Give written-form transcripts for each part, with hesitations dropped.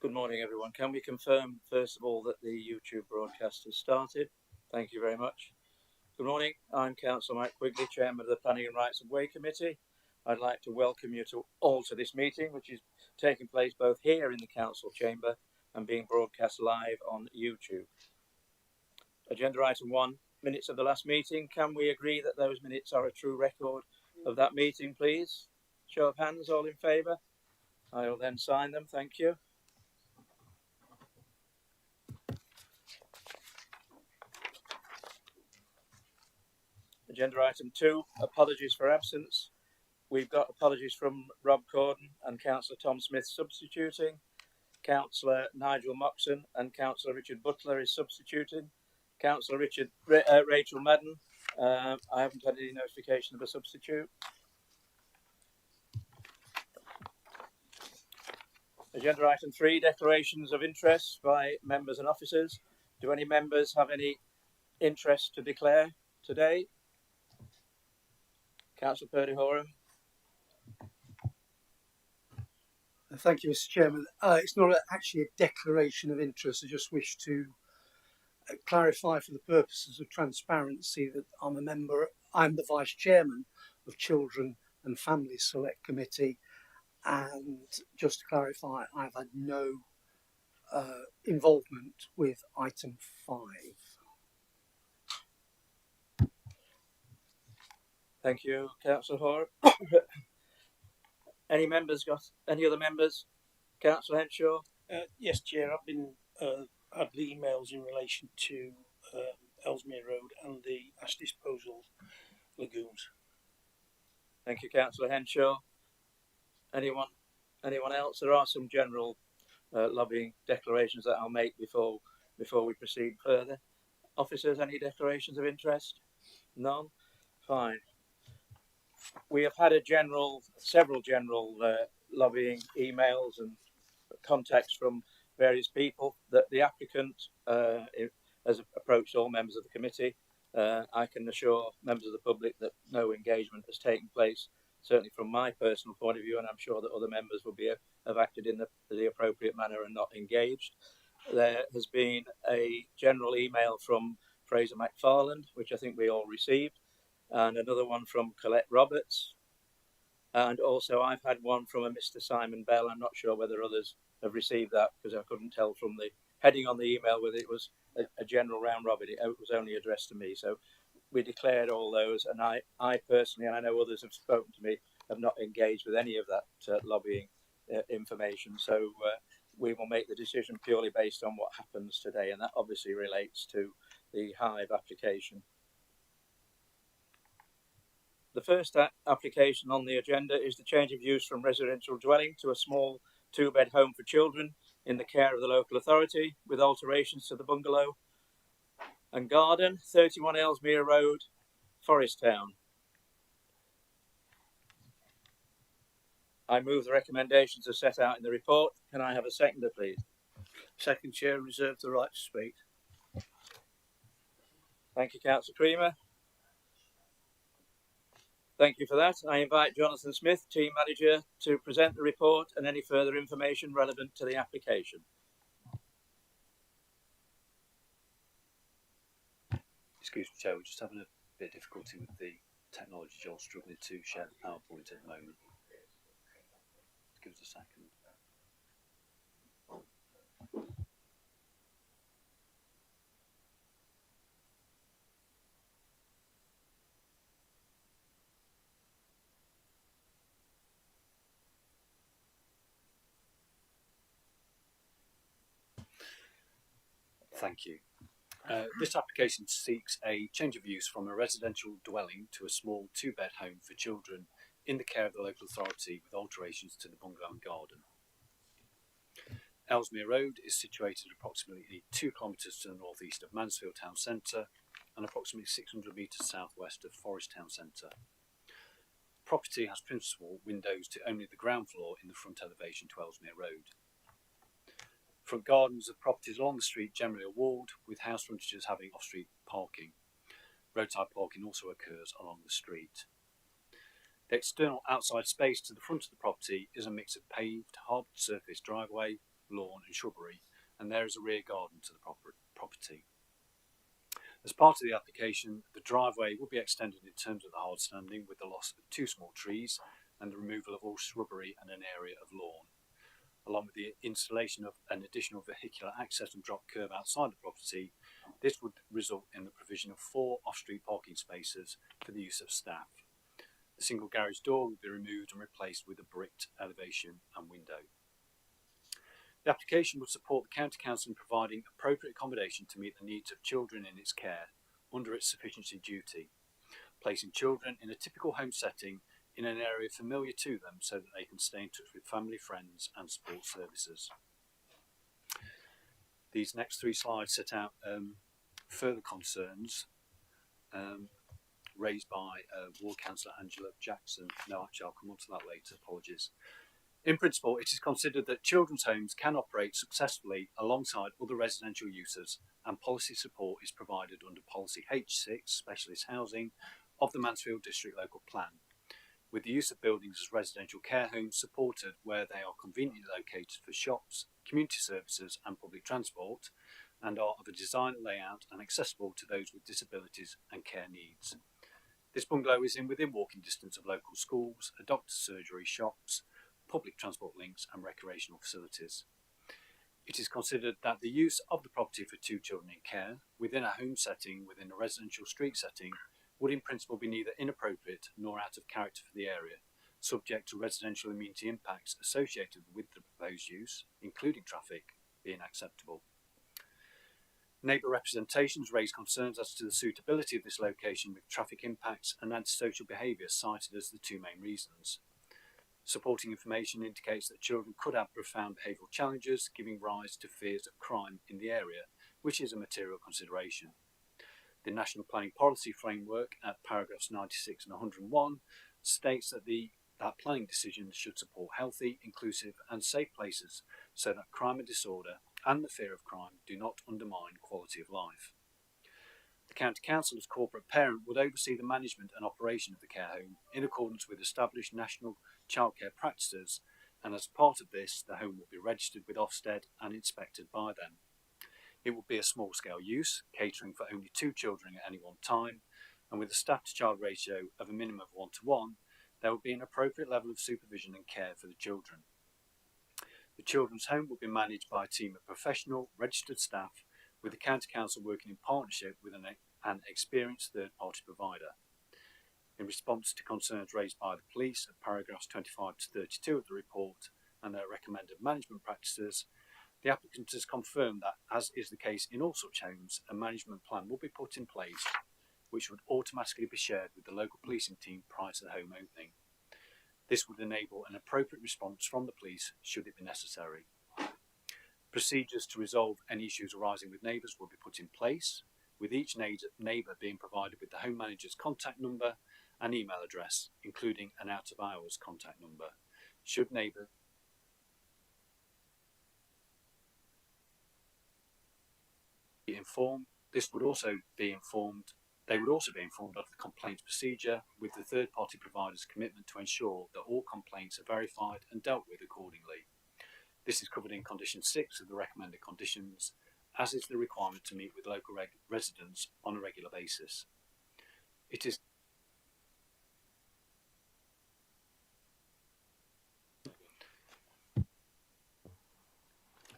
Good morning, everyone. Can we confirm, first of all, that the YouTube broadcast has started? Thank you very much. Good morning. I'm Councillor Mike Quigley, Chairman of the Planning and Rights of Way Committee. I'd like to welcome you all to this meeting, which is taking place both here in the Council Chamber and being broadcast live on YouTube. Agenda item 1, minutes of the last meeting. Can we agree that those minutes are a true record of that meeting, please? Show of hands, all in favour? I will then sign them. Thank you. Agenda item 2, apologies for absence. We've got apologies from Rob Corden and Councillor Tom Smith substituting. Councillor Nigel Moxon and Councillor Richard Butler is substituting. Councillor Rachel Madden, I haven't had any notification of a substitute. Agenda item 3, declarations of interest by members and officers. Do any members have any interest to declare today? Councillor Purdy-Horan. Thank you, Mr. Chairman. It's not actually a declaration of interest. I just wish to clarify for the purposes of transparency that I'm the Vice Chairman of Children and Family Select Committee, and just to clarify, I've had no involvement with item 5. Thank you, Councillor Horan. Any other members? Councillor Henshaw? Yes, Chair. I've been had the emails in relation to Ellesmere Road and the Ash Disposal Lagoons. Thank you, Councillor Henshaw. Anyone else? There are some general lobbying declarations that I'll make before we proceed further. Officers, any declarations of interest? None? Fine. We have had several general lobbying emails and contacts from various people that the applicant has approached all members of the committee. I can assure members of the public that no engagement has taken place, certainly from my personal point of view, and I'm sure that other members will have acted in the appropriate manner and not engaged. There has been a general email from Fraser McFarland, which I think we all received, and another one from Colette Roberts, and also I've had one from a Mr. Simon Bell. I'm not sure whether others have received that because I couldn't tell from the heading on the email whether it was a general round robin. It was only addressed to me, so we declared all those, and I personally, and I know others have spoken to me, have not engaged with any of that lobbying information, so we will make the decision purely based on what happens today, and that obviously relates to the Hive application. The first application on the agenda is the change of use from residential dwelling to a small 2-bed home for children in the care of the local authority, with alterations to the bungalow and garden, 31 Ellesmere Road, Forest Town. I move the recommendations as set out in the report. Can I have a seconder, please? Second, Chair, reserve the right to speak. Thank you, Councillor Creamer. Thank you for that. I invite Jonathan Smith, Team Manager, to present the report and any further information relevant to the application. Excuse me, Chair, we're just having a bit of difficulty with the technology. Joel's struggling to share the PowerPoint at the moment. Give us a second. Thank you. This application seeks a change of use from a residential dwelling to a small 2-bed home for children in the care of the local authority, with alterations to the bungalow and garden. Ellesmere Road is situated approximately 2 kilometres to the northeast of Mansfield town centre and approximately 600 metres southwest of Forest town centre. The property has principal windows to only the ground floor in the front elevation to Ellesmere Road. Front gardens of properties along the street generally are walled, with house frontages having off-street parking. Roadside parking also occurs along the street. The external outside space to the front of the property is a mix of paved, hard surface driveway, lawn and shrubbery, and there is a rear garden to the property. As part of the application, the driveway will be extended in terms of the hard standing with the loss of 2 small trees and the removal of all shrubbery and an area of lawn, along with the installation of an additional vehicular access and drop curb outside the property. This would result in the provision of 4 off-street parking spaces for the use of staff. The single garage door will be removed and replaced with a bricked elevation and window. The application would support the County Council in providing appropriate accommodation to meet the needs of children in its care under its sufficiency duty, placing children in a typical home setting in an area familiar to them so that they can stay in touch with family, friends and support services. These next 3 slides set out further concerns raised by Ward Councillor Angela Jackson. No, actually, I'll come on to that later, apologies. In principle, it is considered that children's homes can operate successfully alongside other residential uses, and policy support is provided under Policy H6, Specialist Housing, of the Mansfield District Local Plan, with the use of buildings as residential care homes supported where they are conveniently located for shops, community services and public transport, and are of a design layout and accessible to those with disabilities and care needs. This bungalow is within walking distance of local schools, a doctor's surgery, shops, public transport links and recreational facilities. It is considered that the use of the property for 2 children in care within a home setting within a residential street setting would in principle be neither inappropriate nor out of character for the area, subject to residential amenity impacts associated with the proposed use, including traffic, being acceptable. Neighbour representations raise concerns as to the suitability of this location with traffic impacts and antisocial behaviour cited as the 2 main reasons. Supporting information indicates that children could have profound behavioural challenges, giving rise to fears of crime in the area, which is a material consideration. The National Planning Policy Framework at paragraphs 96 and 101 states that planning decisions should support healthy, inclusive and safe places so that crime and disorder and the fear of crime do not undermine quality of life. The County Council as corporate parent would oversee the management and operation of the care home in accordance with established national childcare practices, and as part of this the home will be registered with Ofsted and inspected by them. It will be a small scale use, catering for only 2 children at any one time, and with a staff to child ratio of a minimum of 1:1, there will be an appropriate level of supervision and care for the children. The children's home will be managed by a team of professional, registered staff, with the County Council working in partnership with an experienced third-party provider. In response to concerns raised by the police at paragraphs 25 to 32 of the report and their recommended management practices, the applicant has confirmed that, as is the case in all such homes, a management plan will be put in place which would automatically be shared with the local policing team prior to the home opening. This would enable an appropriate response from the police should it be necessary. Procedures to resolve any issues arising with neighbours will be put in place, with each neighbour being provided with the home manager's contact number and email address, including an out-of-hours contact number. Should neighbour be informed, they would also be informed of the complaints procedure, with the third-party provider's commitment to ensure that all complaints are verified and dealt with accordingly. This is covered in Condition 6 of the recommended conditions, as is the requirement to meet with local residents on a regular basis. It is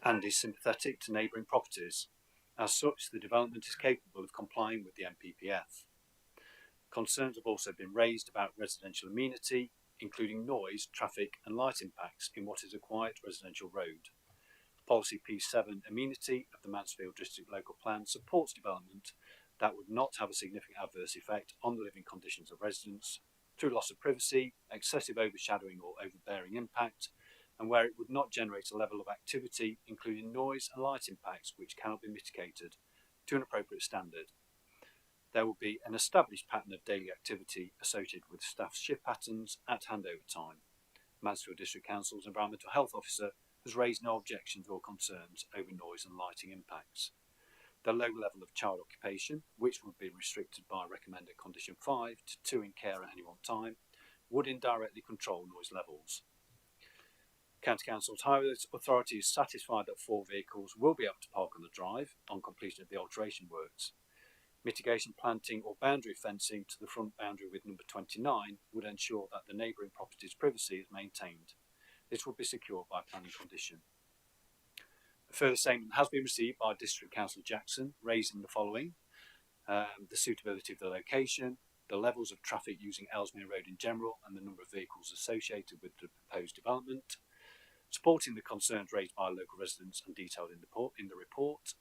and is sympathetic to neighbouring properties. As such, the development is capable of complying with the MPPF. Concerns have also been raised about residential amenity, including noise, traffic and light impacts in what is a quiet residential road. Policy P7 amenity of the Mansfield District Local Plan supports development that would not have a significant adverse effect on the living conditions of residents through loss of privacy, excessive overshadowing or overbearing impact, and where it would not generate a level of activity, including noise and light impacts, which cannot be mitigated to an appropriate standard. There will be an established pattern of daily activity associated with staff's shift patterns at handover time. Mansfield District Council's Environmental Health Officer has raised no objections or concerns over noise and lighting impacts. The low level of child occupation, which would be restricted by recommended Condition 5 to 2 in care at any one time, would indirectly control noise levels. County Council's Highway Authority is satisfied that 4 vehicles will be able to park on the drive on completion of the alteration works. Mitigation planting or boundary fencing to the front boundary with number 29 would ensure that the neighbouring property's privacy is maintained. This will be secured by planning condition. A further statement has been received by District Councillor Jackson, raising the following: the suitability of the location, the levels of traffic using Ellesmere Road in general, and the number of vehicles associated with the proposed development, supporting the concerns raised by local residents and detailed in the report,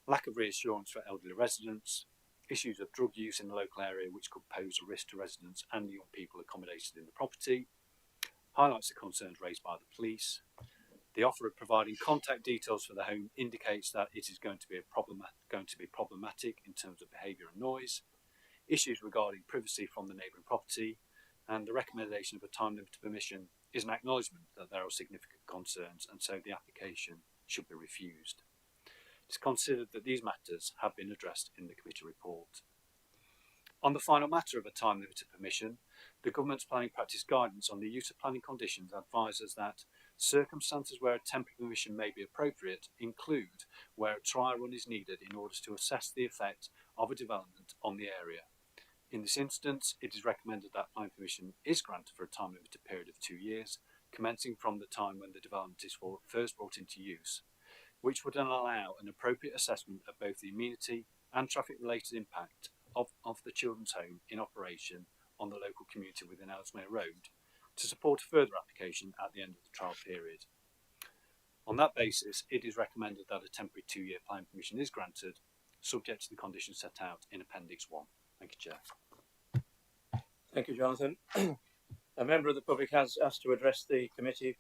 lack of reassurance for elderly residents, issues of drug use in the local area which could pose a risk to residents and young people accommodated in the property, highlights the concerns raised by the police. The offer of providing contact details for the home indicates that it is going to be problematic in terms of behaviour and noise, issues regarding privacy from the neighbouring property, and the recommendation of a time limit to permission is an acknowledgement that there are significant concerns and so the application should be refused. It is considered that these matters have been addressed in the committee report. On the final matter of a time limit to permission, the Government's planning practice guidance on the use of planning conditions advises that circumstances where a temporary permission may be appropriate include where a trial run is needed in order to assess the effect of a development on the area. In this instance, it is recommended that planning permission is granted for a time limited period of 2 years, commencing from the time when the development is first brought into use, which would then allow an appropriate assessment of both the amenity and traffic-related impact of the children's home in operation on the local community within Ellesmere Road to support a further application at the end of the trial period. On that basis, it is recommended that a temporary 2-year planning permission is granted, subject to the conditions set out in Appendix 1. Thank you, Chair. Thank you, Jonathan. A member of the public has asked to address the committee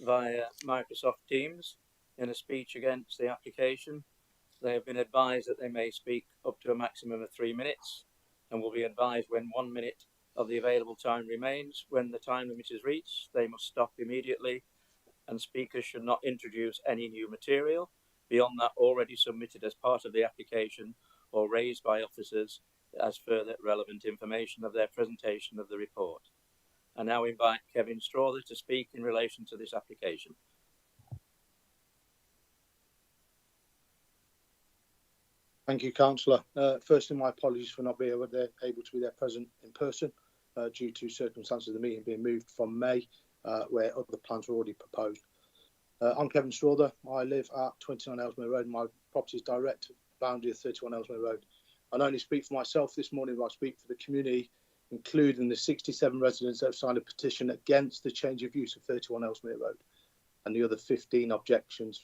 via Microsoft Teams in a speech against the application. They have been advised that they may speak up to a maximum of 3 minutes and will be advised when 1 minute of the available time remains. When the time limit is reached, they must stop immediately and speakers should not introduce any new material beyond that already submitted as part of the application or raised by officers as further relevant information of their presentation of the report. I now invite Kevin Strawther to speak in relation to this application. Thank you, Councillor. Firstly, my apologies for not being able to be there present in person due to circumstances of the meeting being moved from May, where other plans were already proposed. I'm Kevin Strawther. I live at 29 Ellesmere Road. My property is direct boundary of 31 Ellesmere Road. I not only speak for myself this morning, but I speak for the community, including the 67 residents that have signed a petition against the change of use of 31 Ellesmere Road and the other 15 objections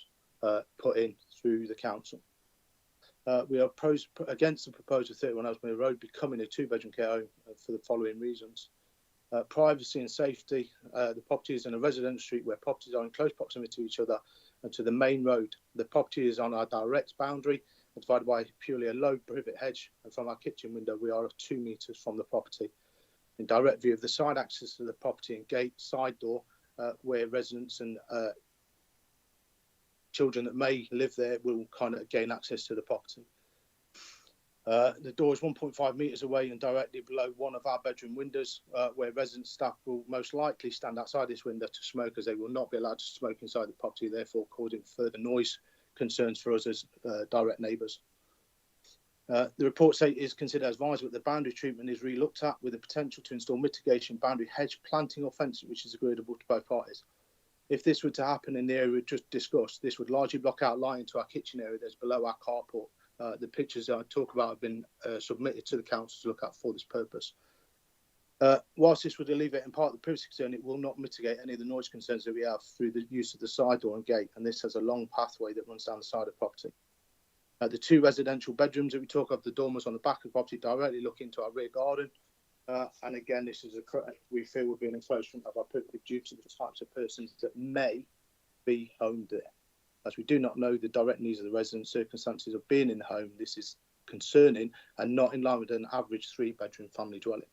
put in through the council. We are against the proposal of 31 Ellesmere Road becoming a 2-bedroom care home for the following reasons. Privacy and safety. The property is in a residential street where properties are in close proximity to each other and to the main road. The property is on our direct boundary and divided by purely a low privet hedge, and from our kitchen window we are 2 metres from the property. In direct view of the side access to the property and gate side door where residents and children that may live there will kind of gain access to the property. The door is 1.5 metres away and directly below one of our bedroom windows, where resident staff will most likely stand outside this window to smoke, as they will not be allowed to smoke inside the property, therefore causing further noise concerns for us as direct neighbours. The report says it is considered advisable that the boundary treatment is re-looked at with the potential to install mitigation boundary hedge, planting or fencing, which is agreeable to both parties. If this were to happen in the area we just discussed, this would largely block out light into our kitchen area that's below our carport. The pictures I talk about have been submitted to the council to look at for this purpose. Whilst this would alleviate in part the privacy concern, it will not mitigate any of the noise concerns that we have through the use of the side door and gate, and this has a long pathway that runs down the side of the property. The 2 residential bedrooms that we talk of, the dormers on the back of the property directly look into our rear garden. And again, this is we feel would be an encroachment of our privilege due to the types of persons that may be homed there. As we do not know the direct needs of the residents' circumstances of being in the home, this is concerning and not in line with an average 3-bedroom family dwelling.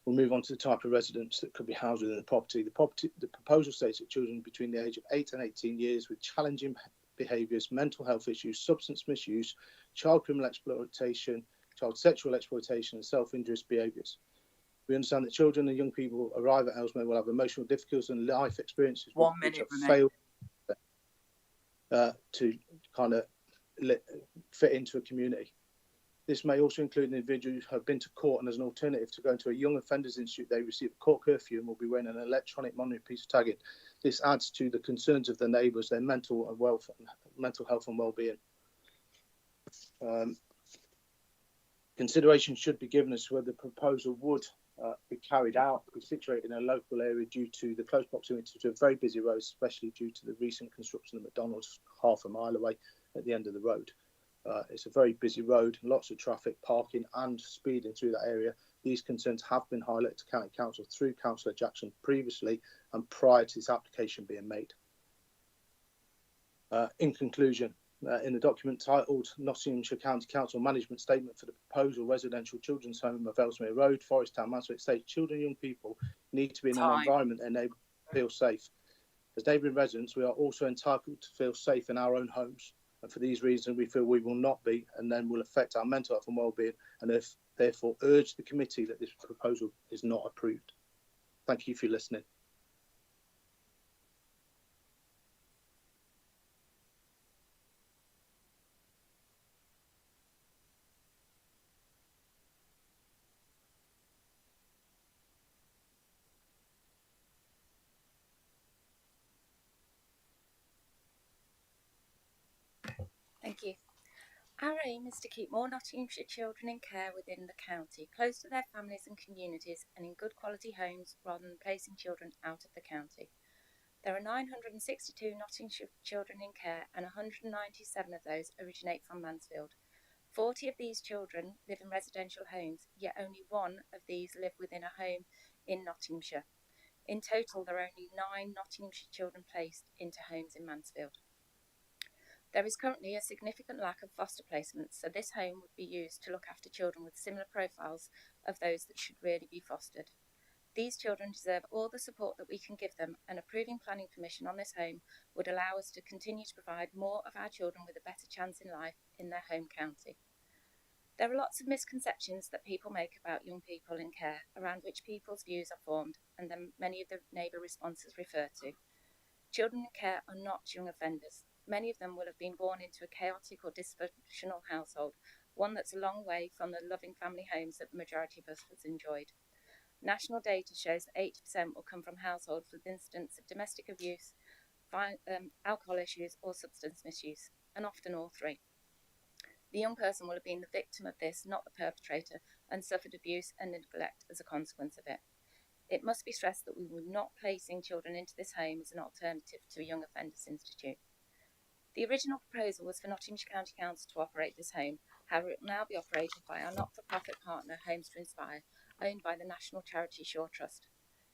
We'll move on to the type of residents that could be housed within the property. The proposal states that children between the age of 8 and 18 years with challenging behaviours, mental health issues, substance misuse, child criminal exploitation, child sexual exploitation and self-injurious behaviours. We understand that children and young people who arrive at Ellesmere will have emotional difficulties and life experiences One which minute have failed to kind of fit into a community. This may also include individuals who have been to court, and as an alternative to going to a young offenders institute, they receive a court curfew and will be wearing an electronic monitoring piece of tagging. This adds to the concerns of the neighbours, their mental health and well-being. Consideration should be given as to whether the proposal would be carried out, be situated in a local area due to the close proximity to a very busy road, especially due to the recent construction of McDonald's half a mile away at the end of the road. It's a very busy road, lots of traffic, parking and speeding through that area. These concerns have been highlighted to County Council through Councillor Jackson previously and prior to this application being made. In conclusion, in the document titled Nottinghamshire County Council Management Statement for the Proposal Residential Children's Home of Ellesmere Road, Forest Town, Mansfield, it states children and young people need to be in an environment that enables them to feel safe. As neighbouring residents, we are also entitled to feel safe in our own homes. And for these reasons, we feel we will not be, and then will affect our mental health and well-being, and therefore urge the committee that this proposal is not approved. Thank you for listening. Thank you. Our aim is to keep more Nottinghamshire children in care within the county, close to their families and communities, and in good quality homes, rather than placing children out of the county. There are 962 Nottinghamshire children in care, and 197 of those originate from Mansfield. 40 of these children live in residential homes, yet only one of these live within a home in Nottinghamshire. In total, there are only 9 Nottinghamshire children placed into homes in Mansfield. There is currently a significant lack of foster placements, so this home would be used to look after children with similar profiles of those that should really be fostered. These children deserve all the support that we can give them, and approving planning permission on this home would allow us to continue to provide more of our children with a better chance in life in their home county. There are lots of misconceptions that people make about young people in care, around which people's views are formed, and then many of the neighbour responses refer to. Children in care are not young offenders. Many of them will have been born into a chaotic or dysfunctional household, one that's a long way from the loving family homes that the majority of us has enjoyed. National data shows that 80% will come from households with incidents of domestic abuse, alcohol issues or substance misuse, and often all three. The young person will have been the victim of this, not the perpetrator, and suffered abuse and neglect as a consequence of it. It must be stressed that we were not placing children into this home as an alternative to a young offenders institute. The original proposal was for Nottinghamshire County Council to operate this home. However, it will now be operated by our not-for-profit partner, Homes to Inspire, owned by the national charity Shore Trust.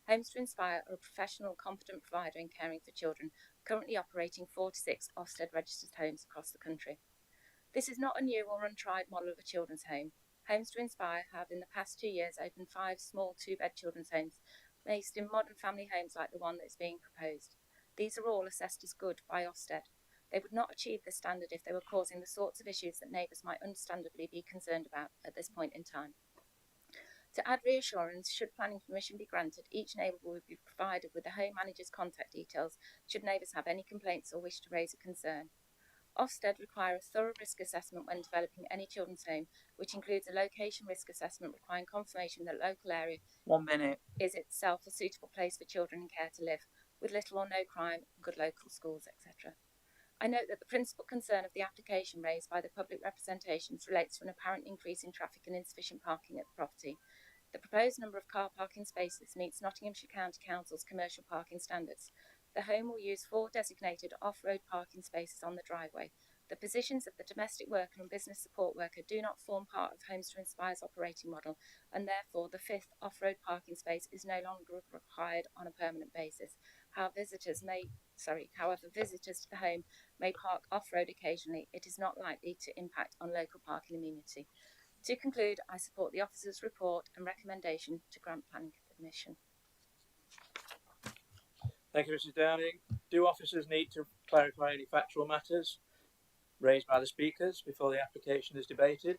Homes to Inspire are a professional, competent provider in caring for children, currently operating 46 Ofsted registered homes across the country. This is not a new or untried model of a children's home. Homes to Inspire have in the past 2 years opened 5 small 2-bed children's homes based in modern family homes like the one that is being proposed. These are all assessed as good by Ofsted. They would not achieve this standard if they were causing the sorts of issues that neighbours might understandably be concerned about at this point in time. To add reassurance, should planning permission be granted, each neighbour will be provided with the home manager's contact details should neighbours have any complaints or wish to raise a concern. Ofsted require a thorough risk assessment when developing any children's home, which includes a location risk assessment requiring confirmation that the local area 1 minute. is itself a suitable place for children in care to live, with little or no crime, good local schools, etc. I note that the principal concern of the application raised by the public representations relates to an apparent increase in traffic and insufficient parking at the property. The proposed number of car parking spaces meets Nottinghamshire County Council's commercial parking standards. The home will use 4 designated off-road parking spaces on the driveway. The positions of the domestic worker and business support worker do not form part of Homes to Inspire's operating model, and therefore the 5th off-road parking space is no longer required on a permanent basis. However, visitors to the home may park off-road occasionally. It is not likely to impact on local parking amenity. To conclude, I support the officer's report and recommendation to grant planning permission. Thank you, Mrs. Downing. Do officers need to clarify any factual matters raised by the speakers before the application is debated?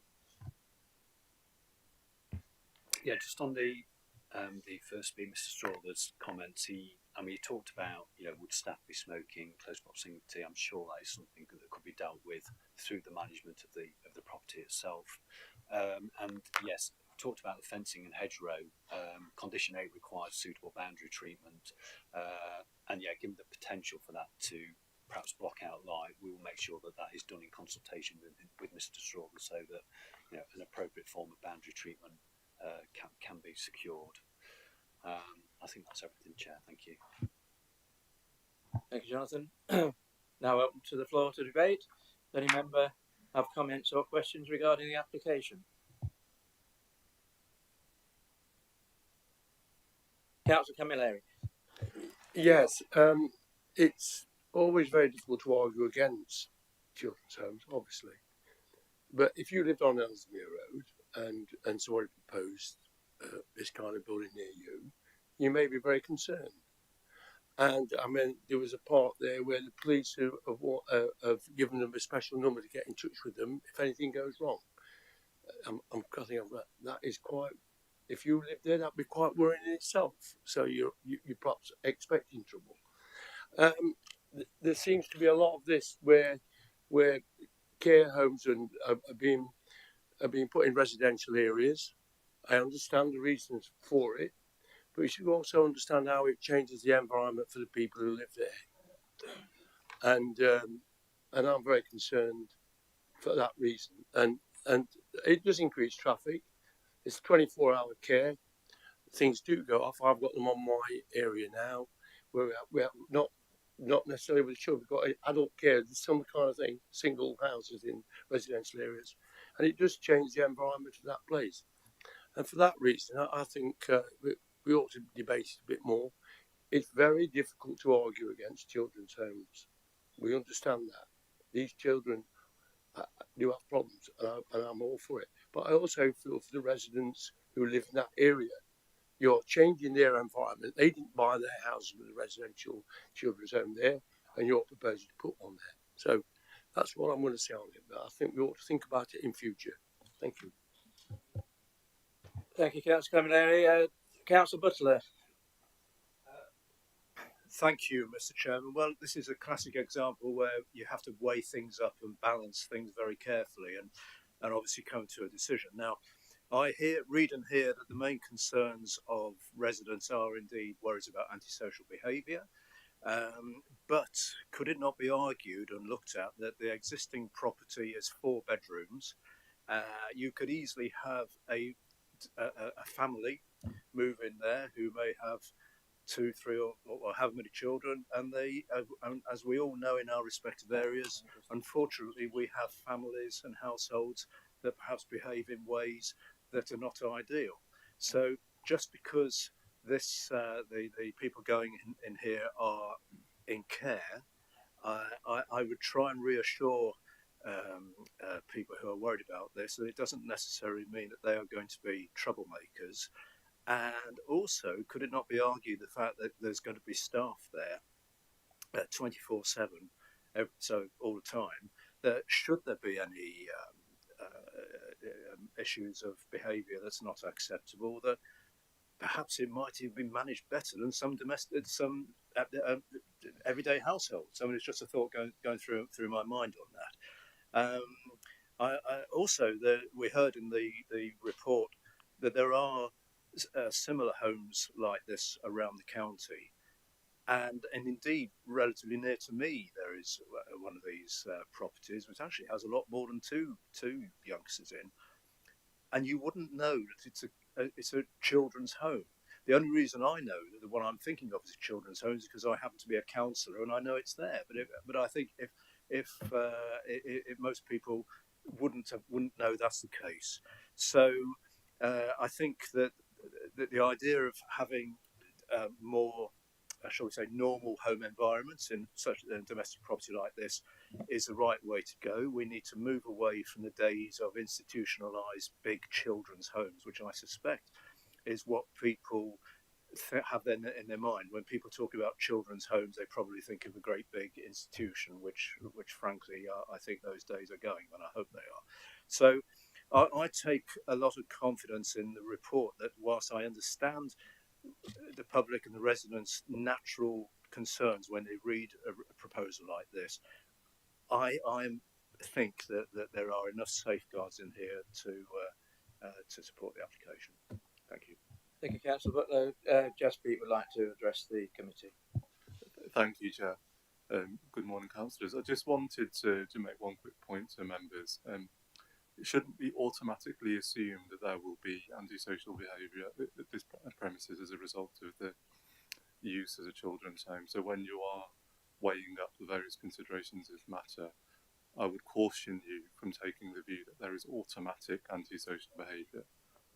Yeah, just on the The first being Mr. Strawler's comments. He talked about, would staff be smoking, close proximity. I'm sure that is something that could be dealt with through the management of the property itself. And yes, talked about the fencing and hedgerow. Condition 8 requires suitable boundary treatment, and given the potential for that to perhaps block out light, we will make sure that is done in consultation with Mr. Strawler, so that an appropriate form of boundary treatment can be secured. I think that's everything, Chair. Thank you. Thank you, Jonathan. Now open to the floor to debate. Does any member have comments or questions regarding the application? Councillor Camilleri. Yes, it's always very difficult to argue against children's homes, obviously. But if you lived on Ellesmere Road and somebody proposed this kind of building near you, you may be very concerned. And I mean, there was a part there where the police have given them a special number to get in touch with them if anything goes wrong. I'm cutting off that. That is quite. If you live there, that'd be quite worrying in itself. So you're perhaps expecting trouble. There seems to be a lot of this where care homes are being put in residential areas. I understand the reasons for it, but you should also understand how it changes the environment for the people who live there. And I'm very concerned for that reason. And it does increase traffic. It's 24-hour care. Things do go off. I've got them on my area now, where we have not necessarily with children. We've got adult care. There's some kind of thing, single houses in residential areas, and it does change the environment of that place. And for that reason, I think we ought to debate it a bit more. It's very difficult to argue against children's homes. We understand that. These children do have problems, and I'm all for it. But I also feel for the residents who live in that area. You're changing their environment. They didn't buy their house with a residential children's home there, and you're proposing to put one there. So that's what I'm going to say on it. But I think we ought to think about it in future. Thank you. Thank you, Councillor Camilleri. Councillor Butler. Thank you, Mr. Chairman. Well, this is a classic example where you have to weigh things up and balance things very carefully and obviously come to a decision. Now, I read and hear that the main concerns of residents are indeed worries about antisocial behaviour, but could it not be argued and looked at that the existing property is 4 bedrooms? You could easily have a family move in there who may have 2, 3, or however many children, and they, as we all know in our respective areas, unfortunately we have families and households that perhaps behave in ways that are not ideal. So just because this the people going in here are in care, I would try and reassure people who are worried about this that it doesn't necessarily mean that they are going to be troublemakers. And also, could it not be argued the fact that there's going to be staff there 24/7, so all the time, that should there be any issues of behaviour that's not acceptable, that perhaps it might even be managed better than some everyday households. I mean, it's just a thought going through my mind on that. Also, we heard in the report that there are similar homes like this around the county, and indeed relatively near to me there is one of these properties which actually has a lot more than two youngsters in, and you wouldn't know that it's a children's home. The only reason I know that the one I'm thinking of is a children's home is because I happen to be a councillor and I know it's there. But I think if most people wouldn't know that's the case. So I think that the idea of having more, shall we say, normal home environments in such a domestic property like this is the right way to go. We need to move away from the days of institutionalised big children's homes, which I suspect is what people have in their mind. When people talk about children's homes, they probably think of a great big institution, which frankly, I think those days are going, and I hope they are. So I take a lot of confidence in the report that, whilst I understand the public and the residents' natural concerns when they read a proposal like this, I think that there are enough safeguards in here to support the application. Thank you. Thank you, Councillor Butler. Jaspreet would like to address the committee. Thank you, Chair. Good morning, councillors. I just wanted to make one quick point to members. It shouldn't be automatically assumed that there will be antisocial behaviour at this premises as a result of the use as a children's home. So when you are weighing up the various considerations of the matter, I would caution you from taking the view that there is automatic antisocial behaviour.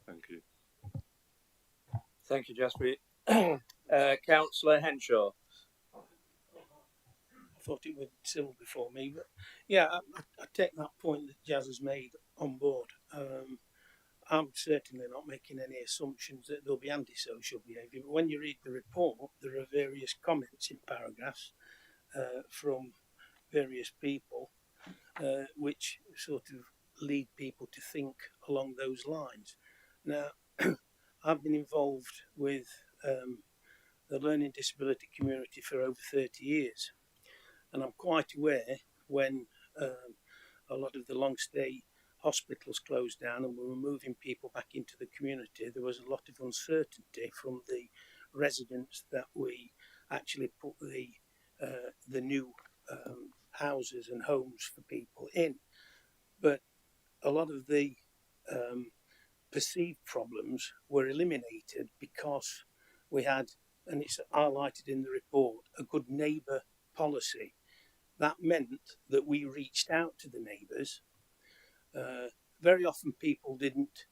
Thank you. Thank you, Jaspreet. Councillor Henshaw. I thought it was Sybil before me, but yeah, I take that point that Jazz has made on board. I'm certainly not making any assumptions that there'll be antisocial behaviour, but when you read the report, there are various comments in paragraphs from various people which sort of lead people to think along those lines. Now, I've been involved with the learning disability community for over 30 years, and I'm quite aware when a lot of the long stay hospitals closed down and we were moving people back into the community, there was a lot of uncertainty from the residents that we actually put the new houses and homes for people in. But a lot of the perceived problems were eliminated because we had, and it's highlighted in the report, a good neighbour policy. That meant that we reached out to the neighbours. Very often people didn't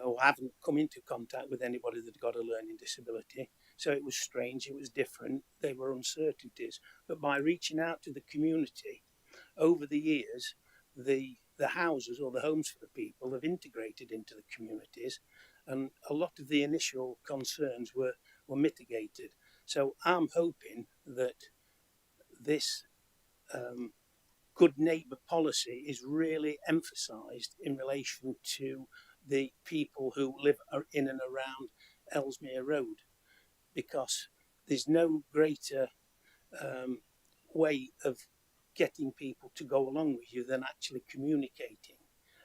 or haven't come into contact with anybody that got a learning disability. So it was strange, it was different, there were uncertainties. But by reaching out to the community, over the years, the houses or the homes for the people have integrated into the communities, and a lot of the initial concerns were mitigated. So I'm hoping that this good neighbour policy is really emphasised in relation to the people who live in and around Ellesmere Road, because there's no greater way of getting people to go along with you than actually communicating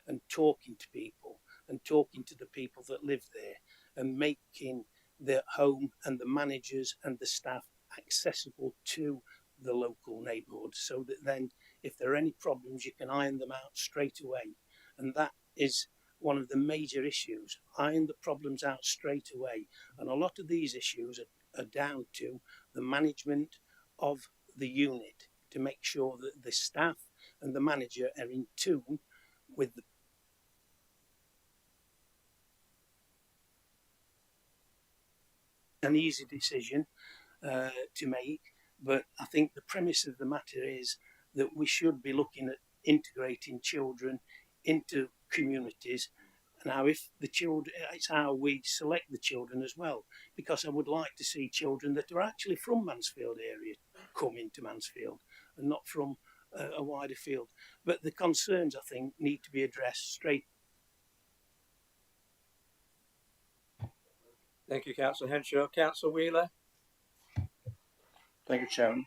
and talking to people and talking to the people that live there and making the home and the managers and the staff accessible to the local neighbourhood, so that then if there are any problems you can iron them out straight away. And that is one of the major issues, iron the problems out straight away. And a lot of these issues are down to the management of the unit, to make sure that the staff and the manager are in tune with an easy decision to make. But I think the premise of the matter is that we should be looking at integrating children into communities. Now, if the children, it's how we select the children as well, because I would like to see children that are actually from Mansfield area come into Mansfield and not from a wider field. But the concerns, I think, need to be addressed straight. Thank you, Councillor Henshaw. Councillor Wheeler. Thank you, Chairman.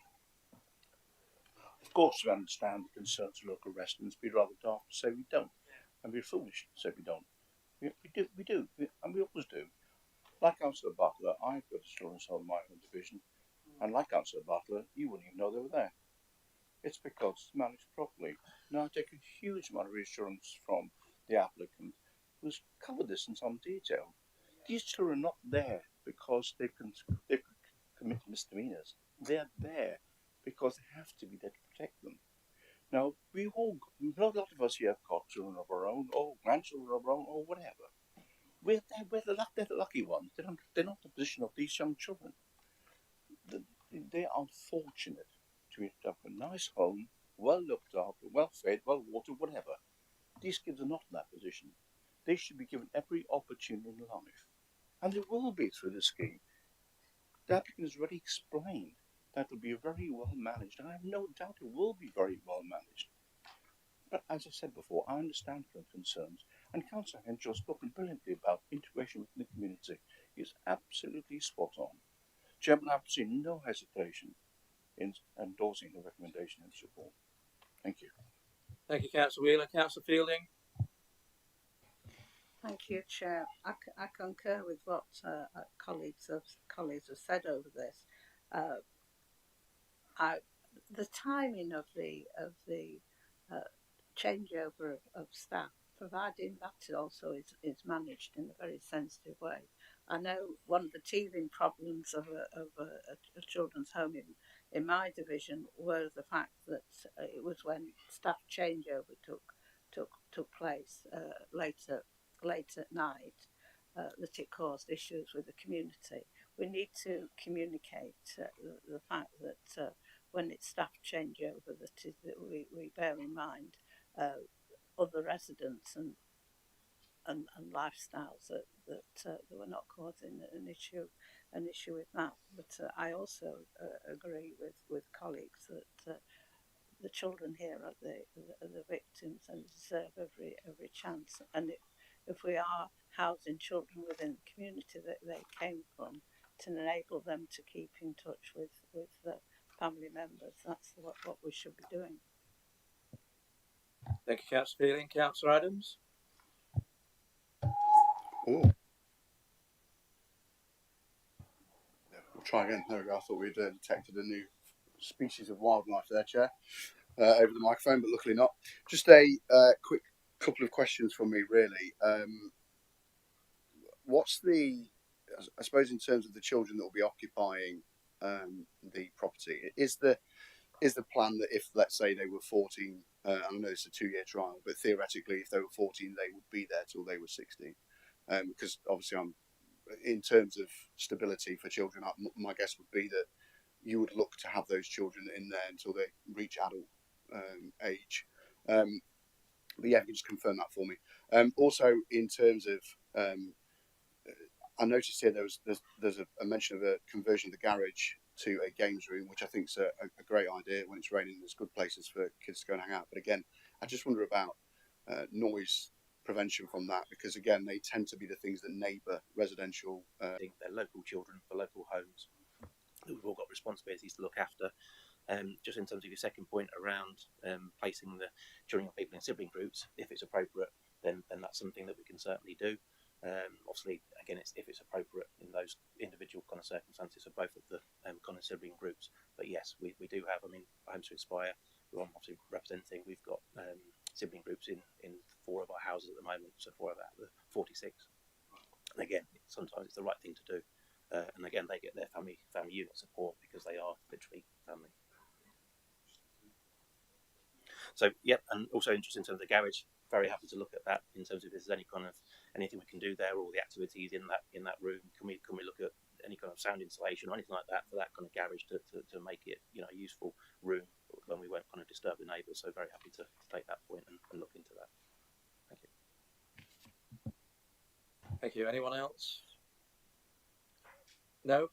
Of course, we understand the concerns of local residents. We'd rather daft to say we don't, and we're foolish to say we don't. We do, and we always do. Like Councillor Butler, I've got a children's home in my own division, and like Councillor Butler, you wouldn't even know they were there. It's because it's managed properly. Now, I take a huge amount of reassurance from the applicant who's covered this in some detail. These children are not there because they commit misdemeanours. They're there because they have to be there to protect them. Now, not a lot of us here have got children of our own, or grandchildren of our own, or whatever. They're the lucky ones. They're not in the position of these young children. They are fortunate to have a nice home, well looked after, well fed, well watered, whatever. These kids are not in that position. They should be given every opportunity in life. And they will be through the scheme. The applicant has already explained that it will be very well managed, and I have no doubt it will be very well managed. But as I said before, I understand the concerns, And Councillor Henshaw's spoken brilliantly about integration within the community. It's absolutely spot on. Chairman, I've seen no hesitation in endorsing the recommendation and support. Thank you. Thank you, Councillor Wheeler. Councillor Fielding. Thank you, Chair. I concur with what colleagues have said over this. The timing of the changeover of staff, providing that also is managed in a very sensitive way. I know one of the teething problems of a children's home in my division were the fact that it was when staff changeover took place late at night that it caused issues with the community. We need to communicate the fact that when it's staff changeover, that we bear in mind other residents and lifestyles that we're not causing an issue with that. But I also agree with colleagues that the children here are the victims and deserve every chance. And if we are housing children within the community that they came from, to enable them to keep in touch with family members, that's what we should be doing. Thank you, Councillor Fielding. Councillor Adams. Oh. We'll try again. There we go. I thought we'd detected a new species of wildlife there, Chair, over the microphone, but luckily not. Just a quick couple of questions from me, really. What's the, I suppose, in terms of the children that will be occupying the property, is the plan that if, let's say, they were 14, I know it's a 2-year trial, but theoretically, if they were 14, they would be there till they were 16? Because obviously, in terms of stability for children, my guess would be that you would look to have those children in there until they reach adult age. But yeah, if you can just confirm that for me. Also, in terms of, I noticed here there's a mention of a conversion of the garage to a games room, which I think is a great idea. When it's raining, there's good places for kids to go and hang out. But again, I just wonder about noise prevention from that, because again, they tend to be the things that neighbour residential. I think they're local children for local homes that we've all got responsibilities to look after. Just in terms of your second point around placing the children and people in sibling groups, if it's appropriate, then that's something that we can certainly do. Obviously, again, if it's appropriate in those individual kind of circumstances of both of the kind of sibling groups. But yes, we do have, I mean, Homes to Inspire, who I'm obviously representing, we've got sibling groups in 4 of our houses at the moment, so 4 out of the 46. And again, sometimes it's the right thing to do. And again, they get their family unit support because they are literally family. So, yep, and also interested in terms of the garage, very happy to look at that in terms of if there's any kind of anything we can do there, or the activities in that room. Can we look at any kind of sound insulation or anything like that for that kind of garage to make it, you know, a useful room when we won't kind of disturb the neighbours. So very happy to take that point and look into that. Thank you. Thank you. Anyone else? No?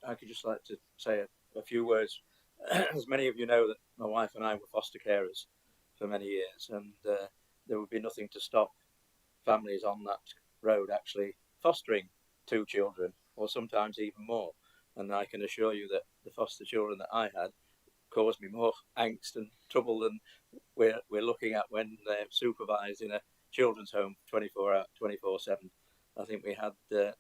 I could just like to say a few words. As many of you know, that my wife and I were foster carers for many years, and there would be nothing to stop families on that road actually fostering 2 children, or sometimes even more. And I can assure you that the foster children that I had caused me more angst and trouble than we're looking at when they're supervised in a children's home 24/7. I think we had the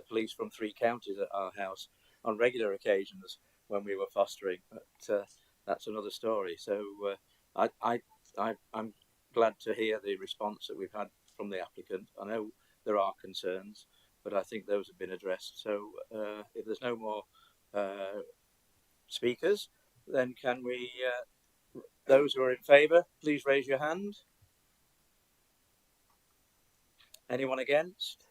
police from 3 counties at our house on regular occasions when we were fostering, but that's another story. So I'm glad to hear the response that we've had from the applicant. I know there are concerns, but I think those have been addressed. So if there's no more speakers, then can we, those who are in favour, please raise your hand. Anyone against?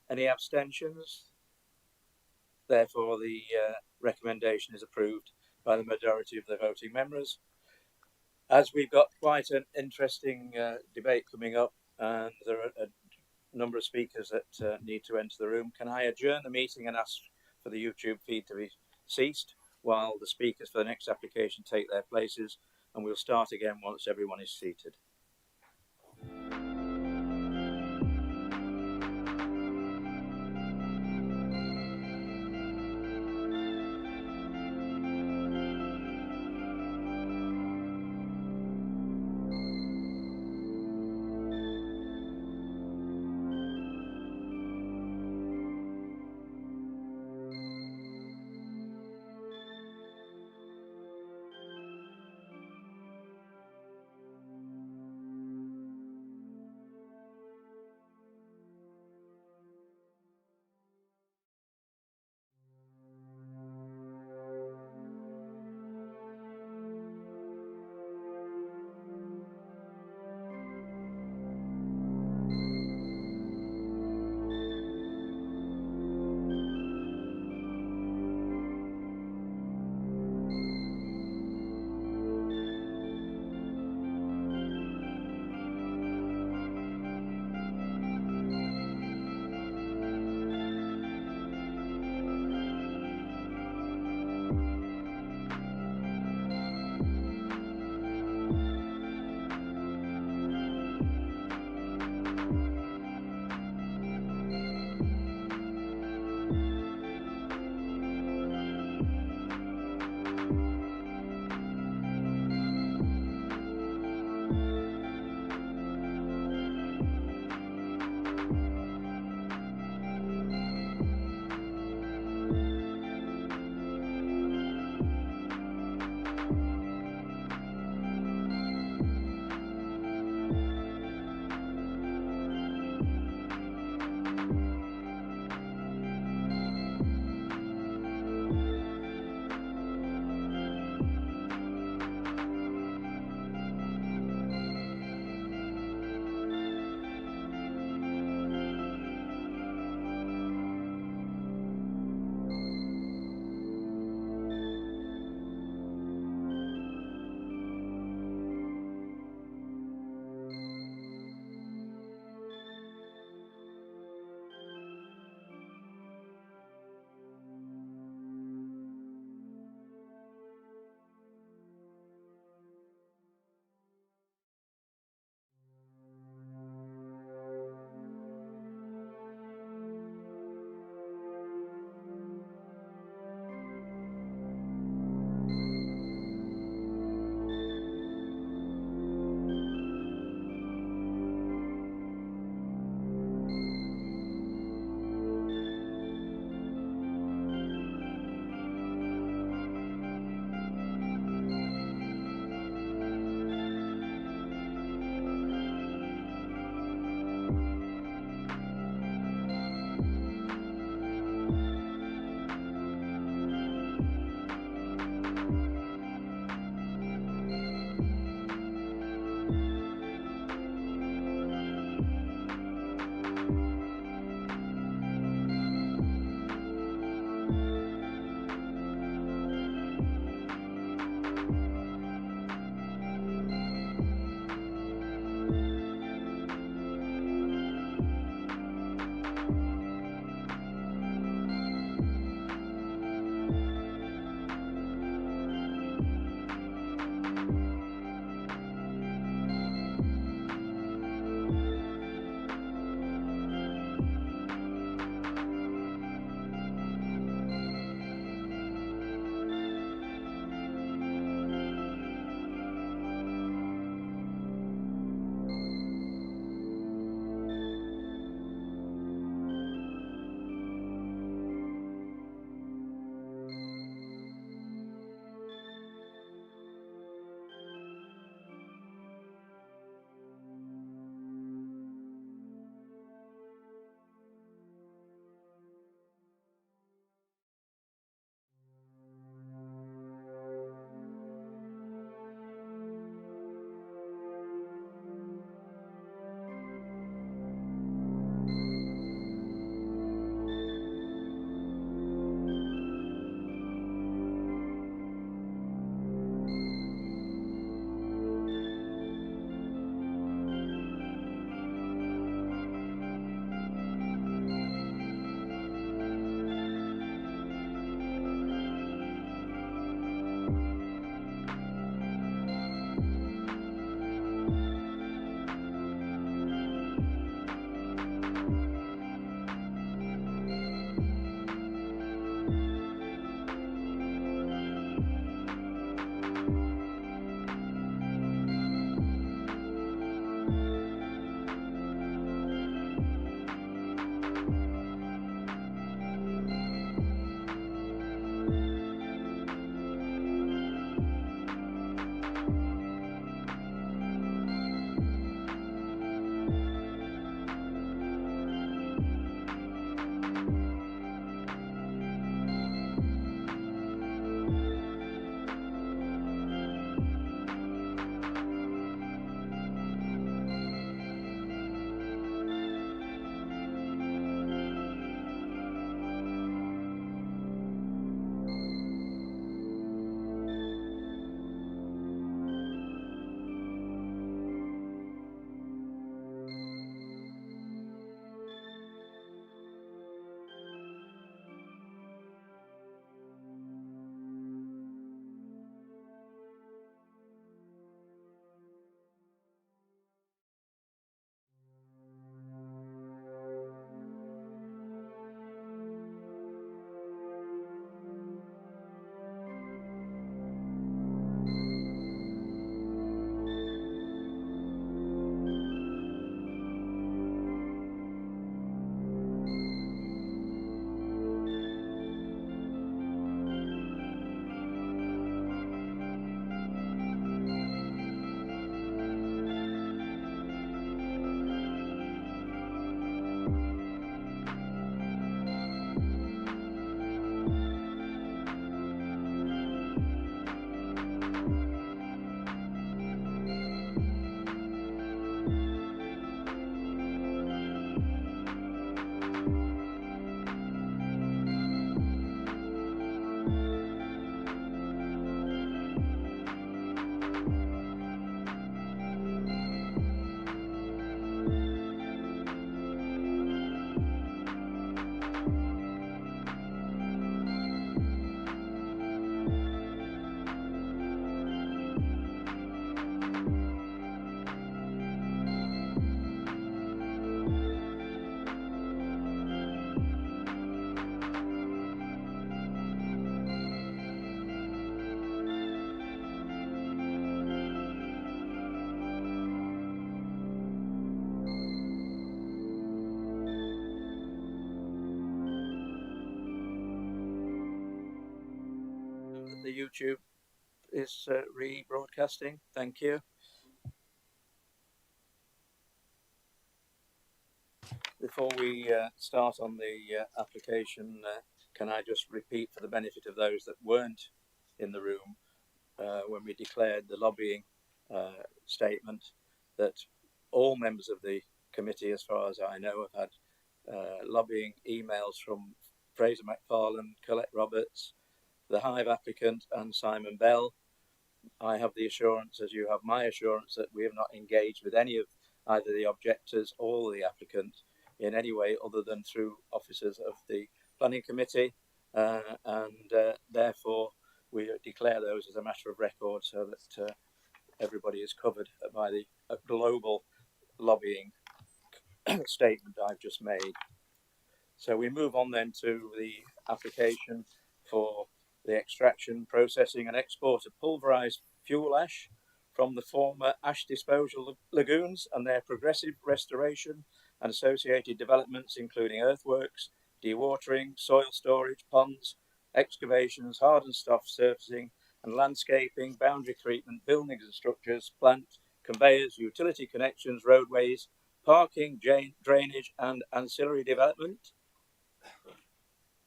Any abstentions? Therefore, the recommendation is approved by the majority of the voting members. As we've got quite an interesting debate coming up, and there are a number of speakers that need to enter the room, can I adjourn the meeting and ask for the YouTube feed to be ceased while the speakers for the next application take their places, and we'll start again once everyone is seated. the YouTube is rebroadcasting. Thank you. Before we start on the application, can I just repeat for the benefit of those that weren't in the room when we declared the lobbying statement, that all members of the committee, as far as I know, have had lobbying emails from Fraser McFarlane, Colette Roberts, the Hive applicant, and Simon Bell. I have the assurance, as you have my assurance, that we have not engaged with any of either the objectors or the applicant in any way other than through officers of the planning committee, and therefore we declare those as a matter of record so that everybody is covered by the global lobbying statement I've just made. So we move on then to the application for the extraction, processing and export of pulverised fuel ash from the former Ash Disposal Lagoons and their progressive restoration and associated developments, including earthworks, dewatering, soil storage, ponds, excavations, hardened stuff surfacing and landscaping, boundary treatment, buildings and structures, plant, conveyors, utility connections, roadways, parking, drainage and ancillary development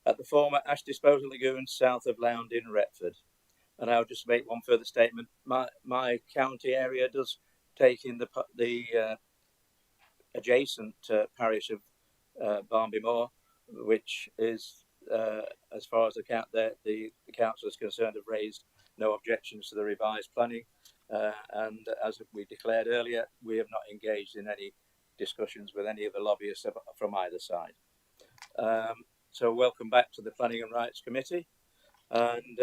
at the former Ash Disposal Lagoons south of Lound in Retford. And I'll just make one further statement. My county area does take in the adjacent parish of Barnby Moor, which is, as far as the council is concerned, have raised no objections to the revised planning. And as we declared earlier, we have not engaged in any discussions with any of the lobbyists from either side. So welcome back to the Planning and Rights Committee, and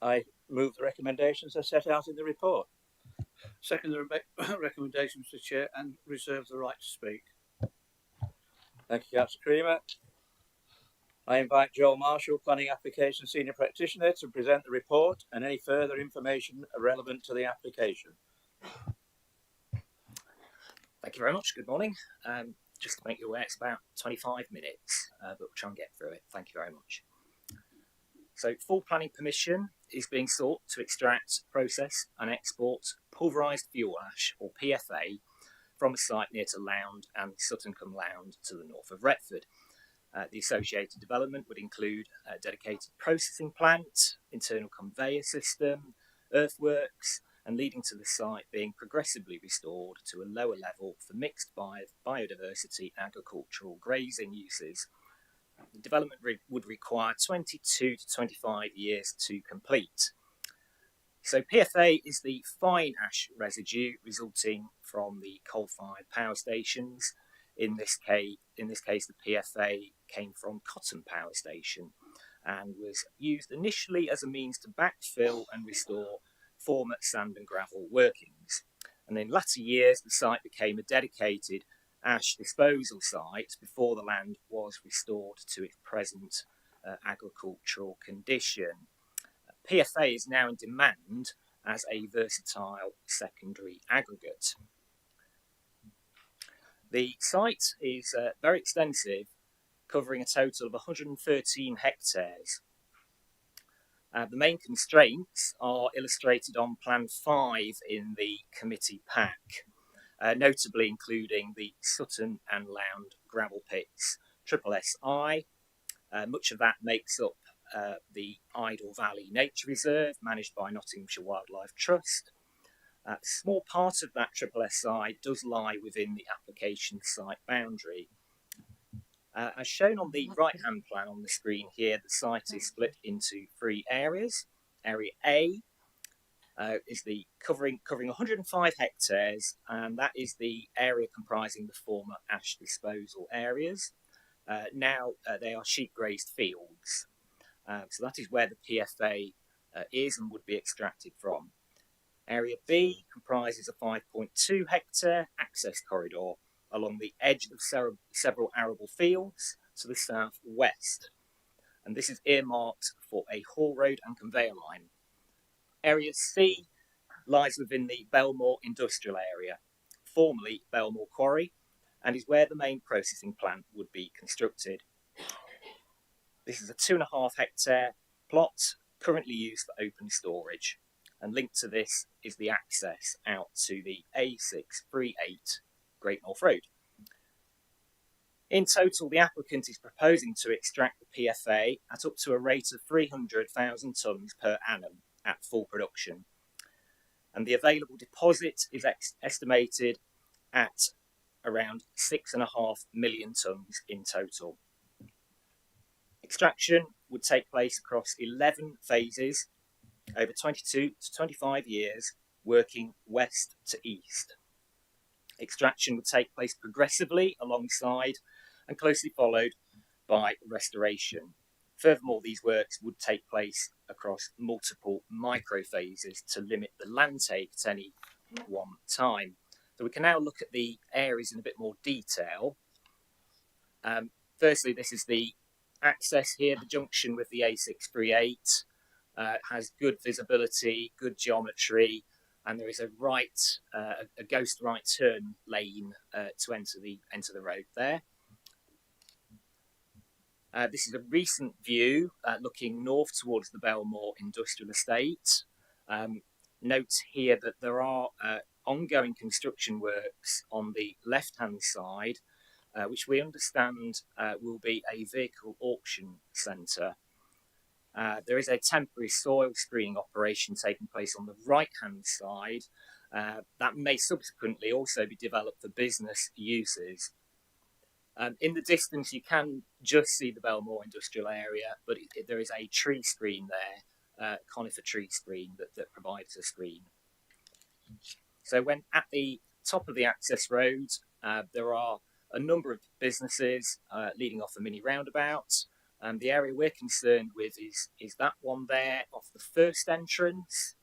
I move the recommendations as set out in the report. Second the recommendation, Mr. Chair, and reserve the right to speak. Thank you, Councillor Creamer. I invite Joel Marshall, Planning Application Senior Practitioner, to present the report and any further information relevant to the application. Thank you very much. Good morning. Just to make you aware, it's about 25 minutes, but we'll try and get through it. Thank you very much. So, full planning permission is being sought to extract, process and export pulverised fuel ash, or PFA, from a site near to Lound and Sutton-cum-Lound to the north of Retford. The associated development would include a dedicated processing plant, internal conveyor system, earthworks, and leading to the site being progressively restored to a lower level for mixed biodiversity agricultural grazing uses. The development would require 22 to 25 years to complete. So PFA is the fine ash residue resulting from the coal-fired power stations. In this case, the PFA came from Cotton Power Station and was used initially as a means to backfill and restore former sand and gravel workings. And in latter years, the site became a dedicated ash disposal site before the land was restored to its present agricultural condition. PFA is now in demand as a versatile secondary aggregate. The site is very extensive, covering a total of 113 hectares. The main constraints are illustrated on Plan 5 in the committee pack, notably including the Sutton and Lound gravel pits, SSI. Much of that makes up the Idle Valley Nature Reserve, managed by Nottinghamshire Wildlife Trust. A small part of that SSI does lie within the application site boundary. As shown on the right-hand plan on the screen here, the site is split into 3 areas. Area A is the covering 105 hectares, and that is the area comprising the former ash disposal areas. Now they are sheep grazed fields, so that is where the PFA is and would be extracted from. Area B comprises a 5.2 hectare access corridor along the edge of several arable fields to the southwest, and this is earmarked for a haul road and conveyor line. Area C lies within the Belmore Industrial Area, formerly Belmore Quarry, and is where the main processing plant would be constructed. This is a 2.5 hectare plot currently used for open storage, and linked to this is the access out to the A638 Great North Road. In total, the applicant is proposing to extract the PFA at up to a rate of 300,000 tonnes per annum at full production, and the available deposit is estimated at around 6.5 million tonnes in total. Extraction would take place across 11 phases over 22 to 25 years, working west to east. Extraction would take place progressively alongside and closely followed by restoration. Furthermore, these works would take place across multiple micro phases to limit the land take at any one time. So we can now look at the areas in a bit more detail. Firstly, this is the access here, the junction with the A638 has good visibility, good geometry, and there is a ghost right turn lane to enter the road there. This is a recent view looking north towards the Belmore Industrial Estate. Note here that there are ongoing construction works on the left-hand side, which we understand will be a vehicle auction centre. There is a temporary soil screening operation taking place on the right-hand side that may subsequently also be developed for business uses. In the distance, you can just see the Belmore industrial area, but there is a tree screen there, conifer tree screen that provides a screen. So when at the top of the access road, there are a number of businesses leading off a mini roundabout. The area we're concerned with is that one there off the first entrance.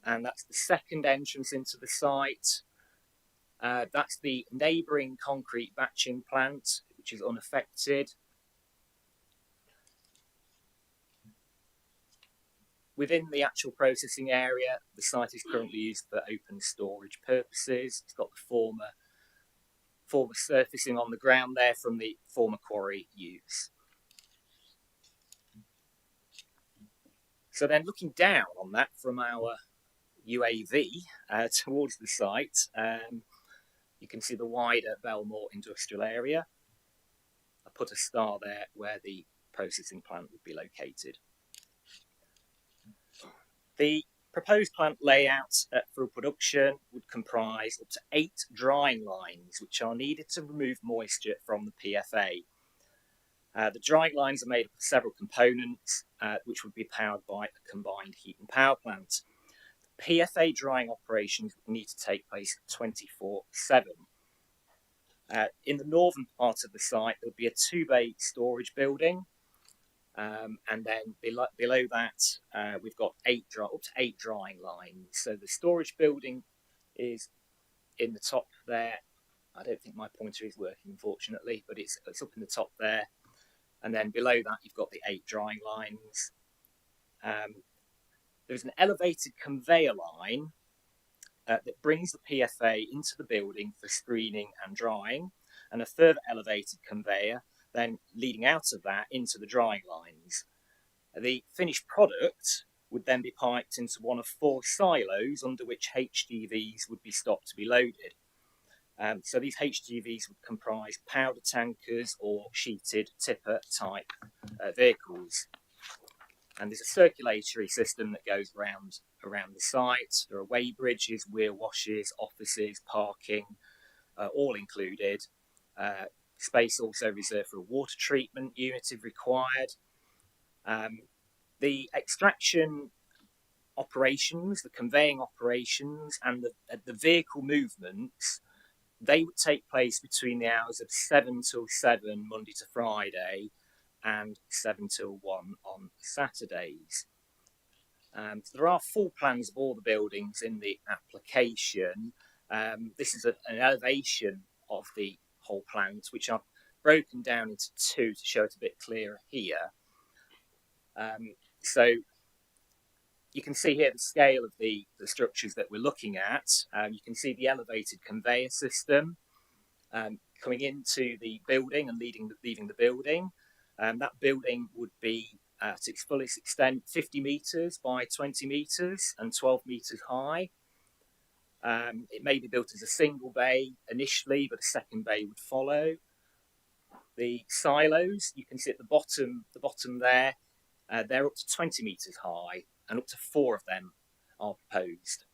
And that's the second entrance into the site. That's the neighbouring concrete batching plant, which is unaffected. Within the actual processing area, the site is currently used for open storage purposes. It's got the former surfacing on the ground there from the former quarry use. So then looking down on that from our UAV towards the site, you can see the wider Belmore industrial area. I put a star there where the processing plant would be located. The proposed plant layout for production would comprise up to 8 drying lines, which are needed to remove moisture from the PFA. The drying lines are made up of several components, which would be powered by a combined heat and power plant. The PFA drying operations would need to take place 24/7. In the northern part of the site, there would be a 2-bay storage building. And then below that, we've got up to 8 drying lines. So the storage building is in the top there. I don't think my pointer is working, unfortunately, but it's up in the top there. And then below that, you've got the 8 drying lines. There's an elevated conveyor line that brings the PFA into the building for screening and drying, and a further elevated conveyor then leading out of that into the drying lines. The finished product would then be piped into one of 4 silos under which HGVs would be stopped to be loaded. So these HGVs would comprise powder tankers or sheeted tipper type vehicles. And there's a circulatory system that goes around the site. There are weigh bridges, wheel washes, offices, parking, all included. Space also reserved for a water treatment unit if required. The extraction operations, the conveying operations, and the vehicle movements, they would take place between the hours of 7 till 7 Monday to Friday and 7 till 1 on Saturdays. There are full plans of all the buildings in the application. This is an elevation of the whole plant, which I've broken down into 2 to show it a bit clearer here. So you can see here the scale of the structures that we're looking at. You can see the elevated conveyor system coming into the building and leaving the building. That building would be at its fullest extent 50 metres by 20 metres and 12 metres high. It may be built as a single bay initially, but a second bay would follow. The silos, you can see at the bottom there, they're up to 20 metres high, and up to 4 of them are proposed.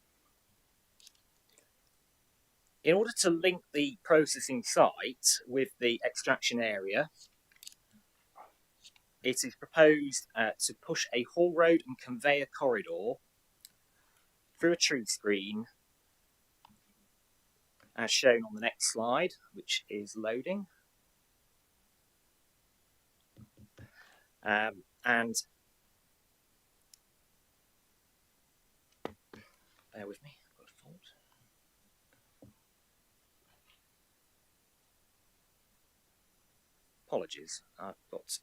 In order to link the processing site with the extraction area, it is proposed to push a haul road and conveyor corridor through a tree screen, as shown on the next slide, which is loading. And bear with me, I've got a fault. Apologies, I've got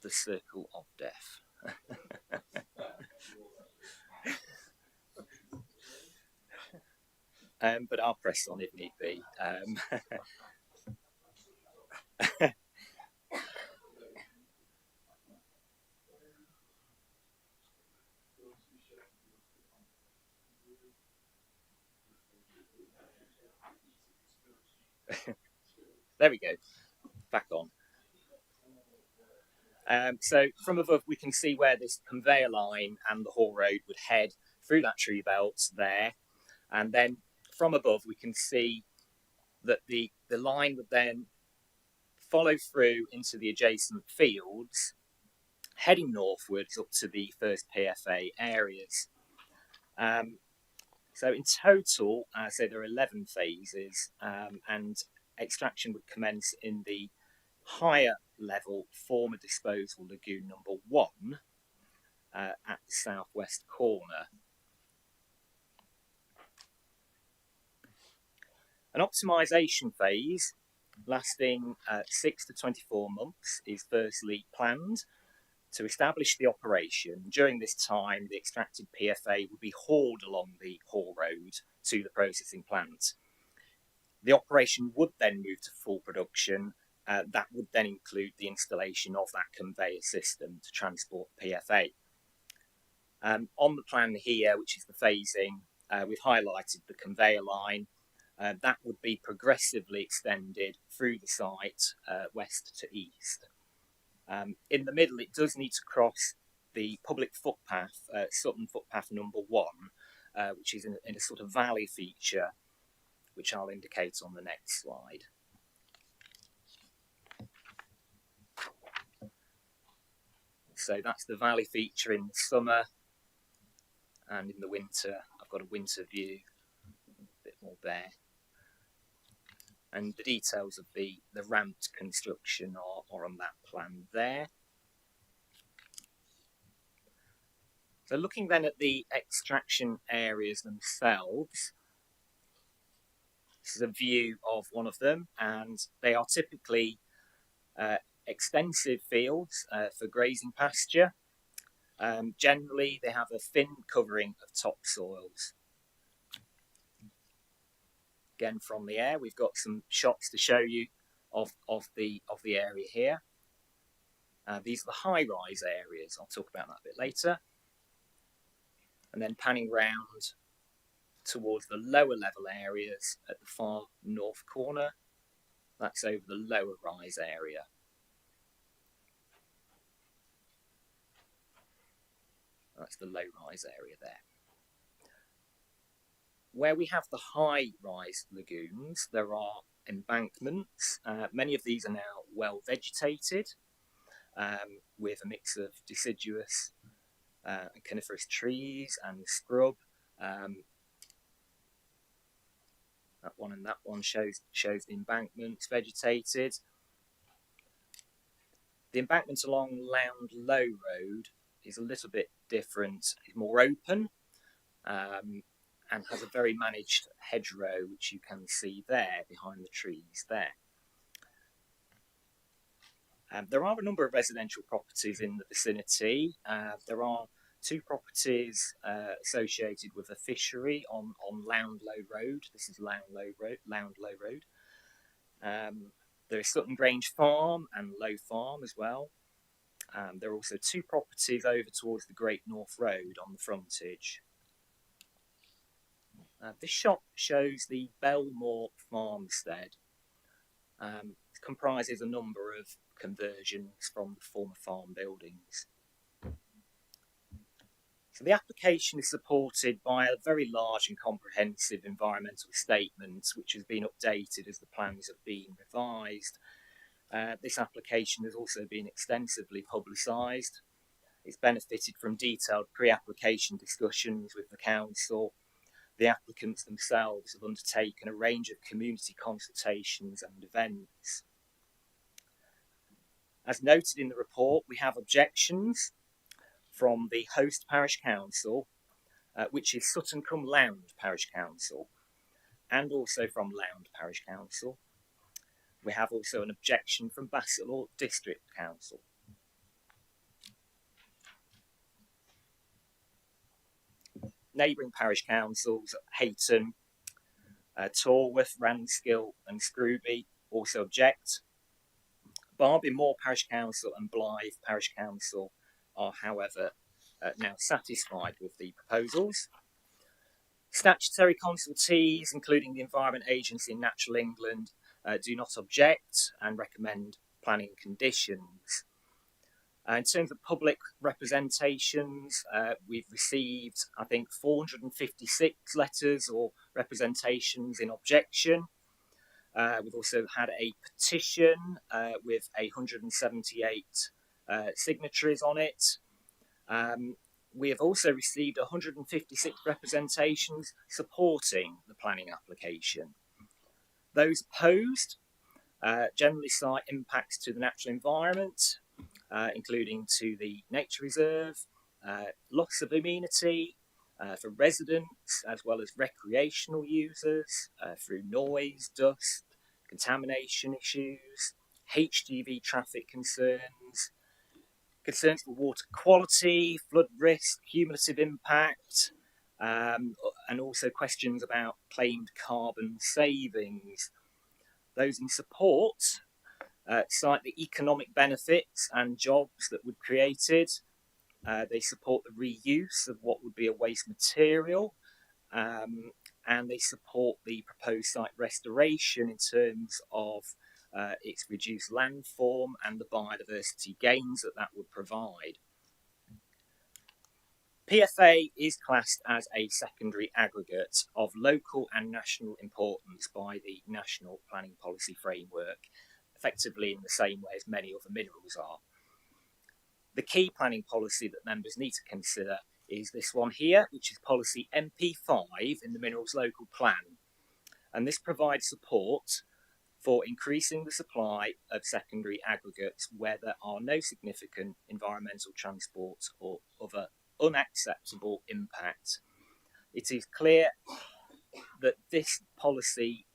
the circle of death. But I'll press on if need be. There we go, back on. So from above we can see where this conveyor line and the haul road would head through that tree belt there, and then from above we can see that the line would then follow through into the adjacent fields, heading northwards up to the first PFA areas. So in total, so there are 11 phases, and extraction would commence in the higher level former disposal lagoon number 1 at the southwest corner. An optimisation phase lasting 6 to 24 months is firstly planned to establish the operation. During this time, the extracted PFA would be hauled along the haul road to the processing plant. The operation would then move to full production. That would then include the installation of that conveyor system to transport PFA. On the plan here, which is the phasing, we've highlighted the conveyor line. That would be progressively extended through the site west to east. In the middle, it does need to cross the public footpath, Sutton footpath number 1, which is in a sort of valley feature, which I'll indicate on the next slide. So that's the valley feature in the summer, and in the winter, I've got a winter view, a bit more bare. And the details of the ramped construction are on that plan there. So looking then at the extraction areas themselves, this is a view of one of them, and they are typically extensive fields for grazing pasture. Generally, they have a thin covering of topsoils. Again, from the air, we've got some shots to show you of the area here. These are the high-rise areas. I'll talk about that a bit later. And then panning round towards the lower level areas at the far north corner. That's over the lower rise area. That's the low rise area there. Where we have the high rise lagoons, there are embankments. Many of these are now well vegetated, with a mix of deciduous and coniferous trees and scrub. That one and that one shows the embankments vegetated. The embankment along Lound Low Road is a little bit different. It's more open and has a very managed hedgerow, which you can see there behind the trees there. There are a number of residential properties in the vicinity. There are 2 properties associated with a fishery on Lound Low Road. This is Lound Low Road. There is Sutton Grange Farm and Low Farm as well. There are also 2 properties over towards the Great North Road on the frontage. This shot shows the Belmore farmstead. It comprises a number of conversions from the former farm buildings. So the application is supported by a very large and comprehensive environmental statement, which has been updated as the plans have been revised. This application has also been extensively publicised. It's benefited from detailed pre-application discussions with the council. The applicants themselves have undertaken a range of community consultations and events. As noted in the report, we have objections from the host parish council, which is Sutton-cum-Lound Parish Council, and also from Lound Parish Council. We have also an objection from Bassetlaw District Council. Neighbouring parish councils, Hayton, Torworth, Ranskill and Scrooby also object. Barby Moor Parish Council and Blythe Parish Council are, however, now satisfied with the proposals. Statutory consultees, including the Environment Agency and Natural England, do not object and recommend planning conditions. In terms of public representations, we've received, I think, 456 letters or representations in objection. We've also had a petition with 178 signatories on it. We have also received 156 representations supporting the planning application. Those opposed generally cite impacts to the natural environment, including to the nature reserve, loss of amenity for residents as well as recreational users through noise, dust, contamination issues, HGV traffic concerns, concerns for water quality, flood risk, cumulative impact, and also questions about claimed carbon savings. Those in support cite the economic benefits and jobs that would be created. They support the reuse of what would be a waste material, and they support the proposed site restoration in terms of its reduced landform and the biodiversity gains that that would provide. PFA is classed as a secondary aggregate of local and national importance by the National Planning Policy Framework, effectively in the same way as many other minerals are. The key planning policy that members need to consider is this one here, which is policy MP5 in the Minerals Local Plan. And this provides support for increasing the supply of secondary aggregates where there are no significant environmental, transport or other unacceptable impact. It is clear that this policy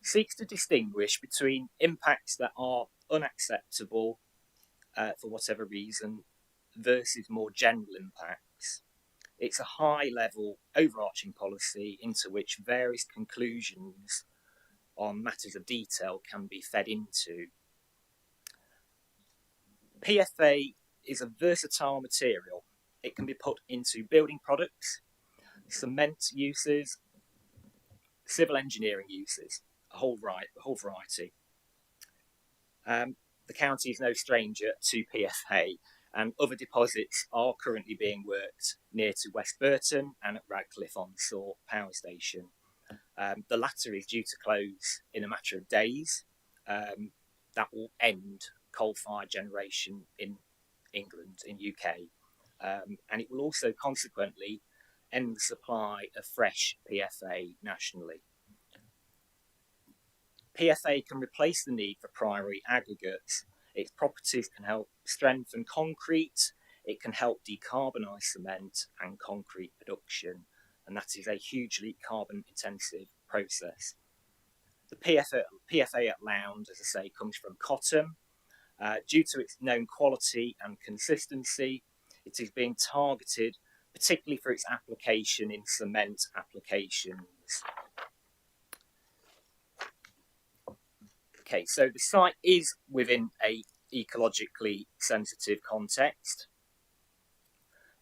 seeks to distinguish between impacts that are unacceptable for whatever reason versus more general impacts. It's a high-level overarching policy into which various conclusions on matters of detail can be fed into. PFA is a versatile material. It can be put into building products, cement uses, civil engineering uses, a whole variety. The county is no stranger to PFA, and other deposits are currently being worked near to West Burton and at Radcliffe on Soar Power Station. The latter is due to close in a matter of days. That will end coal-fired generation in England, in UK, and it will also consequently end the supply of fresh PFA nationally. PFA can replace the need for primary aggregates. Its properties can help strengthen concrete, it can help decarbonise cement and concrete production, and that is a hugely carbon intensive process. The PFA at Lound, as I say, comes from cotton. Due to its known quality and consistency, it is being targeted particularly for its application in cement applications. Okay, so the site is within a ecologically sensitive context,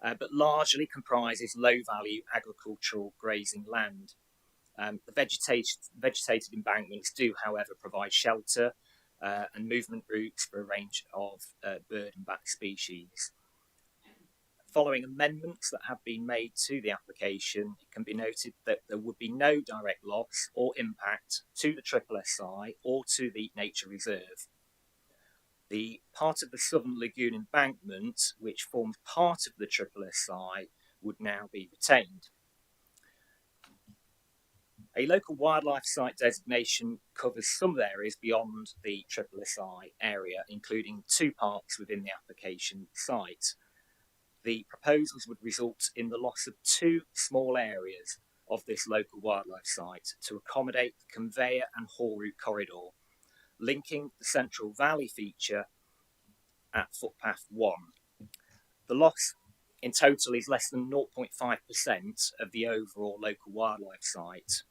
but largely comprises low-value agricultural grazing land. The vegetated embankments do, however, provide shelter and movement routes for a range of bird and bat species. Following amendments that have been made to the application, it can be noted that there would be no direct loss or impact to the SSSI or to the nature reserve. The part of the Southern Lagoon embankment, which forms part of the SSSI, would now be retained. A local wildlife site designation covers some areas beyond the SSSI area, including 2 parks within the application site. The proposals would result in the loss of 2 small areas of this local wildlife site to accommodate the conveyor and haul route corridor, linking the Central Valley feature at footpath 1. The loss in total is less than 0.5% of the overall local wildlife site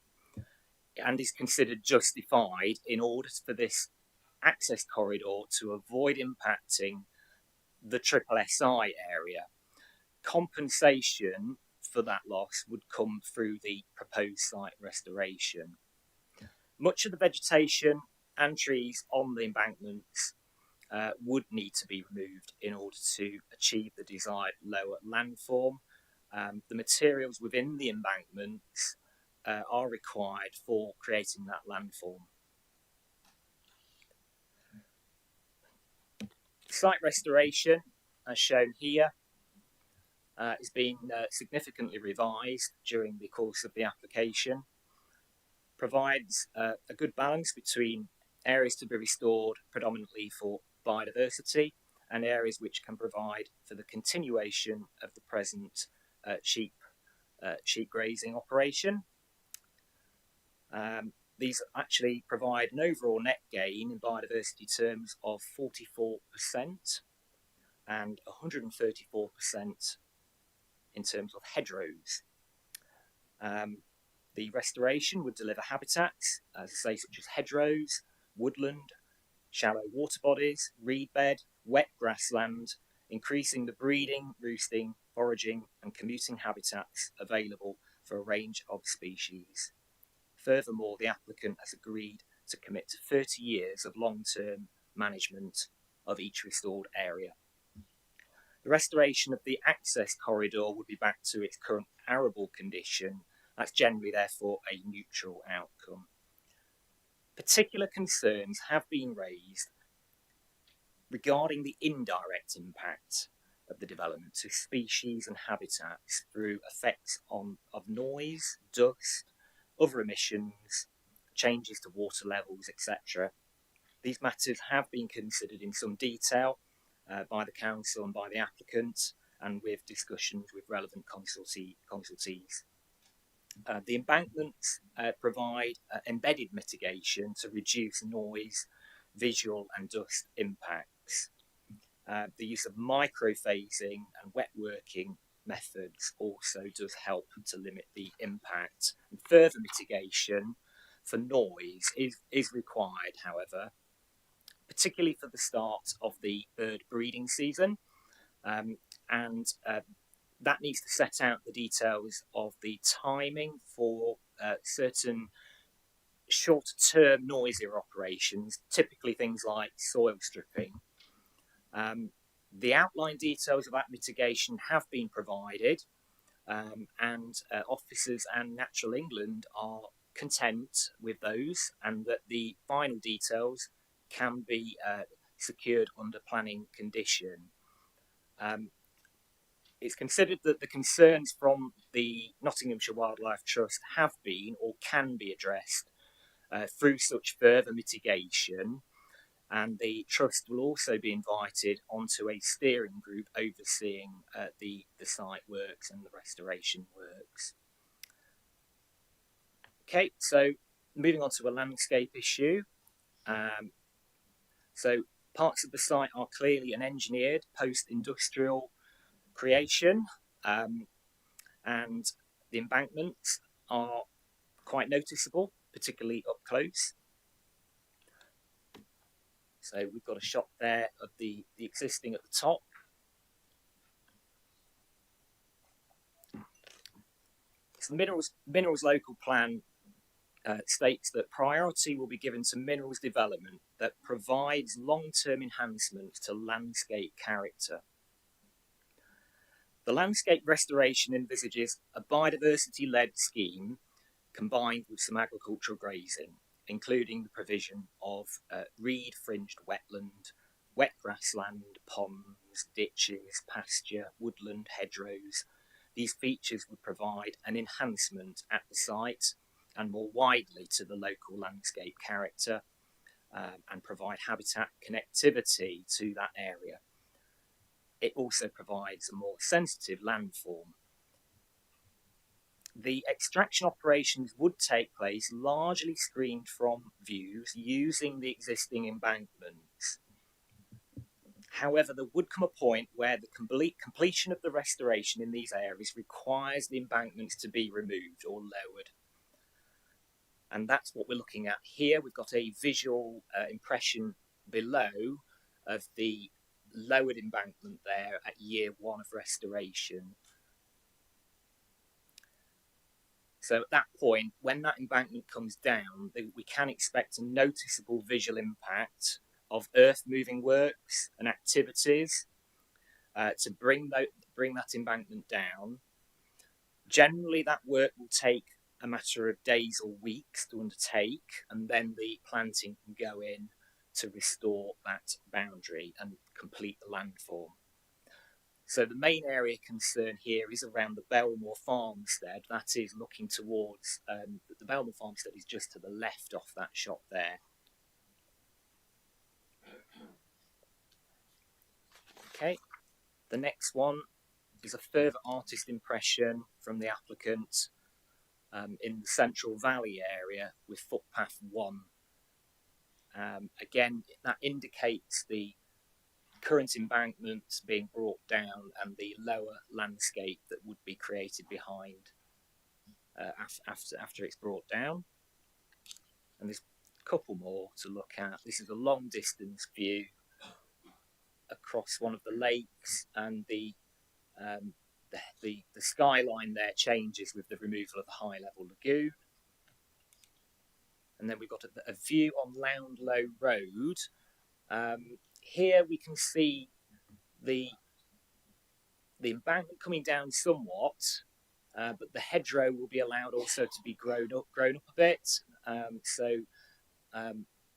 and is considered justified in order for this access corridor to avoid impacting the SSSI area. Compensation for that loss would come through the proposed site restoration. Much of the vegetation and trees on the embankments would need to be removed in order to achieve the desired lower landform. The materials within the embankments are required for creating that landform. Site restoration, as shown here, has been significantly revised during the course of the application, provides a good balance between areas to be restored predominantly for biodiversity and areas which can provide for the continuation of the present sheep grazing operation. These actually provide an overall net gain in biodiversity terms of 44% and 134% in terms of hedgerows. The restoration would deliver habitats, as I say, such as hedgerows, woodland, shallow water bodies, reed bed, wet grassland, increasing the breeding, roosting, foraging and commuting habitats available for a range of species. Furthermore, the applicant has agreed to commit to 30 years of long-term management of each restored area. The restoration of the access corridor would be back to its current arable condition. That's generally, therefore, a neutral outcome. Particular concerns have been raised regarding the indirect impact of the development to species and habitats through effects of noise, dust, other emissions, changes to water levels, etc. These matters have been considered in some detail by the council and by the applicant, and with discussions with relevant consultees. The embankments provide embedded mitigation to reduce noise, visual and dust impacts. The use of microphasing and wet working methods also does help to limit the impact. And further mitigation for noise is required, however, particularly for the start of the bird breeding season, and that needs to set out the details of the timing for certain short-term noisier operations, typically things like soil stripping. The outline details of that mitigation have been provided, and officers and Natural England are content with those, and that the final details can be secured under planning condition. It's considered that the concerns from the Nottinghamshire Wildlife Trust have been or can be addressed through such further mitigation, and the Trust will also be invited onto a steering group overseeing the site works and the restoration works. Okay, so moving on to a landscape issue. So parts of the site are clearly an engineered post-industrial creation, and the embankments are quite noticeable, particularly up close. So we've got a shot there of the existing at the top. So the minerals local plan states that priority will be given to minerals development that provides long-term enhancements to landscape character. The landscape restoration envisages a biodiversity-led scheme combined with some agricultural grazing, including the provision of reed-fringed wetland, wet grassland, ponds, ditches, pasture, woodland, hedgerows. These features would provide an enhancement at the site and more widely to the local landscape character and provide habitat connectivity to that area. It also provides a more sensitive landform. The extraction operations would take place largely screened from views using the existing embankments. However, there would come a point where the completion of the restoration in these areas requires the embankments to be removed or lowered. And that's what we're looking at here. We've got a visual impression below of the lowered embankment there at year 1 of restoration. So at that point, when that embankment comes down, we can expect a noticeable visual impact of earth-moving works and activities to bring that embankment down. Generally, that work will take a matter of days or weeks to undertake, and then the planting can go in to restore that boundary and complete the landform. So the main area concern here is around the Belmore Farmstead. That is looking towards, the Belmore Farmstead is just to the left off that shot there. Okay, the next one is a further artist impression from the applicant in the Central Valley area with footpath 1. Again, that indicates the current embankments being brought down and the lower landscape that would be created behind after it's brought down. And there's a couple more to look at. This is a long distance view across one of the lakes, and the skyline there changes with the removal of the high level lagoon. And then we've got a view on Lound Road. Here we can see the embankment coming down somewhat, but the hedgerow will be allowed also to be grown up a bit. So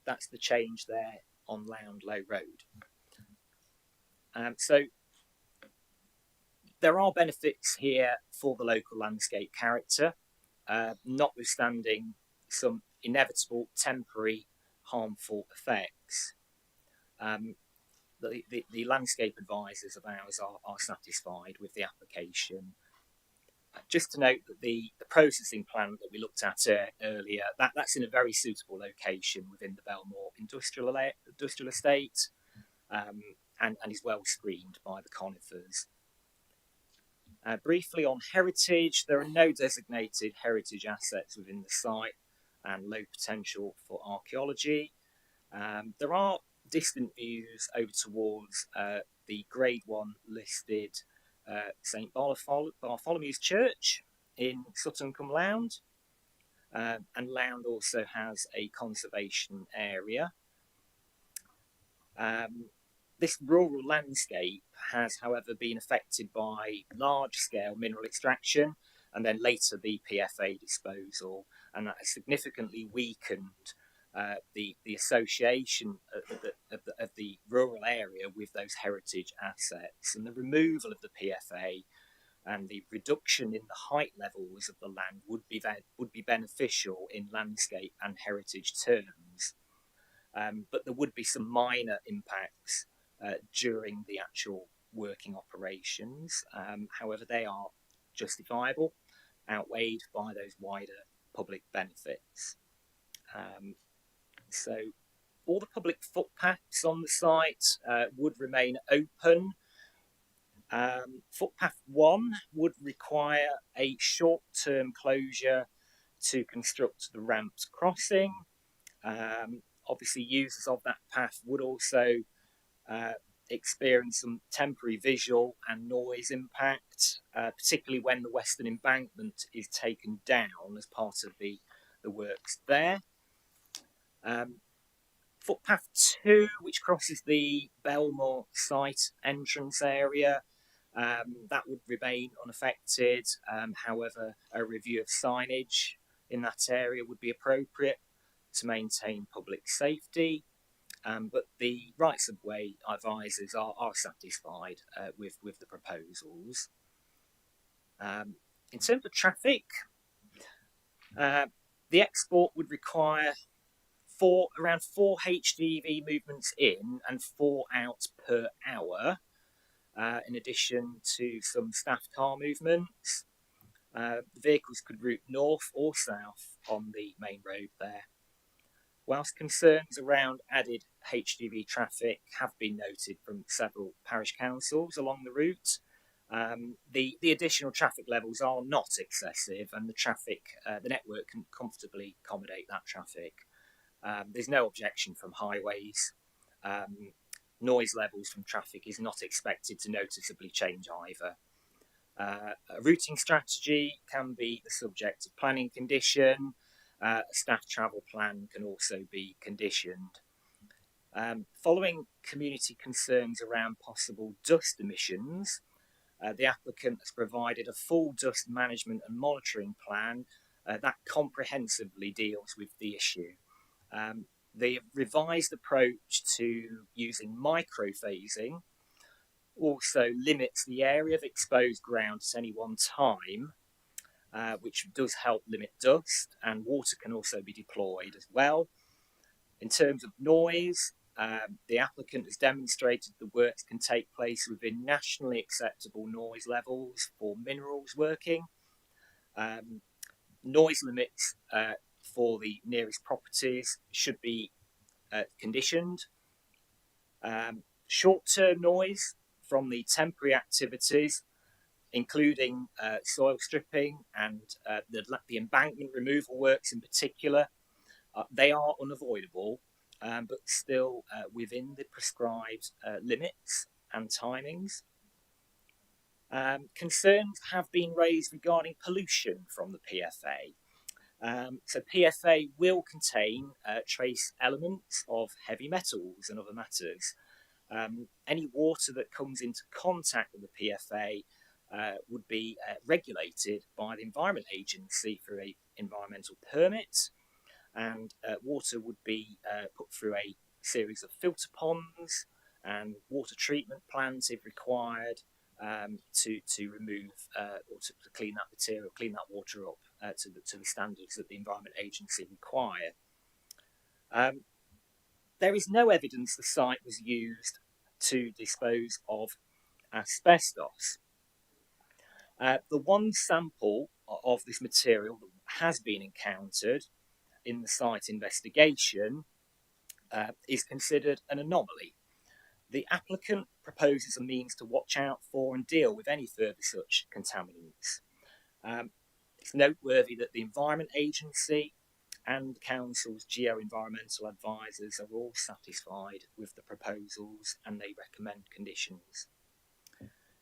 that's the change there on Lound Road. So there are benefits here for the local landscape character, notwithstanding some inevitable temporary harmful effects. The landscape advisors of ours are satisfied with the application. Just to note that the processing plant that we looked at earlier, that's in a very suitable location within the Belmore Industrial Estate, and is well screened by the conifers. Briefly on heritage, there are no designated heritage assets within the site and low potential for archaeology. There are distant views over towards the Grade 1 listed St Bartholomew's Church in Sutton-cum-Lound, and Lound also has a conservation area. This rural landscape has, however, been affected by large-scale mineral extraction and then later the PFA disposal, and that has significantly weakened the association of the rural area with those heritage assets. And the removal of the PFA and the reduction in the height levels of the land would be beneficial in landscape and heritage terms. But there would be some minor impacts during the actual working operations. However, they are justifiable, outweighed by those wider public benefits. So all the public footpaths on the site would remain open. Footpath 1 would require a short-term closure to construct the ramped crossing. Obviously, users of that path would also experience some temporary visual and noise impact, particularly when the western embankment is taken down as part of the works there. Footpath 2, which crosses the Belmore site entrance area, that would remain unaffected. However, a review of signage in that area would be appropriate to maintain public safety. But the rights of way advisors are satisfied with the proposals. In terms of traffic, the export would require around 4 HGV movements in and 4 out per hour, in addition to some staff car movements. The vehicles could route north or south on the main road there. Whilst concerns around added HGV traffic have been noted from several parish councils along the route, the additional traffic levels are not excessive, and the network can comfortably accommodate that traffic. There's no objection from highways. Noise levels from traffic is not expected to noticeably change either. A routing strategy can be the subject of planning condition. A staff travel plan can also be conditioned. Following community concerns around possible dust emissions, the applicant has provided a full dust management and monitoring plan that comprehensively deals with the issue. The revised approach to using microphasing also limits the area of exposed ground at any one time, which does help limit dust, and water can also be deployed as well. In terms of noise, the applicant has demonstrated the works can take place within nationally acceptable noise levels for minerals working. Noise limits for the nearest properties should be conditioned. Short-term noise from the temporary activities, including soil stripping and the embankment removal works in particular, they are unavoidable, but still within the prescribed limits and timings. Concerns have been raised regarding pollution from the PFA. So PFA will contain trace elements of heavy metals and other matters. Any water that comes into contact with the PFA would be regulated by the Environment Agency through an environmental permit, and water would be put through a series of filter ponds and water treatment plants if required, to remove or to clean that material, clean that water up to the standards that the Environment Agency require. There is no evidence the site was used to dispose of asbestos. The one sample of this material that has been encountered in the site investigation is considered an anomaly. The applicant proposes a means to watch out for and deal with any further such contaminants. It's noteworthy that the Environment Agency and the Council's geo-environmental advisors are all satisfied with the proposals, and they recommend conditions.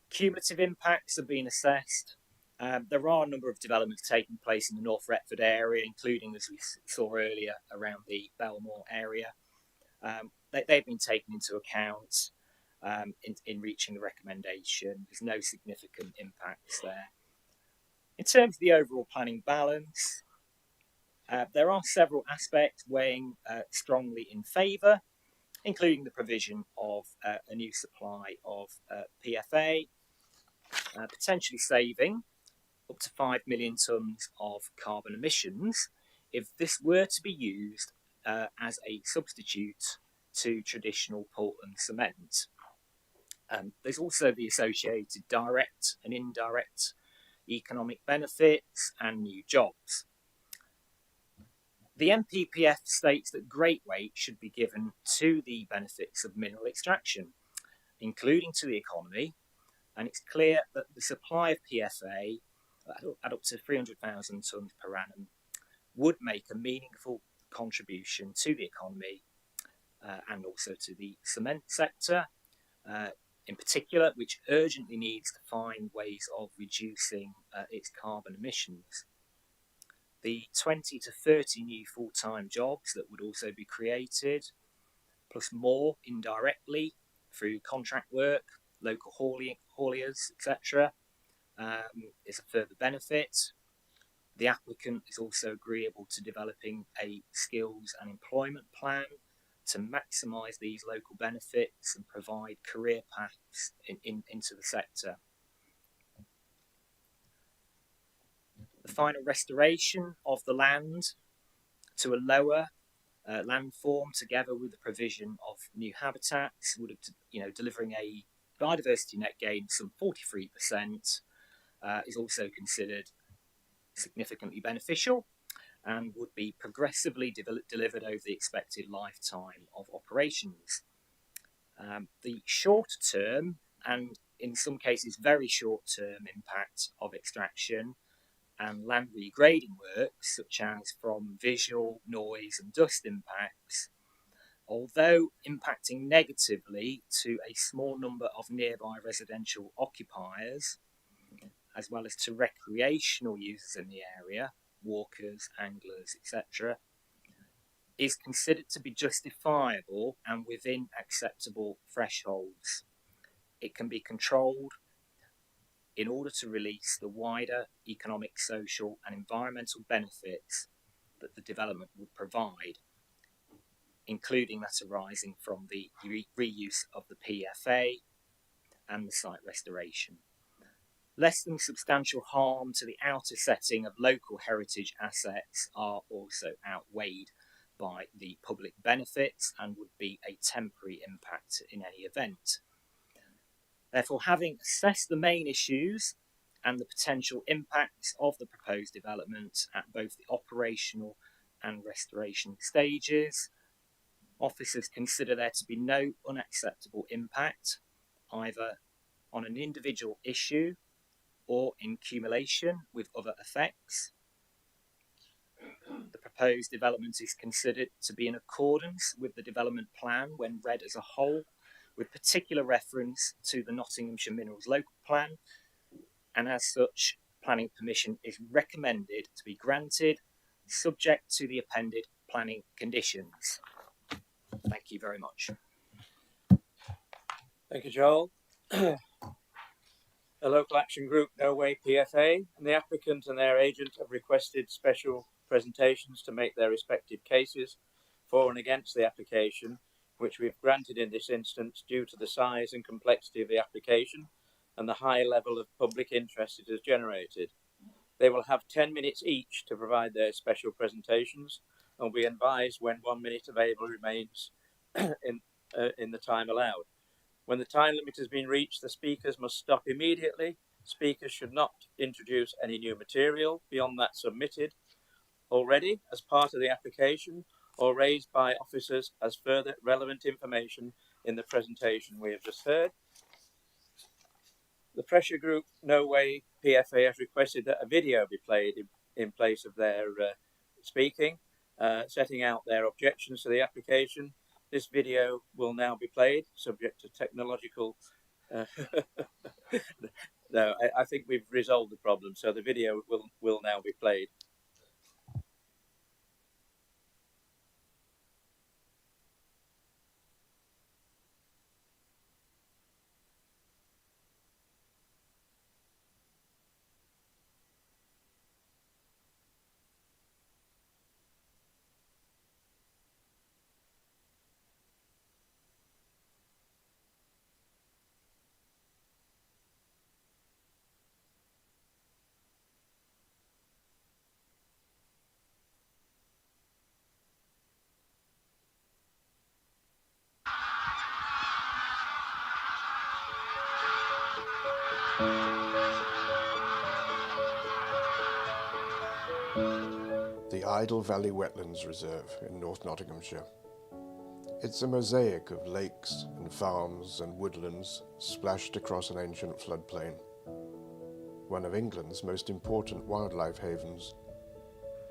Cumulative impacts have been assessed. There are a number of developments taking place in the North Retford area, including, as we saw earlier, around the Belmore area. They've been taken into account in reaching the recommendation. There's no significant impacts there. In terms of the overall planning balance, there are several aspects weighing strongly in favour, including the provision of a new supply of PFA, potentially saving up to 5 million tonnes of carbon emissions if this were to be used as a substitute to traditional Portland cement. There's also the associated direct and indirect economic benefits and new jobs. The NPPF states that great weight should be given to the benefits of mineral extraction, including to the economy, and it's clear that the supply of PFA at up to 300,000 tonnes per annum would make a meaningful contribution to the economy and also to the cement sector in particular, which urgently needs to find ways of reducing its carbon emissions. The 20 to 30 new full-time jobs that would also be created, plus more indirectly through contract work, local hauliers, etc., is a further benefit. The applicant is also agreeable to developing a skills and employment plan to maximise these local benefits and provide career paths into the sector. The final restoration of the land to a lower landform, together with the provision of new habitats, would have, delivering a biodiversity net gain of some 43%, is also considered significantly beneficial and would be progressively delivered over the expected lifetime of operations. The short-term, and in some cases very short-term, impact of extraction and land regrading works, such as from visual, noise and dust impacts, although impacting negatively to a small number of nearby residential occupiers, as well as to recreational users in the area, walkers, anglers, etc., is considered to be justifiable and within acceptable thresholds. It can be controlled in order to release the wider economic, social and environmental benefits that the development would provide, including that arising from the reuse of the PFA and the site restoration. Less than substantial harm to the outer setting of local heritage assets are also outweighed by the public benefits and would be a temporary impact in any event. Therefore, having assessed the main issues and the potential impacts of the proposed development at both the operational and restoration stages, officers consider there to be no unacceptable impact, either on an individual issue or in cumulation with other effects. The proposed development is considered to be in accordance with the development plan when read as a whole, with particular reference to the Nottinghamshire Minerals Local Plan, and as such, planning permission is recommended to be granted, subject to the appended planning conditions. Thank you very much. Thank you, Joel. A local action group, No Way PFA, and the applicant and their agent have requested special presentations to make their respective cases for and against the application, which we've granted in this instance due to the size and complexity of the application and the high level of public interest it has generated. They will have 10 minutes each to provide their special presentations and will be advised when 1 minute available remains in the time allowed. When the time limit has been reached, the speakers must stop immediately. Speakers should not introduce any new material beyond that submitted already as part of the application or raised by officers as further relevant information in the presentation we have just heard. The pressure group No Way PFA has requested that a video be played in place of their speaking, setting out their objections to the application. This video will now be played, subject to technological... No, I think we've resolved the problem, so the video will now be played. The Idle Valley Wetlands Reserve in North Nottinghamshire. It's a mosaic of lakes and farms and woodlands splashed across an ancient floodplain. One of England's most important wildlife havens.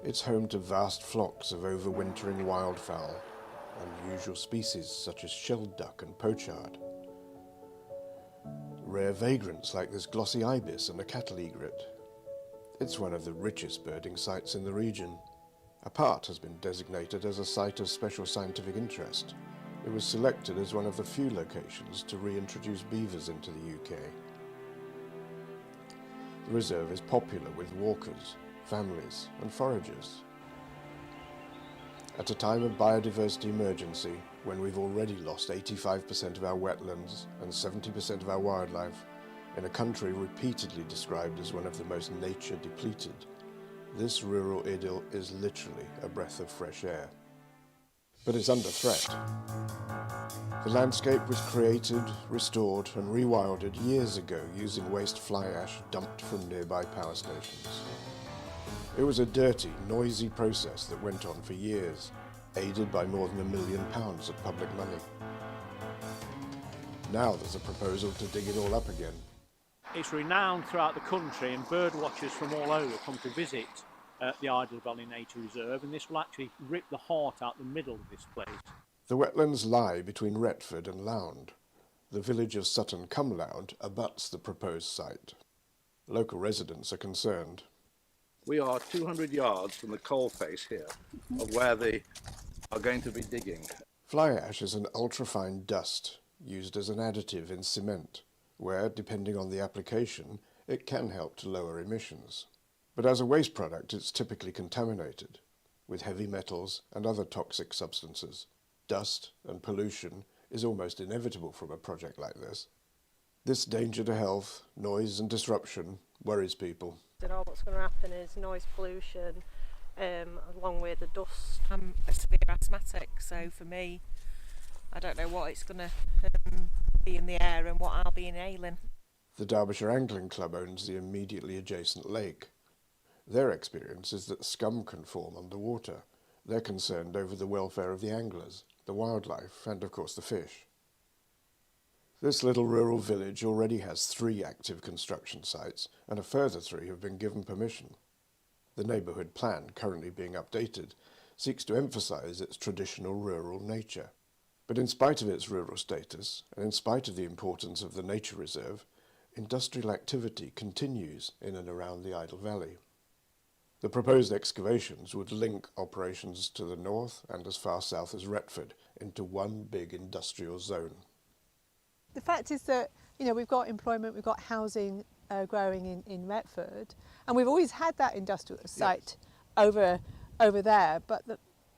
It's home to vast flocks of overwintering wildfowl, unusual species such as shelled duck and pochard, rare vagrants like this glossy ibis and a cattle egret. It's one of the richest birding sites in the region. A part has been designated as a site of special scientific interest. It was selected as one of the few locations to reintroduce beavers into the UK. The reserve is popular with walkers, families and foragers. At a time of biodiversity emergency, when we've already lost 85% of our wetlands and 70% of our wildlife, in a country repeatedly described as one of the most nature depleted, this rural idyll is literally a breath of fresh air. But it's under threat. The landscape was created, restored and rewilded years ago using waste fly ash dumped from nearby power stations. It was a dirty, noisy process that went on for years, aided by more than £1 million of public money. Now there's a proposal to dig it all up again. It's renowned throughout the country, and bird watchers from all over come to visit the Idle Valley Nature Reserve, and this will actually rip the heart out the middle of this place. The wetlands lie between Retford and Lound. The village of Sutton-cum-Lound abuts the proposed site. Local residents are concerned. We are 200 yards from the coalface here of where they are going to be digging. Fly ash is an ultrafine dust used as an additive in cement, where, depending on the application, it can help to lower emissions. But as a waste product, it's typically contaminated with heavy metals and other toxic substances. Dust and pollution is almost inevitable from a project like this. This danger to health, noise and disruption worries people. What's going to happen is noise pollution, along with the dust. I'm a severe asthmatic, so for me, I don't know what it's going to be in the air and what I'll be inhaling. The Derbyshire Angling Club owns the immediately adjacent lake. Their experience is that scum can form underwater. They're concerned over the welfare of the anglers, the wildlife, and of course the fish. This little rural village already has 3 active construction sites, and a further 3 have been given permission. The neighbourhood plan, currently being updated, seeks to emphasise its traditional rural nature. But in spite of its rural status, and in spite of the importance of the nature reserve, industrial activity continues in and around the Idle Valley. The proposed excavations would link operations to the north and as far south as Retford into one big industrial zone. The fact is that, we've got employment, we've got housing growing in Retford, and we've always had that industrial site over there, but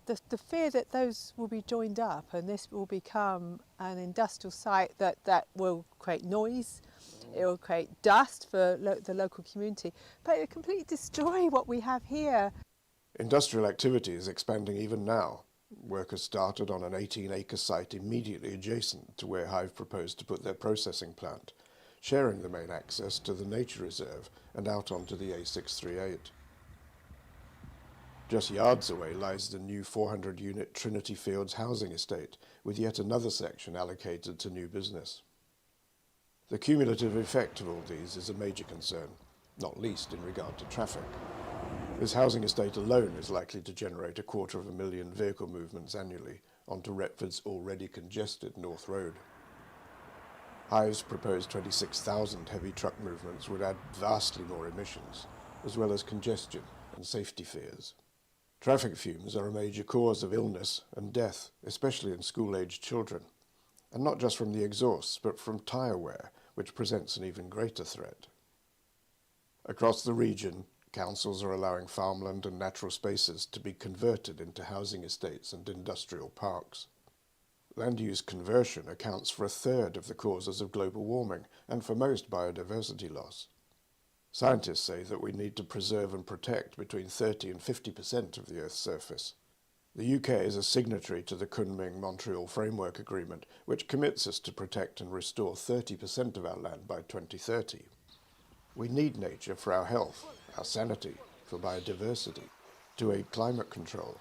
the fear that those will be joined up and this will become an industrial site that will create noise, it will create dust for the local community, but it will completely destroy what we have here. Industrial activity is expanding even now. Work has started on an 18-acre site immediately adjacent to where Hive proposed to put their processing plant, sharing the main access to the nature reserve and out onto the A638. Just yards away lies the new 400-unit Trinity Fields housing estate, with yet another section allocated to new business. The cumulative effect of all these is a major concern, not least in regard to traffic. This housing estate alone is likely to generate 250,000 vehicle movements annually onto Retford's already congested North Road. Hive's proposed 26,000 heavy truck movements would add vastly more emissions, as well as congestion and safety fears. Traffic fumes are a major cause of illness and death, especially in school-aged children, and not just from the exhausts, but from tyre wear, which presents an even greater threat. Across the region, councils are allowing farmland and natural spaces to be converted into housing estates and industrial parks. Land use conversion accounts for 1/3 of the causes of global warming and for most biodiversity loss. Scientists say that we need to preserve and protect between 30 and 50% of the Earth's surface. The UK is a signatory to the Kunming-Montreal Framework Agreement, which commits us to protect and restore 30% of our land by 2030. We need nature for our health, our sanity, for biodiversity, to aid climate control,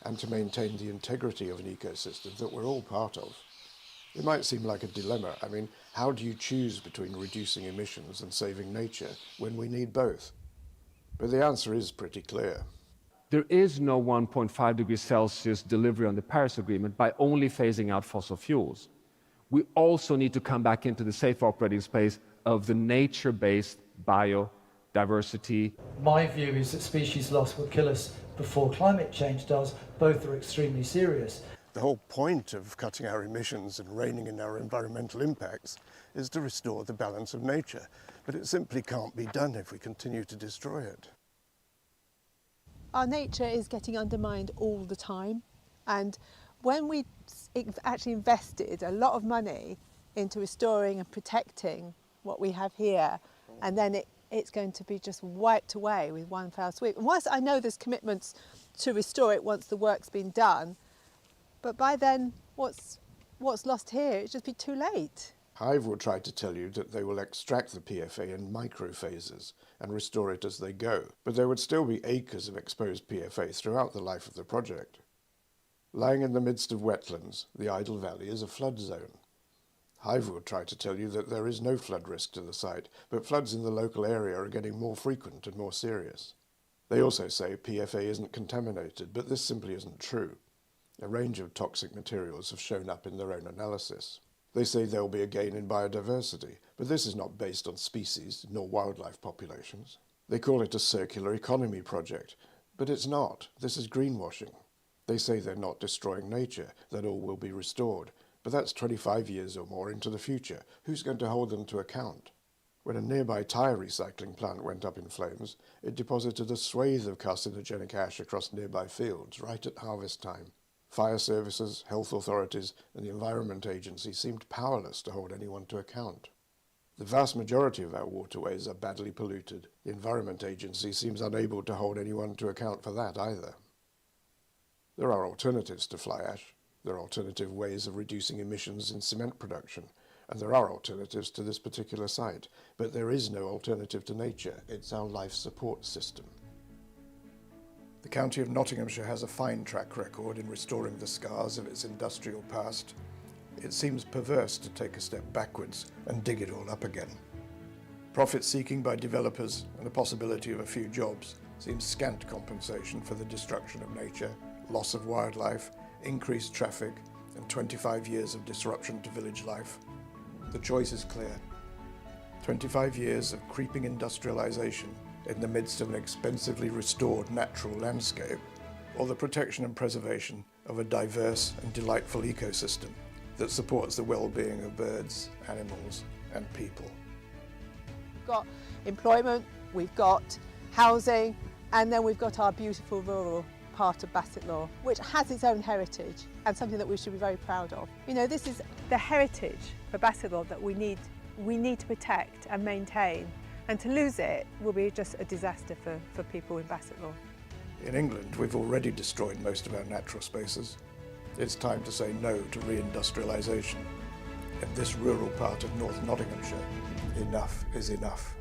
and to maintain the integrity of an ecosystem that we're all part of. It might seem like a dilemma. How do you choose between reducing emissions and saving nature when we need both? But the answer is pretty clear. There is no 1.5 degrees Celsius delivery on the Paris Agreement by only phasing out fossil fuels. We also need to come back into the safe operating space of the nature-based biodiversity. My view is that species loss will kill us before climate change does. Both are extremely serious. The whole point of cutting our emissions and reining in our environmental impacts is to restore the balance of nature, but it simply can't be done if we continue to destroy it. Our nature is getting undermined all the time, and when we actually invested a lot of money into restoring and protecting what we have here, and then it's going to be just wiped away with one foul sweep. And whilst I know there's commitments to restore it once the work's been done, but by then what's lost here, it'll just be too late. Hive will try to tell you that they will extract the PFA in microphases and restore it as they go, but there would still be acres of exposed PFA throughout the life of the project. Lying in the midst of wetlands, the Idle Valley is a flood zone. Hive will try to tell you that there is no flood risk to the site, but floods in the local area are getting more frequent and more serious. They also say PFA isn't contaminated, but this simply isn't true. A range of toxic materials have shown up in their own analysis. They say there will be a gain in biodiversity, but this is not based on species nor wildlife populations. They call it a circular economy project, but it's not. This is greenwashing. They say they're not destroying nature, that all will be restored, but that's 25 years or more into the future. Who's going to hold them to account? When a nearby tyre recycling plant went up in flames, it deposited a swathe of carcinogenic ash across nearby fields right at harvest time. Fire services, health authorities, and the Environment Agency seemed powerless to hold anyone to account. The vast majority of our waterways are badly polluted. The Environment Agency seems unable to hold anyone to account for that either. There are alternatives to fly ash. There are alternative ways of reducing emissions in cement production, and there are alternatives to this particular site, but there is no alternative to nature. It's our life support system. The county of Nottinghamshire has a fine track record in restoring the scars of its industrial past. It seems perverse to take a step backwards and dig it all up again. Profit seeking by developers and the possibility of a few jobs seems scant compensation for the destruction of nature, loss of wildlife, increased traffic, and 25 years of disruption to village life. The choice is clear. 25 years of creeping industrialisation in the midst of an expensively restored natural landscape, or the protection and preservation of a diverse and delightful ecosystem that supports the well-being of birds, animals, and people. We've got employment, we've got housing, and then we've got our beautiful rural part of Bassetlaw, which has its own heritage and something that we should be very proud of. You know, this is the heritage for Bassetlaw that we need to protect and maintain, and to lose it will be just a disaster for people in Bassetlaw. In England, we've already destroyed most of our natural spaces. It's time to say no to reindustrialisation. In this rural part of North Nottinghamshire, enough is enough.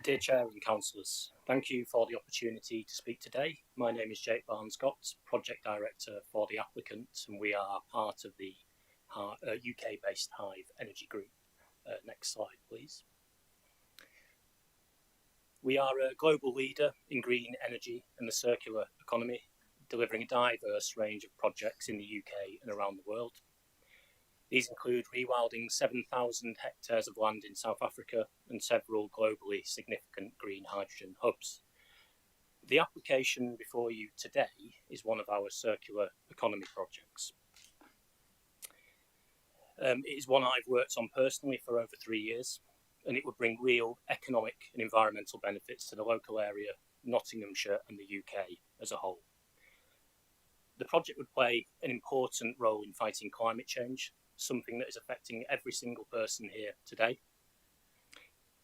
Dear Chair and Councillors, thank you for the opportunity to speak today. My name is Jake Barnes-Scott, Project Director for the applicant, and we are part of the UK-based Hive Energy Group. Next slide, please. We are a global leader in green energy and the circular economy, delivering a diverse range of projects in the UK and around the world. These include rewilding 7,000 hectares of land in South Africa and several globally significant green hydrogen hubs. The application before you today is one of our circular economy projects. It is one I've worked on personally for over 3 years, and it would bring real economic and environmental benefits to the local area, Nottinghamshire and the UK as a whole. The project would play an important role in fighting climate change, something that is affecting every single person here today,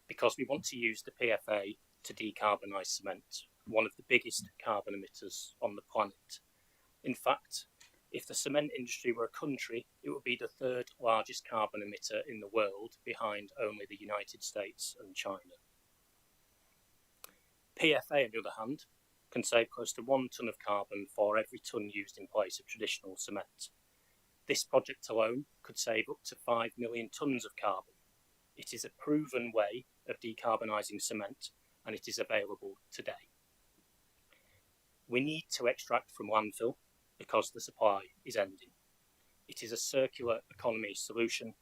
because we want to use the PFA to decarbonise cement, one of the biggest carbon emitters on the planet. In fact, if the cement industry were a country, it would be the third largest carbon emitter in the world, behind only the United States and China. PFA, on the other hand, can save close to 1 tonne of carbon for every tonne used in place of traditional cement. This project alone could save up to 5 million tonnes of carbon. It is a proven way of decarbonising cement, and it is available today. We need to extract from landfill because the supply is ending. It is a circular economy solution,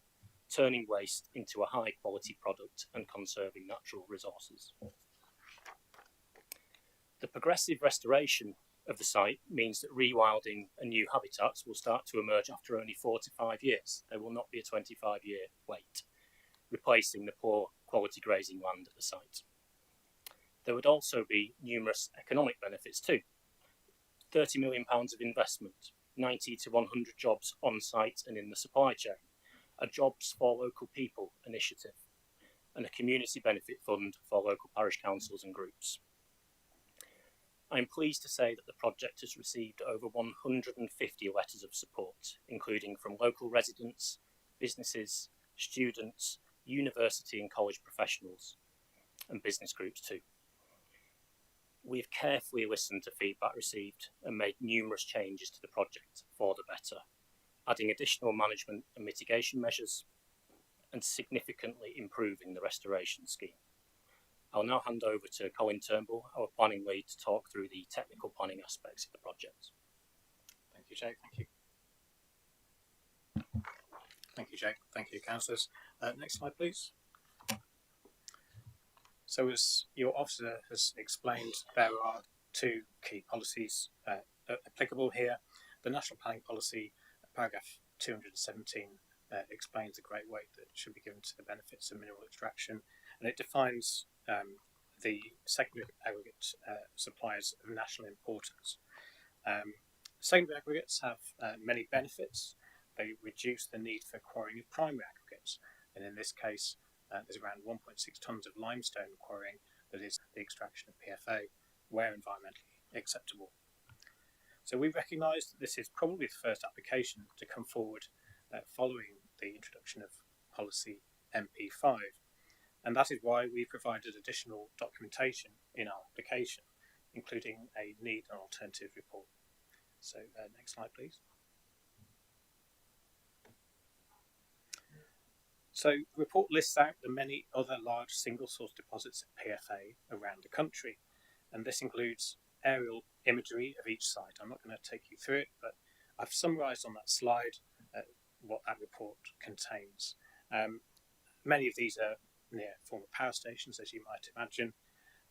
turning waste into a high quality product and conserving natural resources. The progressive restoration of the site means that rewilding and new habitats will start to emerge after only 4 to 5 years. There will not be a 25-year wait, replacing the poor quality grazing land at the site. There would also be numerous economic benefits too. £30 million of investment, 90 to 100 jobs on site and in the supply chain, a Jobs for Local People initiative, and a community benefit fund for local parish councils and groups. I am pleased to say that the project has received over 150 letters of support, including from local residents, businesses, students, university and college professionals, and business groups too. We have carefully listened to feedback received and made numerous changes to the project for the better, adding additional management and mitigation measures and significantly improving the restoration scheme. I'll now hand over to Colin Turnbull, our planning lead, to talk through the technical planning aspects of the project. Thank you, Jake. Thank you, Jake. Thank you, councillors. Next slide, please. So as your officer has explained, there are 2 key policies applicable here. The National Planning Policy, paragraph 217, explains the great weight that should be given to the benefits of mineral extraction, and it defines the secondary aggregate suppliers of national importance. Secondary aggregates have many benefits. They reduce the need for quarrying of primary aggregates, and in this case, there's around 1.6 tonnes of limestone quarrying that is the extraction of PFA, where environmentally acceptable. So we recognise that this is probably the first application to come forward following the introduction of policy MP5, and that is why we provided additional documentation in our application, including a need and alternative report. So next slide, please. So the report lists out the many other large single source deposits of PFA around the country, and this includes aerial imagery of each site. I'm not going to take you through it, but I've summarised on that slide what that report contains. Many of these are near former power stations, as you might imagine,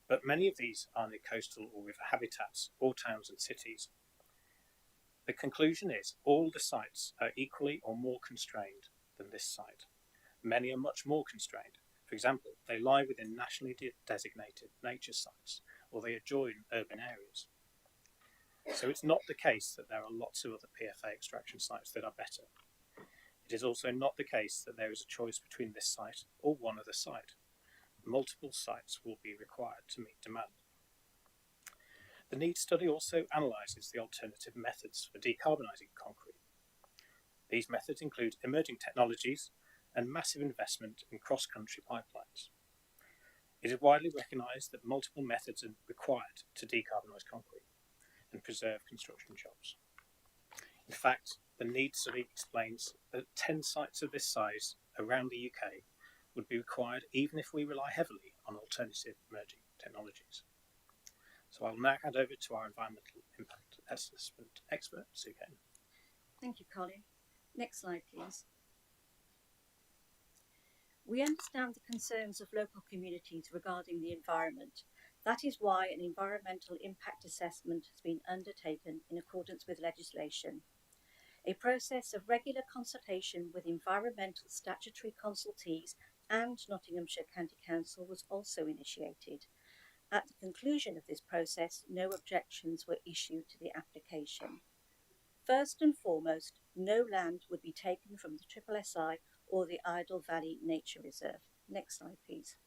but many of these are near coastal or river habitats, or towns and cities. The conclusion is all the sites are equally or more constrained than this site. Many are much more constrained. For example, they lie within nationally designated nature sites, or they adjoin urban areas. So it's not the case that there are lots of other PFA extraction sites that are better. It is also not the case that there is a choice between this site or one other site. Multiple sites will be required to meet demand. The needs study also analyses the alternative methods for decarbonising concrete. These methods include emerging technologies and massive investment in cross-country pipelines. It is widely recognised that multiple methods are required to decarbonise concrete and preserve construction jobs. In fact, the needs study explains that 10 sites of this size around the UK would be required even if we rely heavily on alternative emerging technologies. So I'll now hand over to our environmental impact assessment expert, Sue Kane. Thank you, Colin. Next slide, please. We understand the concerns of local communities regarding the environment. That is why an environmental impact assessment has been undertaken in accordance with legislation. A process of regular consultation with environmental statutory consultees and Nottinghamshire County Council was also initiated. At the conclusion of this process, no objections were issued to the application. First and foremost, no land would be taken from the SSSI or the Idle Valley Nature Reserve. Next slide, please.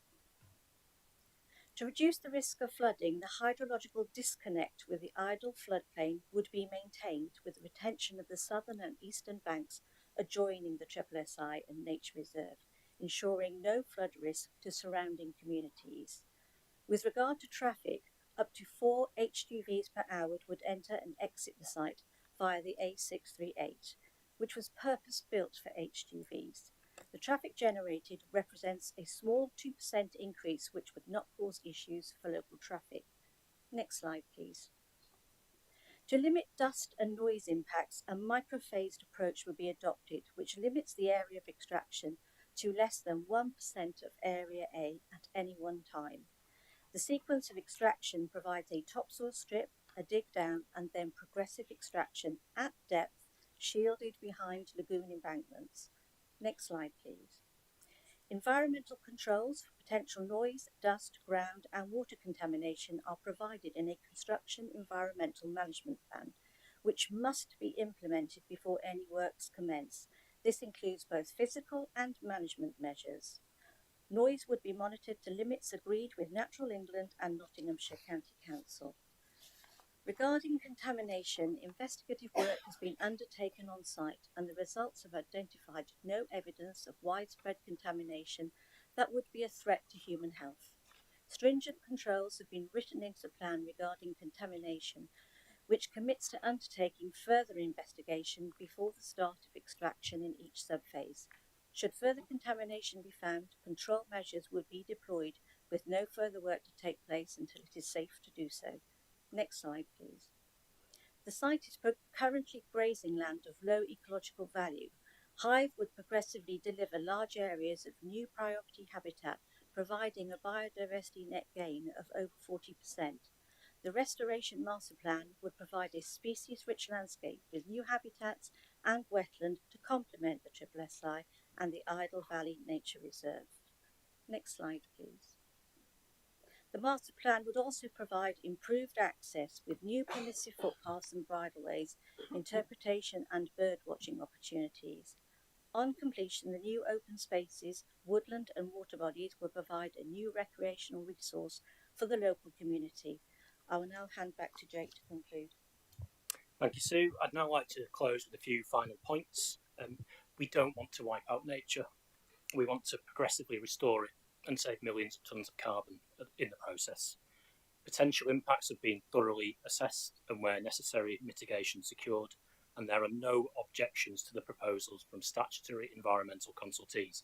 To reduce the risk of flooding, the hydrological disconnect with the Idle floodplain would be maintained with the retention of the southern and eastern banks adjoining the SSSI and Nature Reserve, ensuring no flood risk to surrounding communities. With regard to traffic, up to 4 HGVs per hour would enter and exit the site via the A638, which was purpose-built for HGVs. The traffic generated represents a small 2% increase, which would not cause issues for local traffic. Next slide, please. To limit dust and noise impacts, a microphased approach will be adopted, which limits the area of extraction to less than 1% of Area A at any one time. The sequence of extraction provides a topsoil strip, a dig down, and then progressive extraction at depth, shielded behind lagoon embankments. Next slide, please. Environmental controls for potential noise, dust, ground, and water contamination are provided in a construction environmental management plan, which must be implemented before any works commence. This includes both physical and management measures. Noise would be monitored to limits agreed with Natural England and Nottinghamshire County Council. Regarding contamination, investigative work has been undertaken on site and the results have identified no evidence of widespread contamination that would be a threat to human health. Stringent controls have been written into the plan regarding contamination, which commits to undertaking further investigation before the start of extraction in each subphase. Should further contamination be found, control measures would be deployed with no further work to take place until it is safe to do so. Next slide, please. The site is currently grazing land of low ecological value. Hive would progressively deliver large areas of new priority habitat, providing a biodiversity net gain of over 40%. The Restoration Master Plan would provide a species-rich landscape with new habitats and wetland to complement the SSSI and the Idle Valley Nature Reserve. Next slide, please. The master plan would also provide improved access with new permissive footpaths and bridleways, interpretation and bird watching opportunities. On completion, the new open spaces, woodland and water bodies will provide a new recreational resource for the local community. I will now hand back to Jake to conclude. Thank you, Sue. I'd now like to close with a few final points. We don't want to wipe out nature. We want to progressively restore it and save millions of tonnes of carbon in the process. Potential impacts have been thoroughly assessed and where necessary mitigation secured, and there are no objections to the proposals from statutory environmental consultees.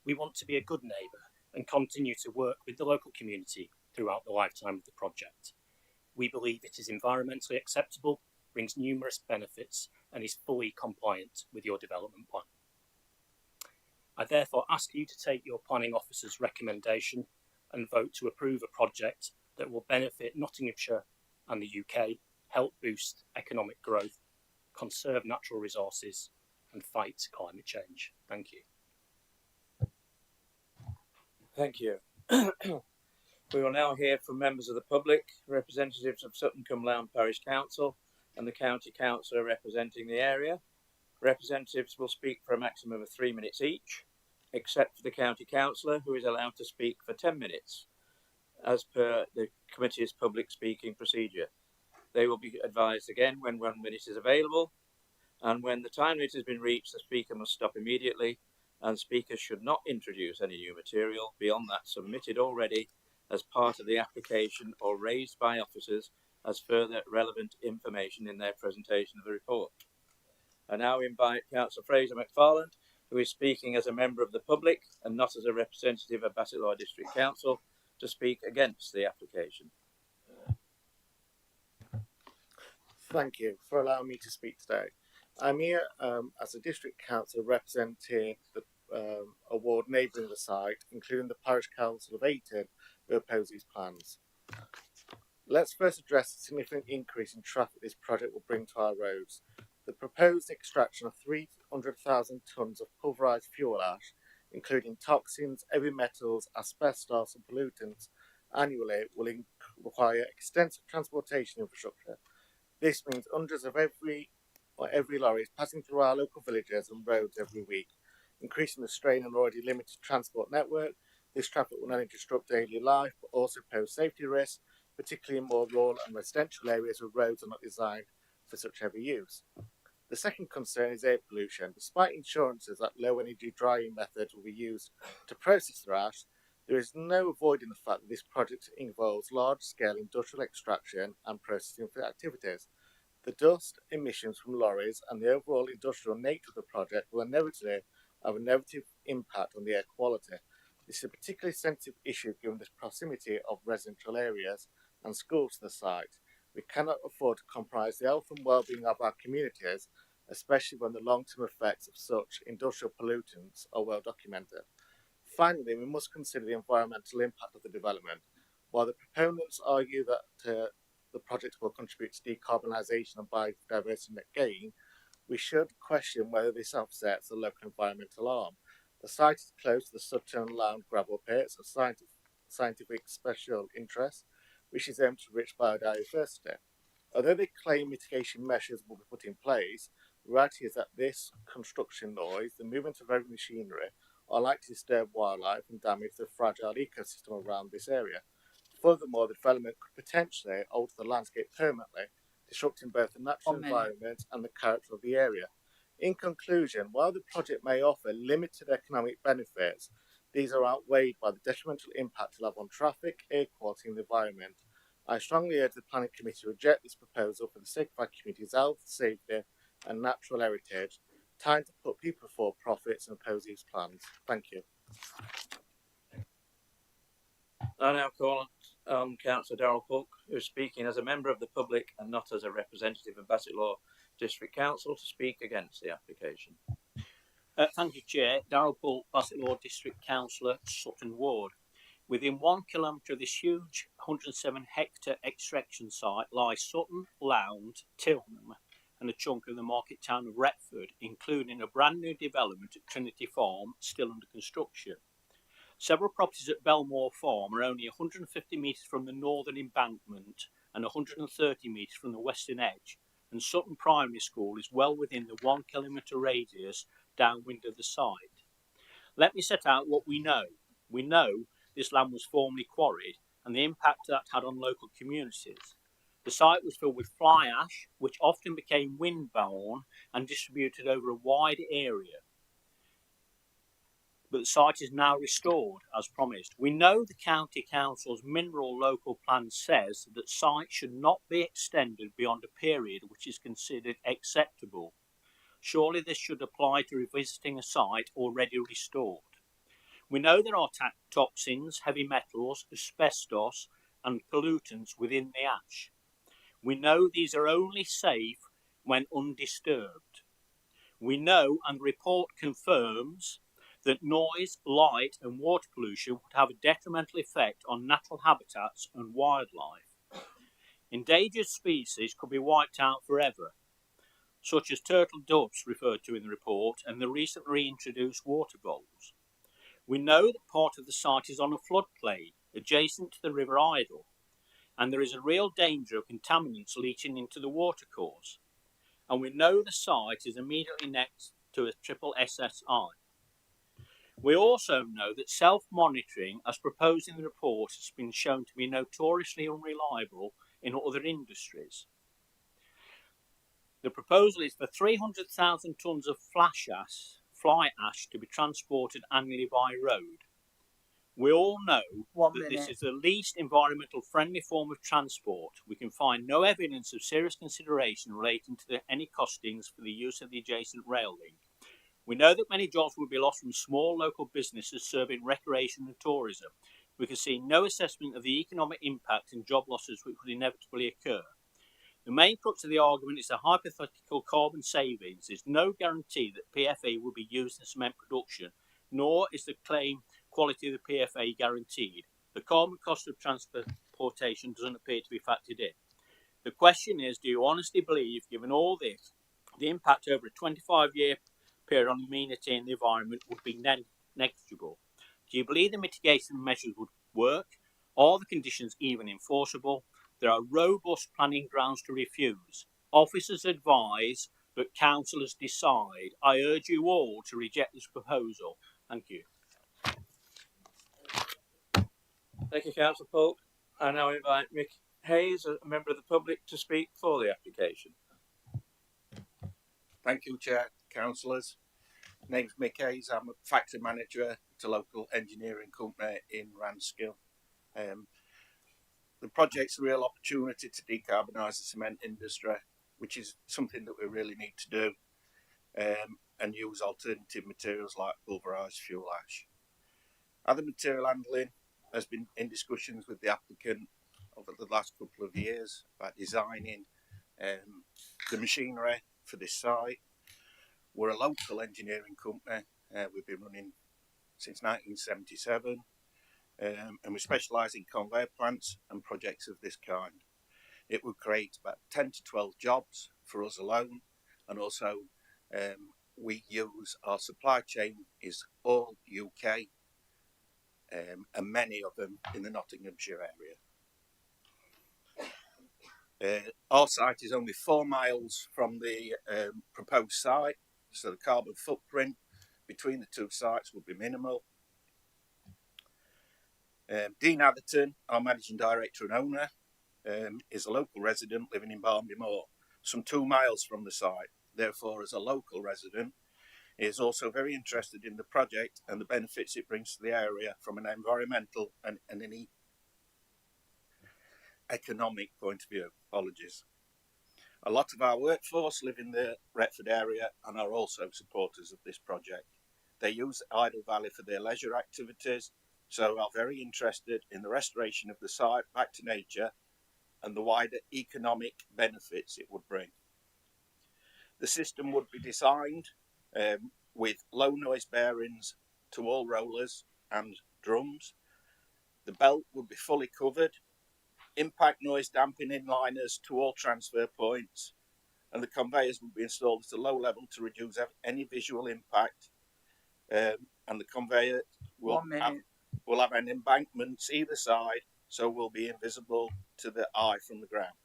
We want to be a good neighbour and continue to work with the local community throughout the lifetime of the project. We believe it is environmentally acceptable, brings numerous benefits, and is fully compliant with your development plan. I therefore ask you to take your planning officer's recommendation and vote to approve a project that will benefit Nottinghamshire and the UK, help boost economic growth, conserve natural resources, and fight climate change. Thank you. Thank you. We will now hear from members of the public, representatives of Sutton-cum-Lound Parish Council and the County Councillor representing the area. Representatives will speak for a maximum of 3 minutes each, except for the County Councillor, who is allowed to speak for 10 minutes, as per the committee's public speaking procedure. They will be advised again when 1 minute is available, and when the time limit has been reached, the speaker must stop immediately, and speakers should not introduce any new material beyond that submitted already as part of the application or raised by officers as further relevant information in their presentation of the report. I now invite Councillor Fraser McFarland who is speaking as a member of the public and not as a representative of Bassetlaw District Council, to speak against the application? Thank you for allowing me to speak today. I'm here as a district council representing the a ward neighbouring the site, including the parish council of Ayton, who oppose these plans. Let's first address the significant increase in traffic this project will bring to our roads. The proposed extraction of 300,000 tonnes of pulverised fuel ash, including toxins, heavy metals, asbestos and pollutants, annually will require extensive transportation infrastructure. This means hundreds of every lorry is passing through our local villages and roads every week, increasing the strain on already limited transport network. This traffic will not only disrupt daily life, but also pose safety risks, particularly in more rural and residential areas where roads are not designed for such heavy use. The second concern is air pollution. Despite assurances that low-energy drying methods will be used to process the ash, there is no avoiding the fact that this project involves large-scale industrial extraction and processing activities. The dust emissions from lorries and the overall industrial nature of the project will inevitably have a negative impact on the air quality. This is a particularly sensitive issue given the proximity of residential areas and schools to the site. We cannot afford to compromise the health and well-being of our communities, especially when the long-term effects of such industrial pollutants are well documented. Finally, we must consider the environmental impact of the development. While the proponents argue that the project will contribute to decarbonisation and biodiversity net gain, we should question whether this offsets the local environmental harm. The site is close to the Sutton Lound gravel pits of scientific special interest, which is aimed to enrich biodiversity. Although they claim mitigation measures will be put in place, the reality is that this construction noise, the movement of heavy machinery, are likely to disturb wildlife and damage the fragile ecosystem around this area. Furthermore, the development could potentially alter the landscape permanently, disrupting both the natural environment and the character of the area. In conclusion, while the project may offer limited economic benefits, these are outweighed by the detrimental impact it will have on traffic, air quality and the environment. I strongly urge the Planning Committee to reject this proposal for the sake of our community's health, safety and natural heritage. Time to put people before profits and oppose these plans. Thank you. I now call on Councillor Darrell Polk, who is speaking as a member of the public and not as a representative of Bassetlaw District Council, to speak against the application. Thank you, Chair. Darrell Polk, Bassetlaw District Councillor, Sutton Ward. Within 1 kilometre of this huge 107 hectare extraction site lies Sutton, Lound, Tilnham and a chunk of the market town of Retford, including a brand new development at Trinity Farm, still under construction. Several properties at Belmore Farm are only 150 metres from the northern embankment and 130 metres from the western edge, and Sutton Primary School is well within the 1 kilometre radius downwind of the site. Let me set out what we know. We know this land was formerly quarried and the impact that had on local communities. The site was filled with fly ash, which often became windborne and distributed over a wide area. But the site is now restored, as promised. We know the County Council's Mineral Local Plan says that sites should not be extended beyond a period which is considered acceptable. Surely this should apply to revisiting a site already restored. We know there are toxins, heavy metals, asbestos and pollutants within the ash. We know these are only safe when undisturbed. We know, and the report confirms, that noise, light and water pollution would have a detrimental effect on natural habitats and wildlife. Endangered species could be wiped out forever, such as turtle doves referred to in the report and the recently reintroduced water voles. We know that part of the site is on a floodplain adjacent to the River Idle, and there is a real danger of contaminants leaching into the watercourse. And we know the site is immediately next to a triple SSI. We also know that self-monitoring, as proposed in the report, has been shown to be notoriously unreliable in other industries. The proposal is for 300,000 tonnes of fly ash to be transported annually by road. We all know that this is the least environmental friendly form of transport. We can find no evidence of serious consideration relating to any costings for the use of the adjacent rail link. We know that many jobs will be lost from small local businesses serving recreation and tourism. We can see no assessment of the economic impact and job losses which would inevitably occur. The main crux of the argument is the hypothetical carbon savings. There's no guarantee that PFE will be used in cement production, nor is the claim quality of the PFA guaranteed. The carbon cost of transportation doesn't appear to be factored in. The question is, do you honestly believe, given all this, the impact over a 25-year period on amenity and the environment would be negligible? Do you believe the mitigation measures would work? Are the conditions even enforceable? There are robust planning grounds to refuse. Officers advise, but councillors decide. I urge you all to reject this proposal. Thank you. Thank you, Councillor Polk. I now invite Mick Hayes, a member of the public, to speak for the application. Thank you, Chair, councillors. Name's Mick Hayes. I'm a factory manager at a local engineering company in Mansfield. The project's a real opportunity to decarbonise the cement industry, which is something that we really need to do, and use alternative materials like pulverised fuel ash. Other material handling has been in discussions with the applicant over the last couple of years about designing the machinery for this site. We're a local engineering company. We've been running since 1977, and we specialise in conveyor plants and projects of this kind. It would create about 10 to 12 jobs for us alone, and also we use our supply chain is all UK, and many of them in the Nottinghamshire area. Our site is only 4 miles from the proposed site, so the carbon footprint between the two sites would be minimal. Dean Atherton, our managing director and owner, is a local resident living in Barnby Moor, some 2 miles from the site. Therefore, as a local resident, he is also very interested in the project and the benefits it brings to the area from an environmental and an economic point of view. Apologies. A lot of our workforce live in the Retford area and are also supporters of this project. They use Idle Valley for their leisure activities, so are very interested in the restoration of the site back to nature and the wider economic benefits it would bring. The system would be designed with low noise bearings to all rollers and drums. The belt would be fully covered, impact noise dampening liners to all transfer points, and the conveyors would be installed at a low level to reduce any visual impact. And the conveyor will have an embankment either side, so will be invisible to the eye from the ground.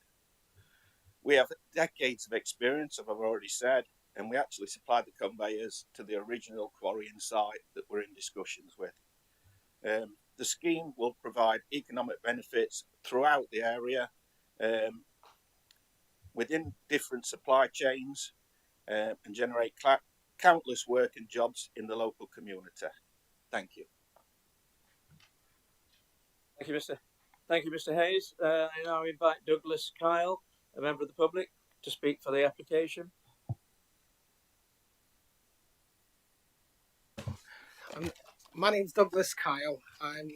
We have decades of experience, as I've already said, and we actually supply the conveyors to the original quarrying site that we're in discussions with. The scheme will provide economic benefits throughout the area, within different supply chains, and generate countless work and jobs in the local community. Thank you. Thank you, Mr. Hayes. I now invite Douglas Kyle, a member of the public, to speak for the application. My name's Douglas Kyle. I'm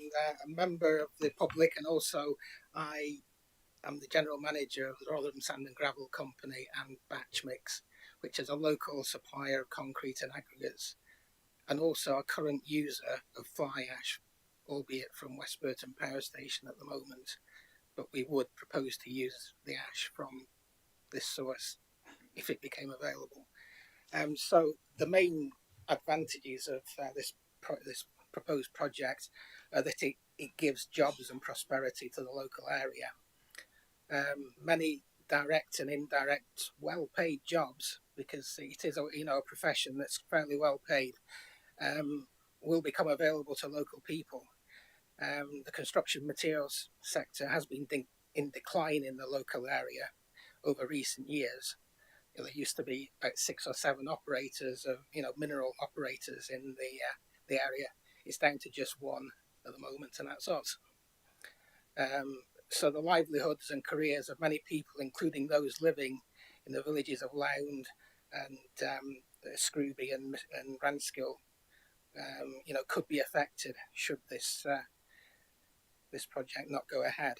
a member of the public, and also I am the general manager of the Rotherham Sand and Gravel Company and Batch Mix, which is a local supplier of concrete and aggregates, and also a current user of fly ash, albeit from West Burton Power Station at the moment, but we would propose to use the ash from this source if it became available. So the main advantages of this proposed project are that it gives jobs and prosperity to the local area. Many direct and indirect well-paid jobs, because it is a profession that's fairly well paid, will become available to local people. The construction materials sector has been in decline in the local area over recent years. There used to be about 6 or 7 operators of mineral operators in the area. It's down to just 1 at the moment, and that's us. So the livelihoods and careers of many people, including those living in the villages of Lound and Scrooby and Ranskill, could be affected should this project not go ahead.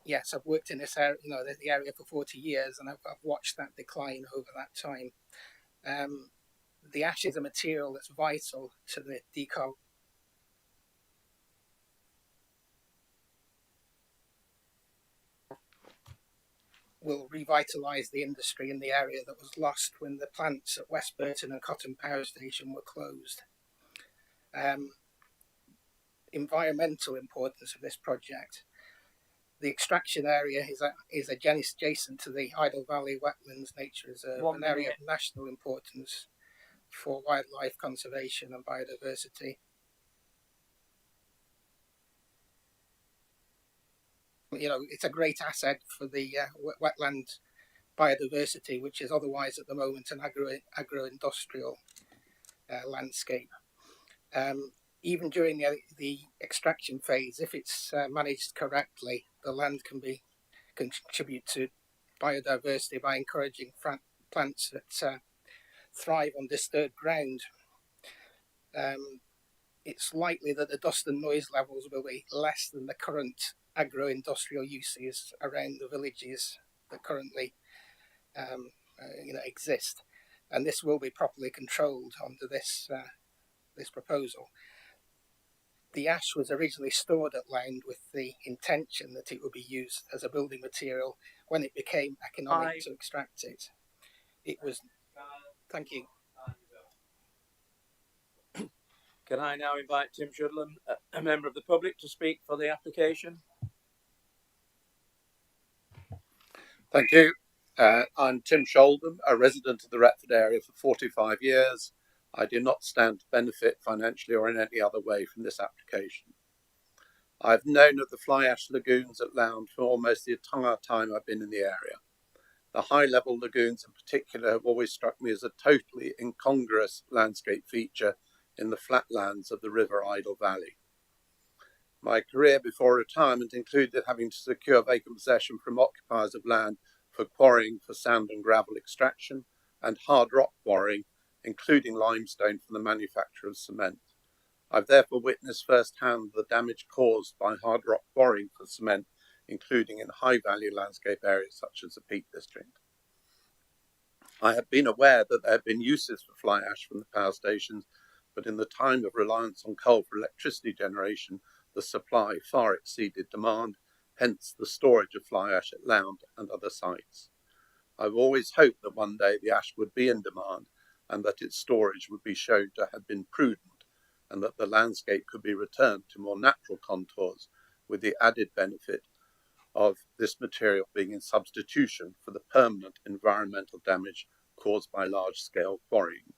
Yes, I've worked in this area, the area for 40 years, and I've watched that decline over that time. The ash is a material that's vital to the will revitalise the industry in the area that was lost when the plants at West Burton and Cotton Power Station were closed. Environmental importance of this project. The extraction area is adjacent to the Idle Valley Wetlands Nature Reserve, an area of national importance for wildlife conservation and biodiversity. It's a great asset for the wetland biodiversity, which is otherwise at the moment an agro-industrial landscape. Even during the extraction phase, if it's managed correctly, the land can contribute to biodiversity by encouraging plants that thrive on disturbed ground. It's likely that the dust and noise levels will be less than the current agro-industrial uses around the villages that currently exist, and this will be properly controlled under this proposal. The ash was originally stored at Lound with the intention that it would be used as a building material when it became economic to extract it. It was. Thank you. Can I now invite Tim Shudlam, a member of the public, to speak for the application? Thank you. I'm Tim Sholdham, a resident of the Retford area for 45 years. I do not stand to benefit financially or in any other way from this application. I've known of the fly ash lagoons at Lound for almost the entire time I've been in the area. The high-level lagoons in particular have always struck me as a totally incongruous landscape feature in the flatlands of the River Idle Valley. My career before retirement included having to secure vacant possession from occupiers of land for quarrying for sand and gravel extraction and hard rock quarrying, including limestone for the manufacture of cement. I've therefore witnessed firsthand the damage caused by hard rock quarrying for cement, including in high-value landscape areas such as the Peak District. I have been aware that there have been uses for fly ash from the power stations, but in the time of reliance on coal for electricity generation, the supply far exceeded demand, hence the storage of fly ash at Lound and other sites. I've always hoped that one day the ash would be in demand and that its storage would be shown to have been prudent and that the landscape could be returned to more natural contours with the added benefit of this material being in substitution for the permanent environmental damage caused by large-scale quarrying.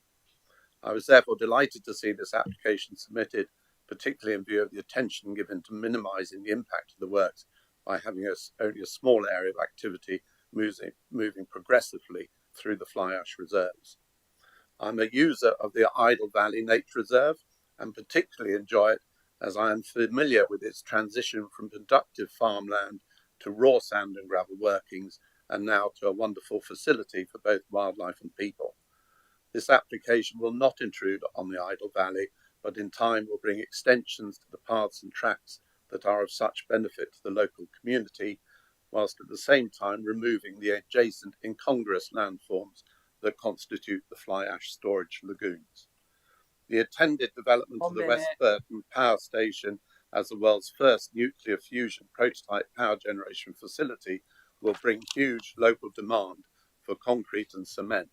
I was therefore delighted to see this application submitted, particularly in view of the attention given to minimising the impact of the works by having only a small area of activity moving progressively through the fly ash reserves. I'm a user of the Idle Valley Nature Reserve and particularly enjoy it as I am familiar with its transition from productive farmland to raw sand and gravel workings and now to a wonderful facility for both wildlife and people. This application will not intrude on the Idle Valley, but in time will bring extensions to the paths and tracks that are of such benefit to the local community, whilst at the same time removing the adjacent incongruous landforms that constitute the fly ash storage lagoons. The intended development of the West Burton Power Station as the world's first nuclear fusion prototype power generation facility will bring huge local demand for concrete and cement,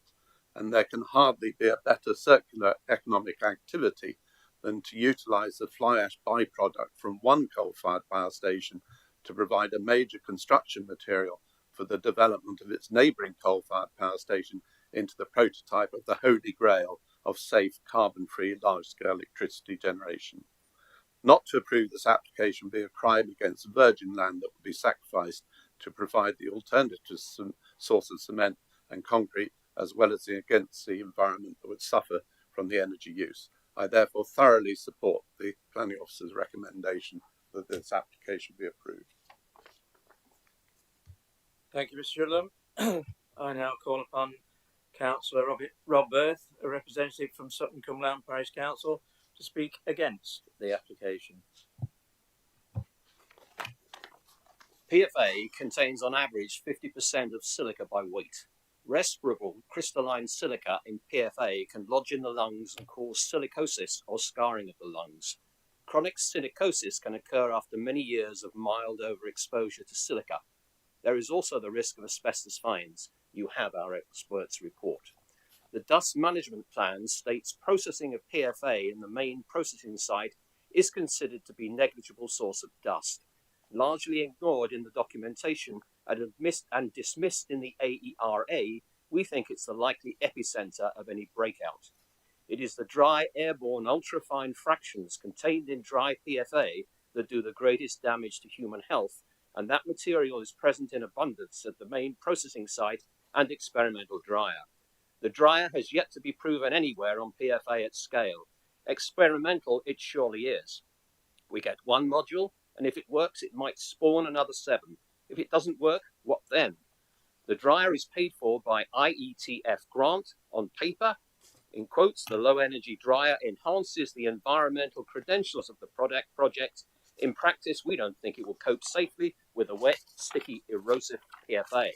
and there can hardly be a better circular economic activity than to utilise the fly ash byproduct from one coal-fired power station to provide a major construction material for the development of its neighbouring coal-fired power station into the prototype of the holy grail of safe, carbon-free, large-scale electricity generation. Not to approve this application would be a crime against virgin land that would be sacrificed to provide the alternative source of cement and concrete, as well as against the environment that would suffer from the energy use. I therefore thoroughly support the planning officer's recommendation that this application be approved. Thank you, Mr. Shudlam. I now call upon Councillor Rob Birth, a representative from Sutton-cum-Lound Parish Council, to speak against the application. PFA contains on average 50% of silica by weight. Respirable crystalline silica in PFA can lodge in the lungs and cause silicosis or scarring of the lungs. Chronic silicosis can occur after many years of mild overexposure to silica. There is also the risk of asbestos fines. You have our experts' report. The dust management plan states processing of PFA in the main processing site is considered to be negligible source of dust, largely ignored in the documentation and dismissed in the AERA. We think it's the likely epicenter of any breakout. It is the dry airborne ultrafine fractions contained in dry PFA that do the greatest damage to human health, and that material is present in abundance at the main processing site and experimental dryer. The dryer has yet to be proven anywhere on PFA at scale. Experimental it surely is. We get one module, and if it works, it might spawn another 7. If it doesn't work, what then? The dryer is paid for by IETF grant. On paper, in quotes, the low energy dryer enhances the environmental credentials of the project. In practice, we don't think it will cope safely with a wet, sticky, erosive PFA.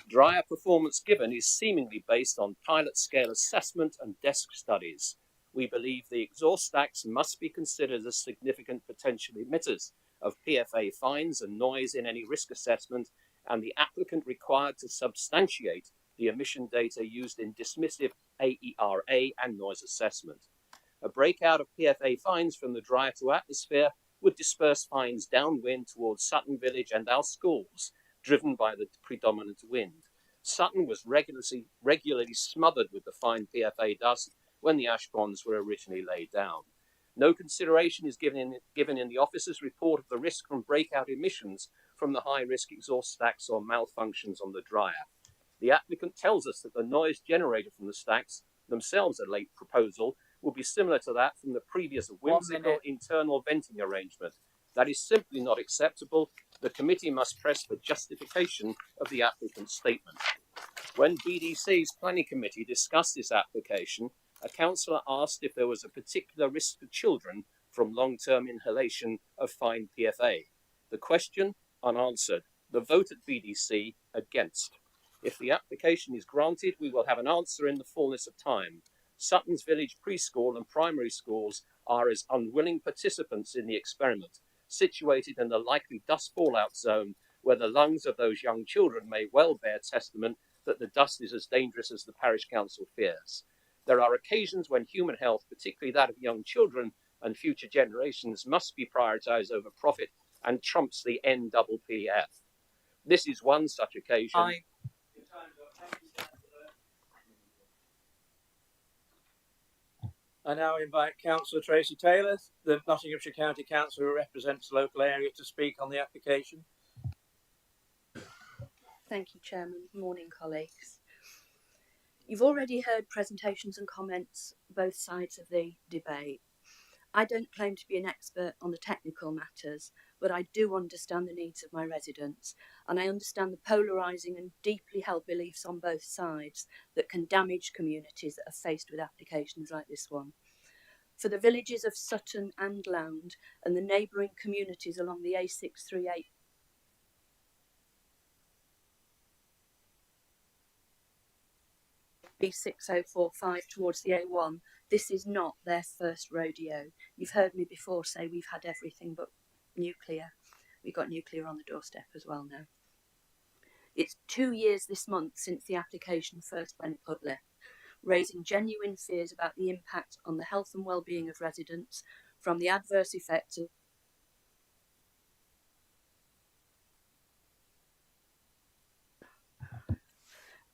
Dryer performance given is seemingly based on pilot scale assessment and desk studies. We believe the exhaust stacks must be considered as significant potential emitters of PFA fines and noise in any risk assessment, and the applicant required to substantiate the emission data used in dismissive AERA and noise assessment. A breakout of PFA fines from the dryer to atmosphere would disperse fines downwind towards Sutton Village and our schools, driven by the predominant wind. Sutton was regularly smothered with the fine PFA dust when the ash ponds were originally laid down. No consideration is given in the officer's report of the risk from breakout emissions from the high-risk exhaust stacks or malfunctions on the dryer. The applicant tells us that the noise generated from the stacks, themselves a late proposal, will be similar to that from the previous whimsical internal venting arrangement. That is simply not acceptable. The committee must press for justification of the applicant's statement. When BDC's planning committee discussed this application, a councillor asked if there was a particular risk to children from long-term inhalation of fine PFA. The question, unanswered. The vote at BDC, against. If the application is granted, we will have an answer in the fullness of time. Sutton's Village preschool and primary schools are as unwilling participants in the experiment, situated in the likely dust fallout zone where the lungs of those young children may well bear testament that the dust is as dangerous as the parish council fears. There are occasions when human health, particularly that of young children and future generations, must be prioritised over profit and trumps the NPPF. This is one such occasion. I now invite Councillor Tracy Taylor, the Nottinghamshire County Councillor who represents the local area, to speak on the application. Thank you, Chairman. Morning, colleagues. You've already heard presentations and comments both sides of the debate. I don't claim to be an expert on the technical matters, but I do understand the needs of my residents, and I understand the polarising and deeply held beliefs on both sides that can damage communities that are faced with applications like this one. For the villages of Sutton and Lound and the neighbouring communities along the A638 B6045 towards the A1, this is not their first rodeo. You've heard me before say we've had everything but nuclear. We've got nuclear on the doorstep as well now. It's 2 years this month since the application first went public, raising genuine fears about the impact on the health and well-being of residents from the adverse effects of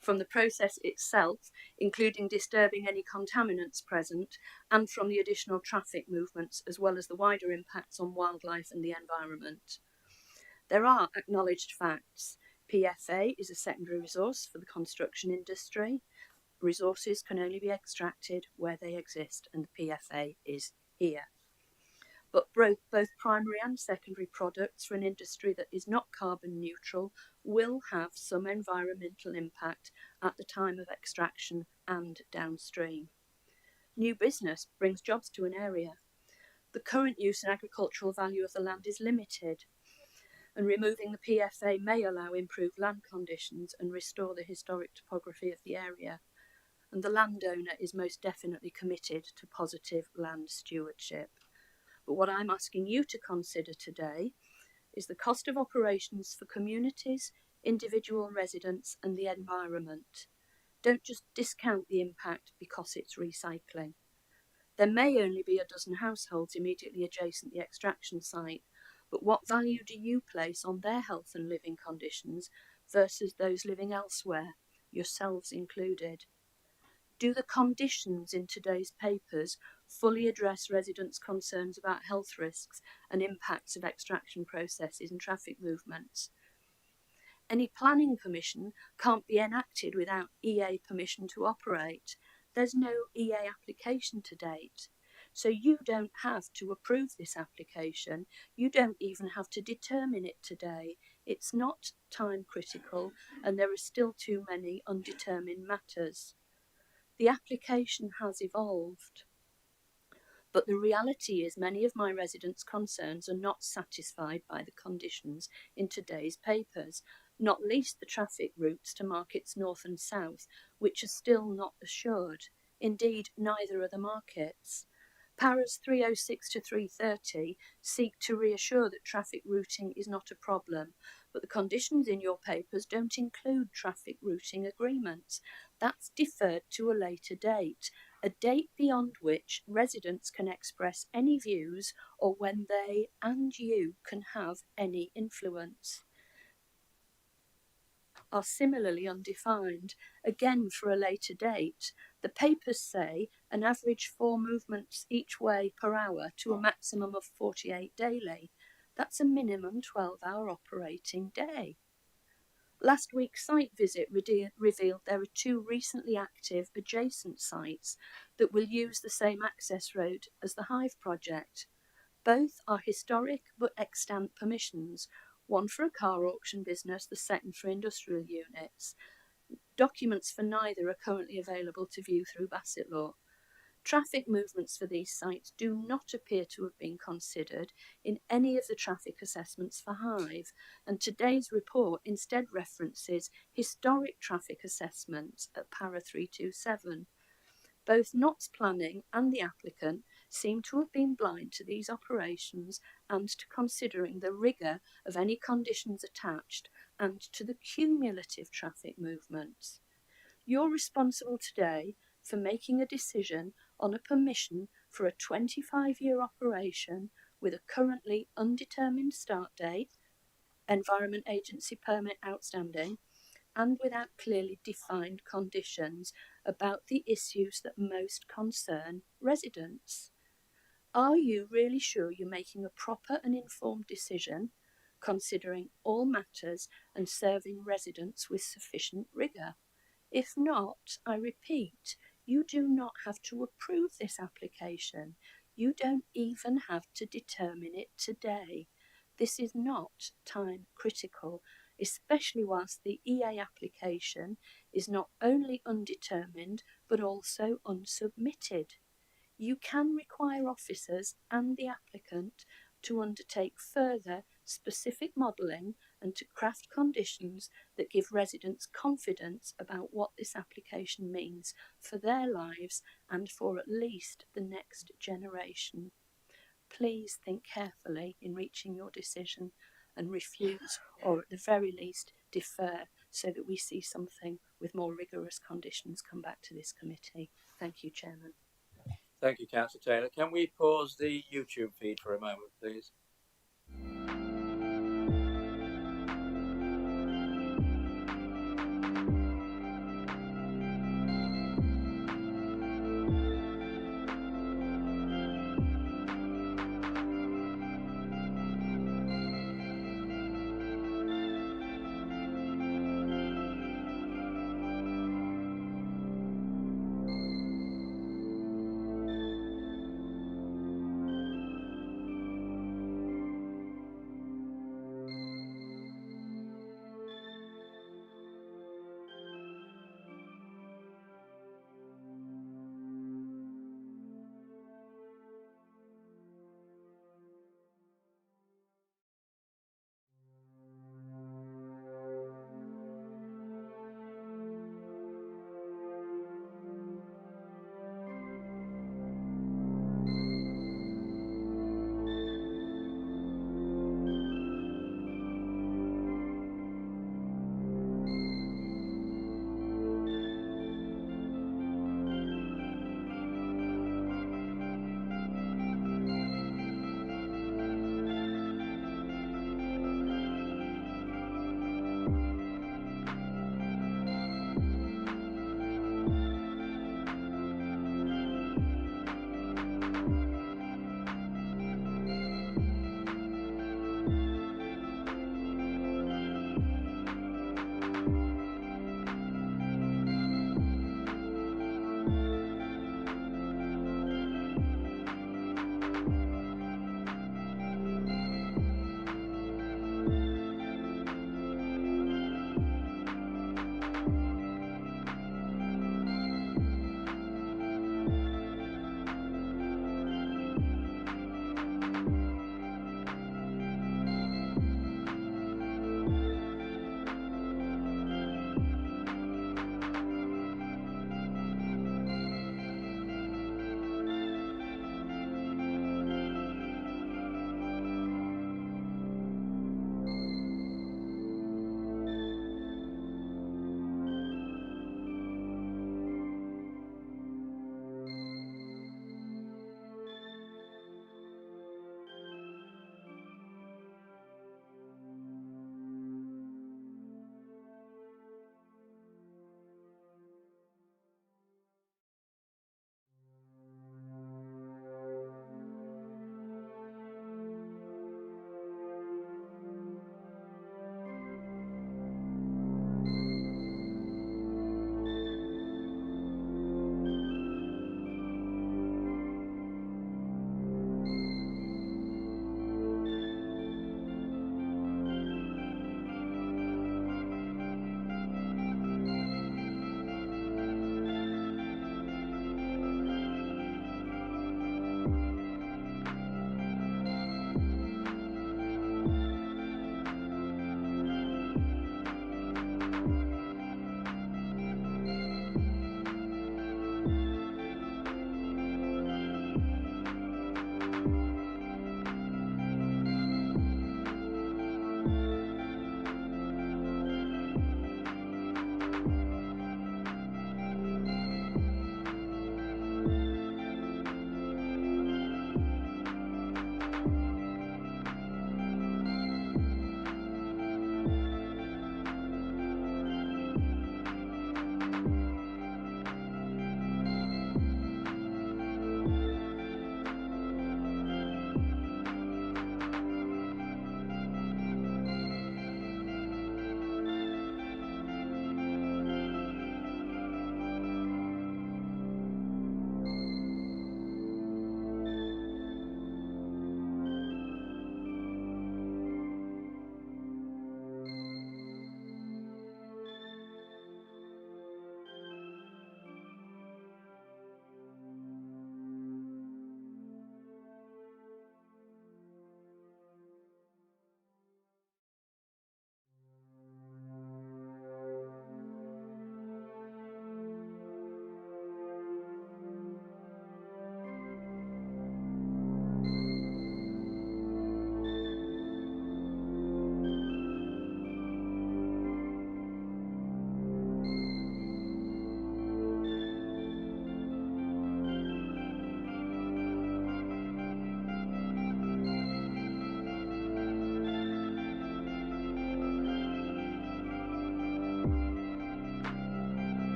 from the process itself, including disturbing any contaminants present, and from the additional traffic movements, as well as the wider impacts on wildlife and the environment. There are acknowledged facts. PFA is a secondary resource for the construction industry. Resources can only be extracted where they exist, and the PFA is here. But both primary and secondary products for an industry that is not carbon neutral will have some environmental impact at the time of extraction and downstream. New business brings jobs to an area. The current use and agricultural value of the land is limited, and removing the PFA may allow improved land conditions and restore the historic topography of the area. And the landowner is most definitely committed to positive land stewardship. But what I'm asking you to consider today is the cost of operations for communities, individual residents and the environment. Don't just discount the impact because it's recycling. There may only be a dozen households immediately adjacent the extraction site, but what value do you place on their health and living conditions versus those living elsewhere, yourselves included? Do the conditions in today's papers fully address residents' concerns about health risks and impacts of extraction processes and traffic movements? Any planning permission can't be enacted without EA permission to operate. There's no EA application to date. So you don't have to approve this application. You don't even have to determine it today. It's not time critical and there are still too many undetermined matters. The application has evolved, but the reality is many of my residents' concerns are not satisfied by the conditions in today's papers, not least the traffic routes to markets north and south, which are still not assured. Indeed, neither are the markets. Paras 306 to 330 seek to reassure that traffic routing is not a problem, but the conditions in your papers don't include traffic routing agreements. That's deferred to a later date, a date beyond which residents can express any views or when they and you can have any influence. Are similarly undefined, again for a later date. The papers say an average 4 movements each way per hour to a maximum of 48 daily. That's a minimum 12-hour operating day. Last week's site visit revealed there are 2 recently active adjacent sites that will use the same access road as the Hive project. Both are historic but extant permissions, one for a car auction business, the second for industrial units. Documents for neither are currently available to view through Bassett Law. Traffic movements for these sites do not appear to have been considered in any of the traffic assessments for Hive, and today's report instead references historic traffic assessments at Para 327. Both Knott's Planning and the applicant seem to have been blind to these operations and to considering the rigour of any conditions attached and to the cumulative traffic movements. You're responsible today for making a decision on a permission for a 25-year operation with a currently undetermined start date, Environment Agency permit outstanding, and without clearly defined conditions about the issues that most concern residents. Are you really sure you're making a proper and informed decision, considering all matters and serving residents with sufficient rigour? If not, I repeat, you do not have to approve this application. You don't even have to determine it today. This is not time critical, especially whilst the EA application is not only undetermined but also unsubmitted. You can require officers and the applicant to undertake further specific modelling and to craft conditions that give residents confidence about what this application means for their lives and for at least the next generation. Please think carefully in reaching your decision and refuse, or at the very least defer, so that we see something with more rigorous conditions come back to this committee. Thank you, Chairman. Thank you, Councillor Taylor. Can we pause the YouTube feed for a moment, please?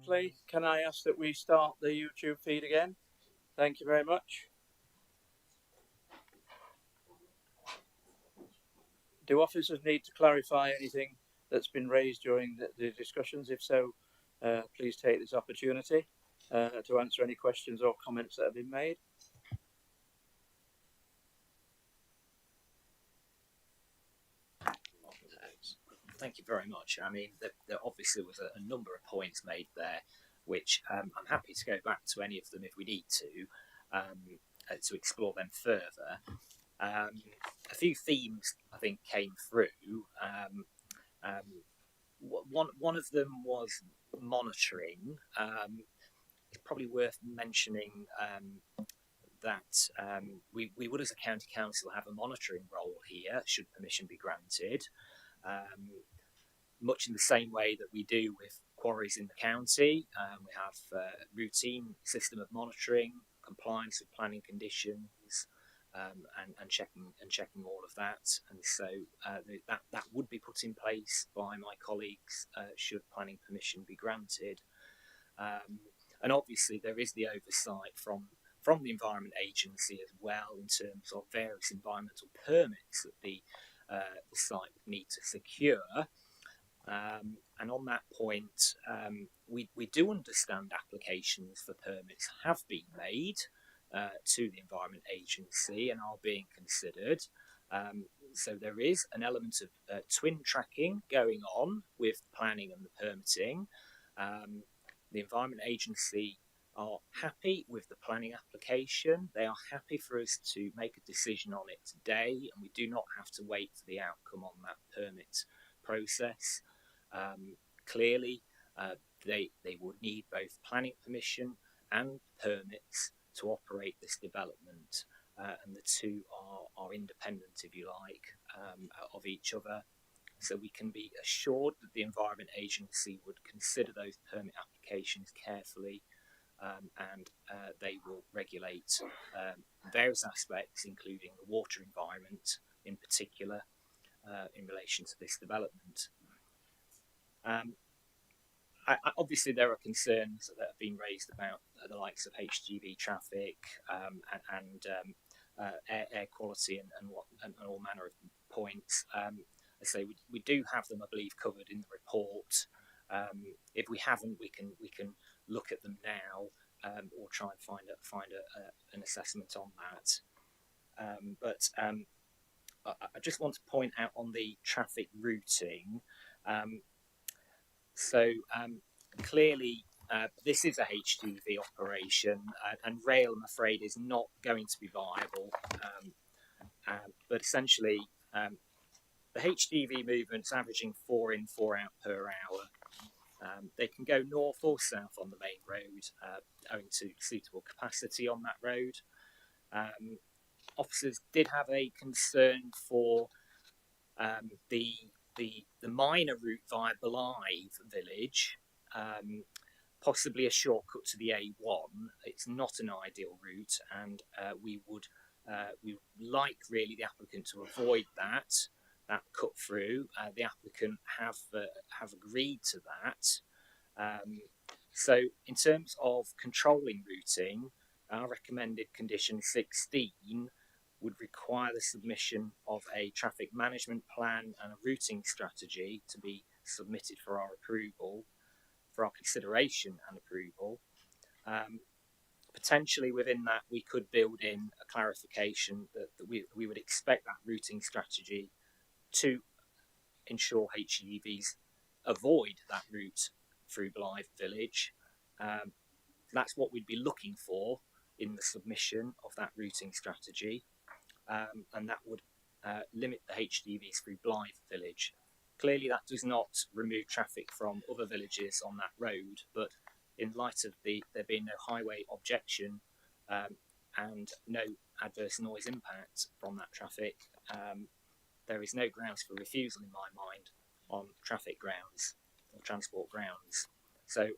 quickly, can I ask that we start the YouTube feed again? Thank you very much. Do officers need to clarify anything that's been raised during the discussions? If so, please take this opportunity to answer any questions or comments that have been made. Thank you very much. I mean, there obviously was a number of points made there, which I'm happy to go back to any of them if we need to explore them further. A few themes I think came through. One of them was monitoring. It's probably worth mentioning that we would, as a county council, have a monitoring role here, should permission be granted. Much in the same way that we do with quarries in the county. We have a routine system of monitoring, compliance with planning conditions, and checking all of that. And so that would be put in place by my colleagues should planning permission be granted. And obviously there is the oversight from the Environment Agency as well in terms of various environmental permits that the site would need to secure. And on that point, we do understand applications for permits have been made to the Environment Agency and are being considered. So there is an element of twin tracking going on with planning and the permitting. The Environment Agency are happy with the planning application. They are happy for us to make a decision on it today, and we do not have to wait for the outcome on that permit process. Clearly, they would need both planning permission and permits to operate this development, and the two are independent, if you like, of each other. So we can be assured that the Environment Agency would consider those permit applications carefully, and they will regulate various aspects, including the water environment in particular, in relation to this development. Obviously, there are concerns that have been raised about the likes of HGV traffic and air quality and all manner of points. I say we do have them, I believe, covered in the report. If we haven't, we can look at them now or try and find an assessment on that. But I just want to point out on the traffic routing. Clearly, this is a HGV operation, and rail, I'm afraid, is not going to be viable. But essentially, the HGV movements averaging 4 in, 4 out per hour. They can go north or south on the main road, owing to suitable capacity on that road. Officers did have a concern for the minor route via Blythe village, possibly a shortcut to the A1. It's not an ideal route, and we would like really the applicant to avoid that cut through. The applicant have agreed to that. So in terms of controlling routing, our recommended condition 16 would require the submission of a traffic management plan and a routing strategy to be submitted for our approval, for our consideration and approval. Potentially within that, we could build in a clarification that we would expect that routing strategy to ensure HGVs avoid that route through Blythe village. That's what we'd be looking for in the submission of that routing strategy. And that would limit the HGVs through Blythe village. Clearly that does not remove traffic from other villages on that road, but in light of there being no highway objection and no adverse noise impact from that traffic, there is no grounds for refusal in my mind on traffic grounds or transport grounds. So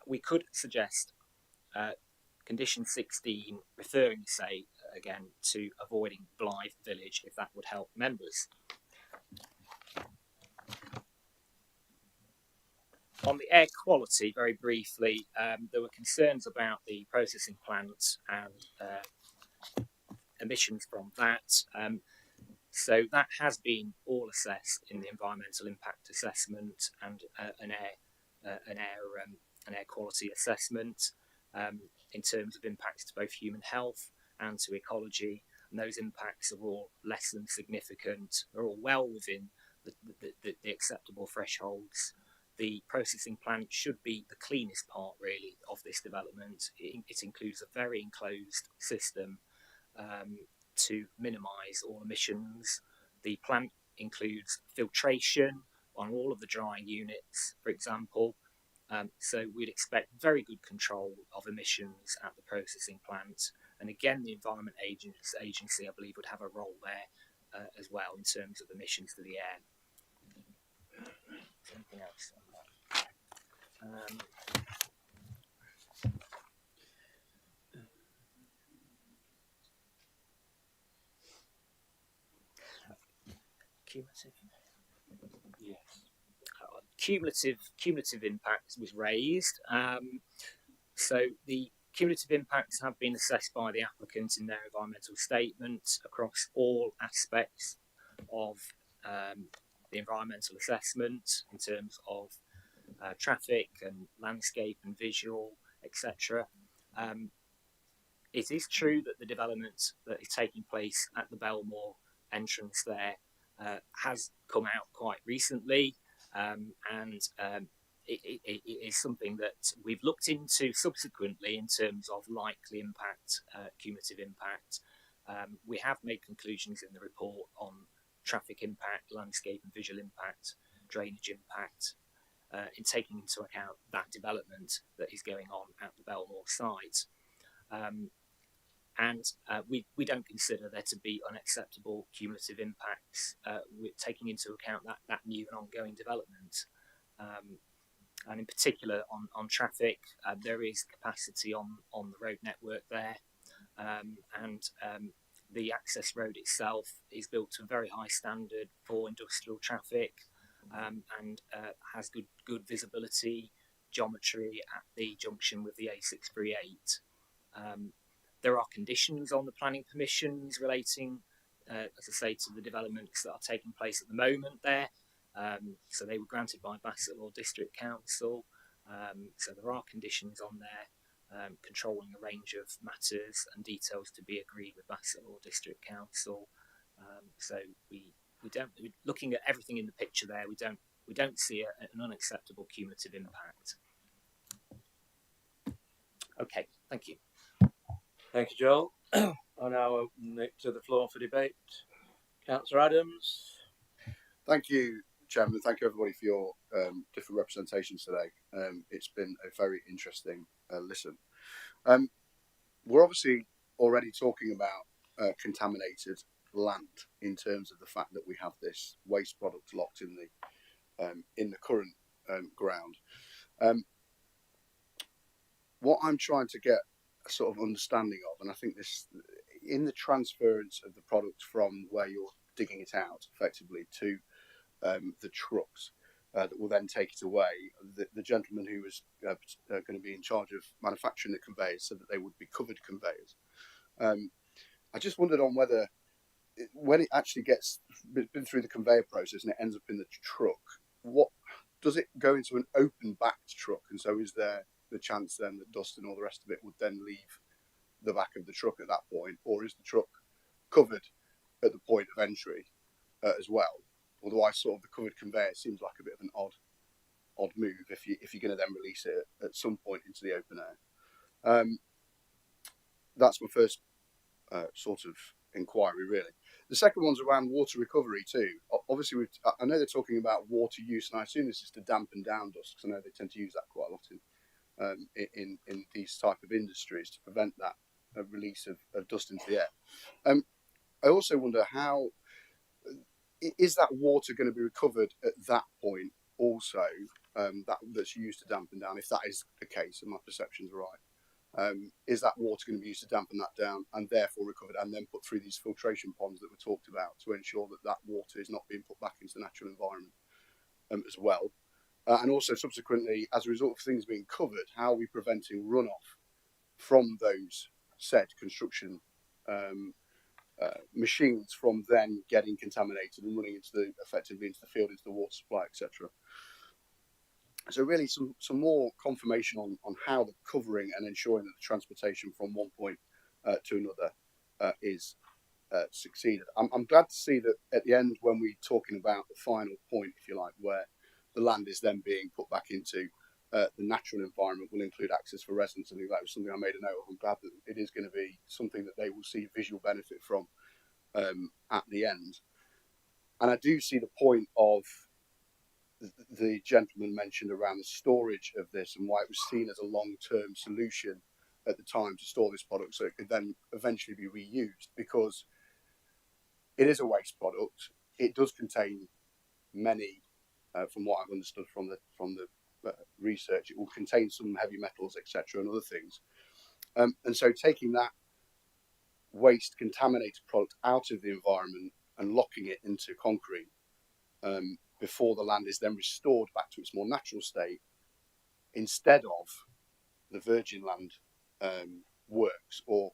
we could suggest condition 16 referring, say, again, to avoiding Blythe village, if that would help members. On the air quality, very briefly, there were concerns about the processing plant and emissions from that. So that has been all assessed in the environmental impact assessment and an air quality assessment in terms of impacts to both human health and to ecology. And those impacts are all less than significant. They're all well within the acceptable thresholds. The processing plant should be the cleanest part, really, of this development. It includes a very enclosed system to minimise all emissions. The plant includes filtration on all of the drying units, for example. So we'd expect very good control of emissions at the processing plant. And again, the Environment Agency, I believe, would have a role there as well in terms of emissions to the air. Something else on that. Cumulative. Yes. Cumulative impacts was raised. So the cumulative impacts have been assessed by the applicant in their environmental statement across all aspects of the environmental assessment in terms of traffic and landscape and visual, etc. It is true that the development that is taking place at the Belmore entrance there has come out quite recently, and it is something that we've looked into subsequently in terms of likely impact, cumulative impact. We have made conclusions in the report on traffic impact, landscape and visual impact, drainage impact, in taking into account that development that is going on at the Belmore site. And we don't consider there to be unacceptable cumulative impacts. We're taking into account that new and ongoing development. And in particular on traffic, there is capacity on the road network there. And the access road itself is built to a very high standard for industrial traffic and has good visibility, geometry at the junction with the A638. There are conditions on the planning permissions relating, as I say, to the developments that are taking place at the moment there. So they were granted by Bassetlaw District Council. So there are conditions on there controlling a range of matters and details to be agreed with Bassetlaw District Council. So we don't, looking at everything in the picture there, we don't see an unacceptable cumulative impact. Okay, thank you. Thank you, Joel. I now open it to the floor for debate. Councillor Adams. Thank you, Chairman. Thank you, everybody, for your different representations today. It's been a very interesting listen. We're obviously already talking about contaminated land in terms of the fact that we have this waste product locked in the current ground. What I'm trying to get a sort of understanding of, and I think this, in the transference of the product from where you're digging it out effectively to the trucks that will then take it away, the gentleman who was going to be in charge of manufacturing the conveyors said that they would be covered conveyors. I just wondered on whether, when it actually gets been through the conveyor process and it ends up in the truck, what does it go into an open backed truck? And so is there the chance then that dust and all the rest of it would then leave the back of the truck at that point, or is the truck covered at the point of entry as well? Otherwise, sort of the covered conveyor seems like a bit of an odd move if you're going to then release it at some point into the open air. That's my first sort of inquiry, really. The second one's around water recovery too. Obviously, I know they're talking about water use, and I assume this is to dampen down dust, because I know they tend to use that quite a lot in these type of industries to prevent that release of dust into the air. I also wonder how is that water going to be recovered at that point also, that's used to dampen down, if that is the case and my perceptions are right. Is that water going to be used to dampen that down and therefore recovered and then put through these filtration ponds that were talked about to ensure that that water is not being put back into the natural environment as well? And also subsequently, as a result of things being covered, how are we preventing runoff from those said construction machines from then getting contaminated and running effectively into the field, into the water supply, etc. So really some more confirmation on how the covering and ensuring that the transportation from one point to another is succeeded. I'm glad to see that at the end, when we're talking about the final point, if you like, where the land is then being put back into the natural environment, will include access for residents. I think that was something I made a note of. I'm glad that it is going to be something that they will see visual benefit from at the end. And I do see the point of the gentleman mentioned around the storage of this and why it was seen as a long-term solution at the time to store this product so it could then eventually be reused, because it is a waste product. It does contain many, from what I've understood from the research, it will contain some heavy metals, etc., and other things. And so taking that waste contaminated product out of the environment and locking it into concrete before the land is then restored back to its more natural state, instead of the virgin land works or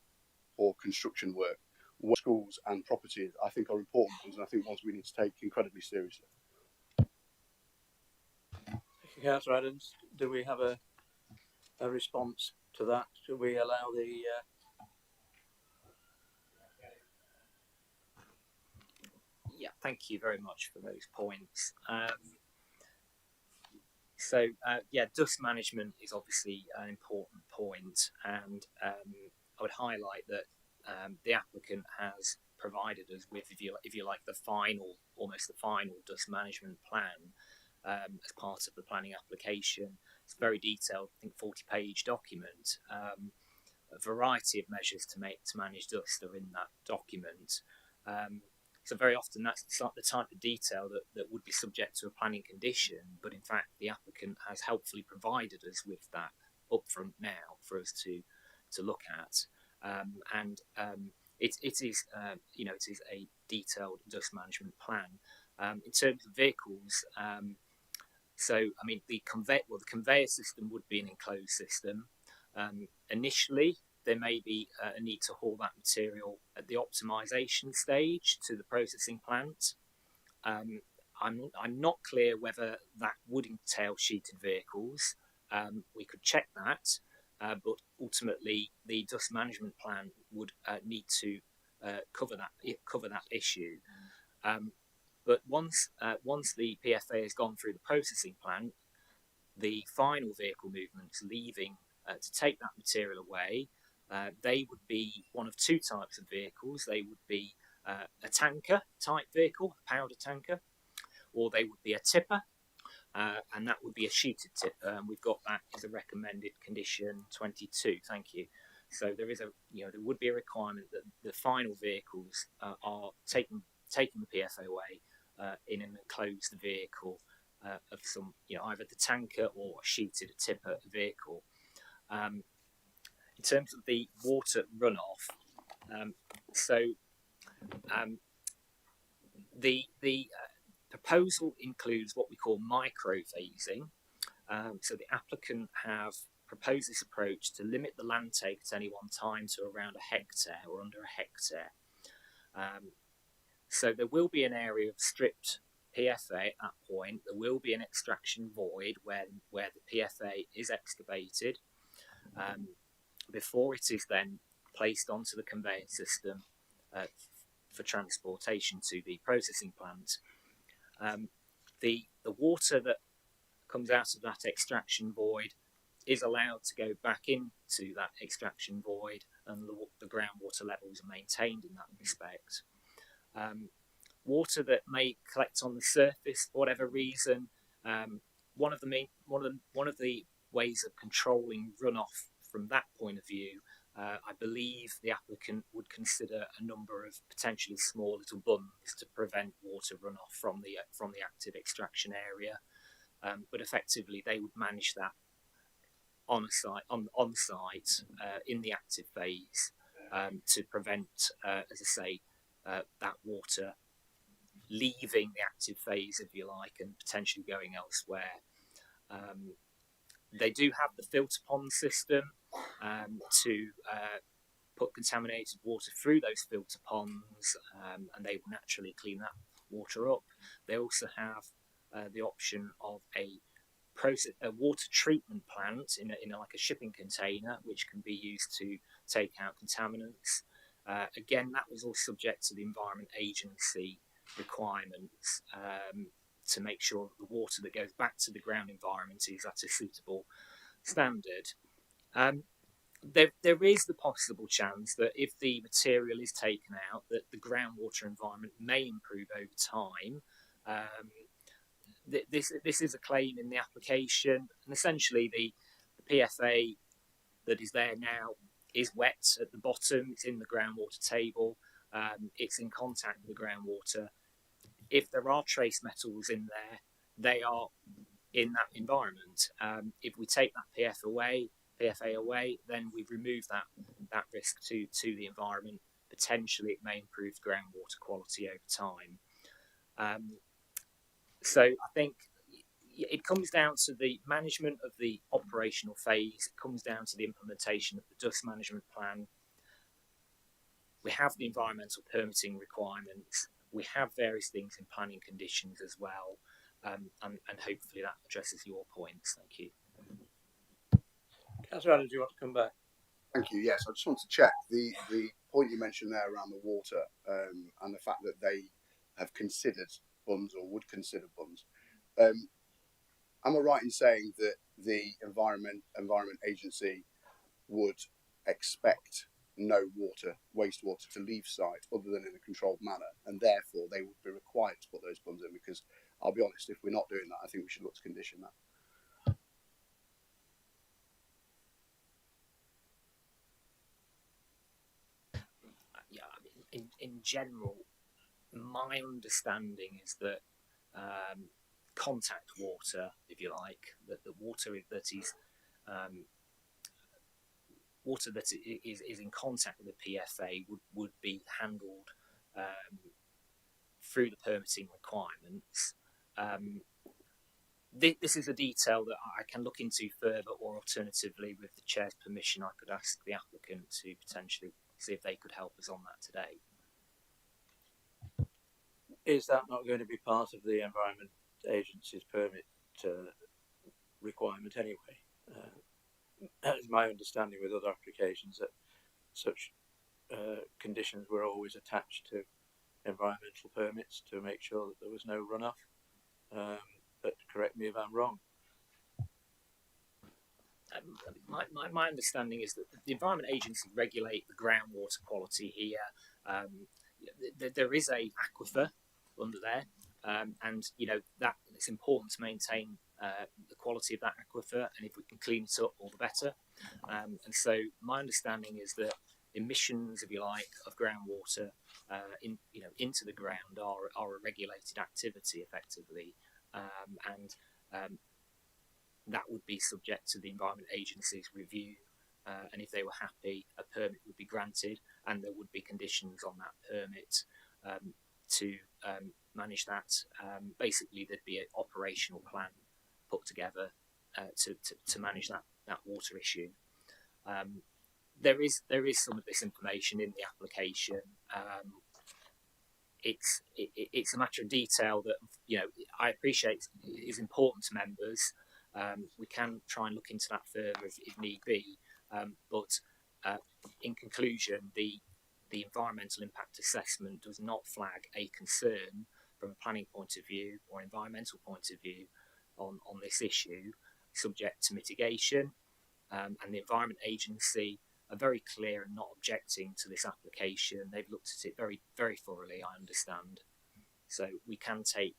construction work, schools and properties, I think are important ones, and I think ones we need to take incredibly seriously. Thank you, Councillor Adams. Do we have a response to that? Should we allow the Yeah, thank you very much for those points. So dust management is obviously an important point, and I would highlight that the applicant has provided us with, if you like, almost the final dust management plan as part of the planning application. It's a very detailed, I think, 40-page document. A variety of measures to manage dust are in that document. So very often that's the type of detail that would be subject to a planning condition, but in fact the applicant has helpfully provided us with that upfront now for us to look at, it is a detailed dust management plan. In terms of vehicles, so I mean the conveyor system would be an enclosed system. Initially, there may be a need to haul that material at the optimisation stage to the processing plant. I'm not clear whether that would entail sheeted vehicles. We could check that, but ultimately the dust management plan would need to cover that issue. But once the PFA has gone through the processing plant, the final vehicle movements leaving to take that material away, they would be one of two types of vehicles. They would be a tanker type vehicle, a powder tanker, or they would be a tipper, and that would be a sheeted tipper. And we've got that as a recommended condition 22. Thank you. So there would be a requirement that the final vehicles are taking the PFA away in an enclosed vehicle of some, either the tanker or a sheeted tipper vehicle. In terms of the water runoff, the proposal includes what we call micro-phasing. So the applicant have proposed this approach to limit the land take at any one time to around a hectare or under a hectare. So there will be an area of stripped PFA at that point. There will be an extraction void where the PFA is excavated before it is then placed onto the conveyor system for transportation to the processing plant. The water that comes out of that extraction void is allowed to go back into that extraction void, and the groundwater levels are maintained in that respect. Water that may collect on the surface for whatever reason, one of the ways of controlling runoff from that point of view, I believe the applicant would consider a number of potentially small little bunds to prevent water runoff from the active extraction area, but effectively they would manage that on site in the active phase to prevent, as I say, that water leaving the active phase, if you like, and potentially going elsewhere. They do have the filter pond system to put contaminated water through those filter ponds, and they will naturally clean that water up. They also have the option of a water treatment plant in like a shipping container, which can be used to take out contaminants. Again, that was all subject to the Environment Agency requirements to make sure that the water that goes back to the ground environment is at a suitable standard. There is the possible chance that if the material is taken out, that the groundwater environment may improve over time. This is a claim in the application, and essentially the PFA that is there now is wet at the bottom. It's in the groundwater table. It's in contact with the groundwater. If there are trace metals in there, they are in that environment. If we take that PFA away, then we remove that risk to the environment. Potentially, it may improve groundwater quality over time. So I think it comes down to the management of the operational phase. It comes down to the implementation of the dust management plan. We have the environmental permitting requirements. We have various things in planning conditions as well. And hopefully that addresses your points. Thank you. Councillor Adams, do you want to come back? Thank you. Yes, I just want to check the point you mentioned there around the water and the fact that they have considered bunds or would consider bunds. Am I right in saying that the Environment Agency would expect no wastewater to leave site other than in a controlled manner, and therefore they would be required to put those bunds in? Because I'll be honest, if we're not doing that, I think we should look to condition that. In general, my understanding is that contact water, if you like, that the water that is in contact with the PFA would be handled through the permitting requirements. This is a detail that I can look into further, or alternatively, with the chair's permission, I could ask the applicant to potentially see if they could help us on that today. Is that not going to be part of the Environment Agency's permit requirement anyway? That is my understanding with other applications, that such conditions were always attached to environmental permits to make sure that there was no runoff. But correct me if I'm wrong. My understanding is that the Environment Agency regulate the groundwater quality here. There is a aquifer under there, and that it's important to maintain the quality of that aquifer, and if we can clean it up, all the better. And so my understanding is that emissions, if you like, of groundwater into the ground are a regulated activity effectively, and that would be subject to the Environment Agency's review, and if they were happy, a permit would be granted, and there would be conditions on that permit to manage that. Basically, there'd be an operational plan put together to manage that water issue. There is some of this information in the application. It's a matter of detail that I appreciate is important to members. We can try and look into that further if need be, but in conclusion, the environmental impact assessment does not flag a concern from a planning point of view or environmental point of view on this issue, subject to mitigation, and the Environment Agency are very clear and not objecting to this application. They've looked at it very, very thoroughly, I understand. So we can take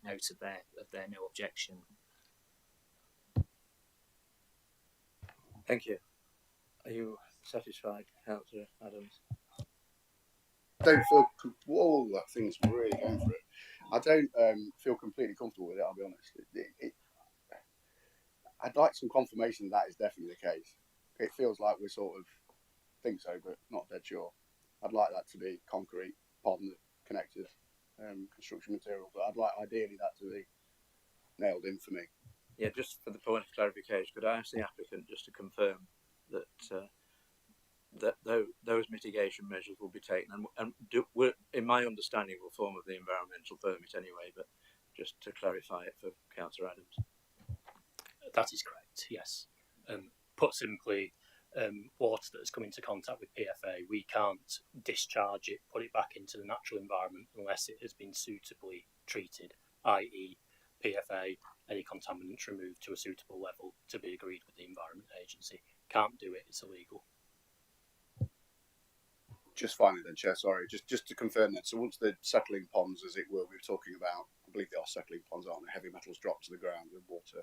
note of their no objection. Thank you. Are you satisfied, Councillor Adams? I don't feel. Whoa, that thing's really going for it. I don't feel completely comfortable with it. I'll be honest. I'd like some confirmation that is definitely the case. It feels like we sort of think so, but not dead sure. I'd like that to be concrete, pardon the connected construction material, but I'd like ideally that to be nailed in for me. Yeah, just for the point of clarification, could I ask the applicant just to confirm that those mitigation measures will be taken, and in my understanding, will form of the environmental permit anyway, but just to clarify it for Councillor Adams. That is correct, yes. Put simply, water that has come into contact with PFA, we can't discharge it, put it back into the natural environment unless it has been suitably treated, i.e. PFA, any contaminants removed to a suitable level to be agreed with the Environment Agency. Can't do it, it's illegal. Just finally then, Chair, sorry, just to confirm that, so once the settling ponds, as it were, we were talking about, I believe they are settling ponds, aren't they? Heavy metals drop to the ground and water,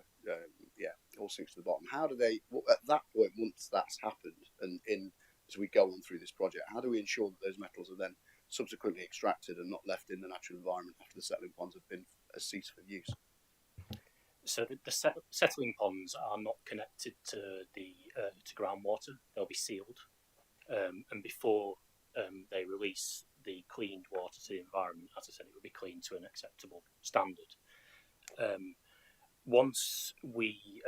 all sinks to the bottom. How do they, at that point, once that's happened, and as we go on through this project, how do we ensure that those metals are then subsequently extracted and not left in the natural environment after the settling ponds have been ceased for use? So the settling ponds are not connected to the to groundwater. They'll be sealed, and before they release the cleaned water to the environment, as I said, it will be cleaned to an acceptable standard. Once we've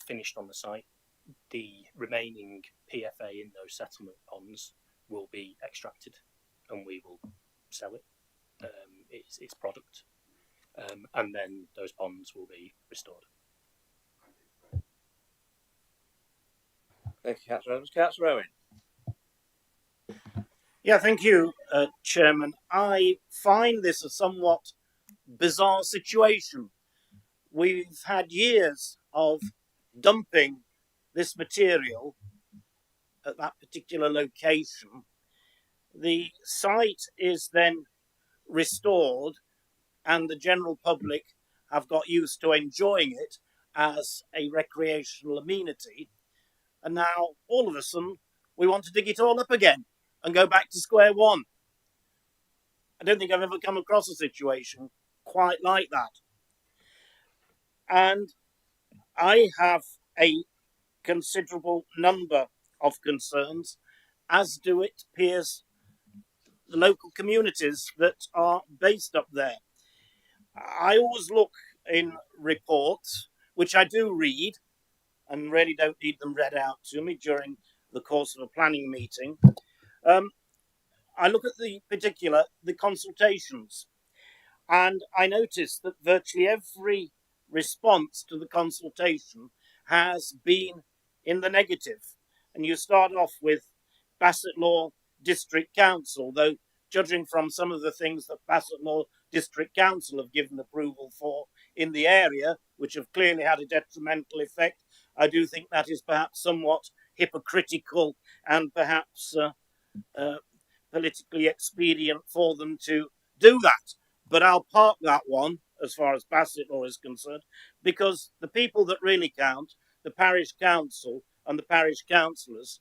finished on the site, the remaining PFA in those settlement ponds will be extracted, and we will sell it. Its product, and then those ponds will be restored. Thank you, Councillor Adams. Councillor Owen. Yeah, thank you, Chairman. I find this a somewhat bizarre situation. We've had years of dumping this material at that particular location. The site is then restored, and the general public have got used to enjoying it as a recreational amenity. And now, all of a sudden, we want to dig it all up again and go back to square one. I don't think I've ever come across a situation quite like that. And I have a considerable number of concerns, as do it appears the local communities that are based up there. I always look in reports, which I do read, and really don't need them read out to me during the course of a planning meeting. I look at the consultations, and I notice that virtually every response to the consultation has been in the negative. And you start off with Bassett Law District Council, though judging from some of the things that Bassett Law District Council have given approval for in the area, which have clearly had a detrimental effect, I do think that is perhaps somewhat hypocritical and perhaps politically expedient for them to do that. But I'll park that one as far as Bassett Law is concerned, because the people that really count, the parish council and the parish councillors,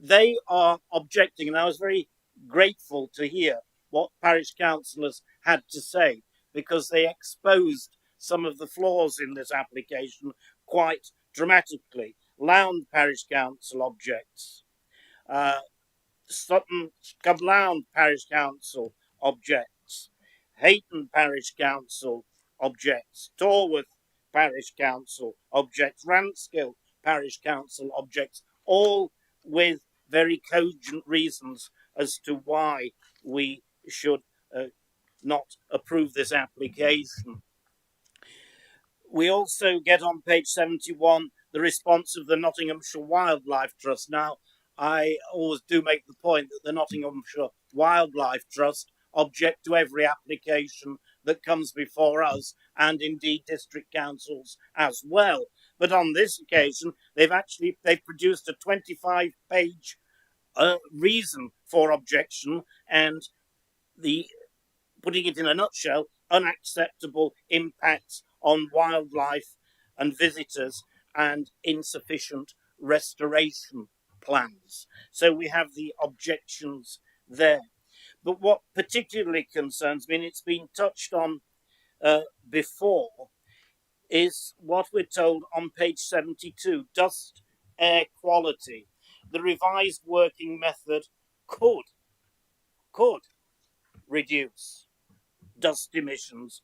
they are objecting. And I was very grateful to hear what parish councillors had to say, because they exposed some of the flaws in this application quite dramatically. Lound Parish Council objects. Sutton Lound Parish Council objects. Hayton Parish Council objects. Torworth Parish Council objects. Ranskill Parish Council objects, all with very cogent reasons as to why we should not approve this application. We also get on page 71 the response of the Nottinghamshire Wildlife Trust. Now, I always do make the point that the Nottinghamshire Wildlife Trust object to every application that comes before us, and indeed district councils as well. But on this occasion, they've produced a 25-page reason for objection, and putting it in a nutshell, unacceptable impacts on wildlife and visitors and insufficient restoration plans. So we have the objections there. But what particularly concerns me, and it's been touched on before, is what we're told on page 72, dust air quality. The revised working method could reduce dust emissions.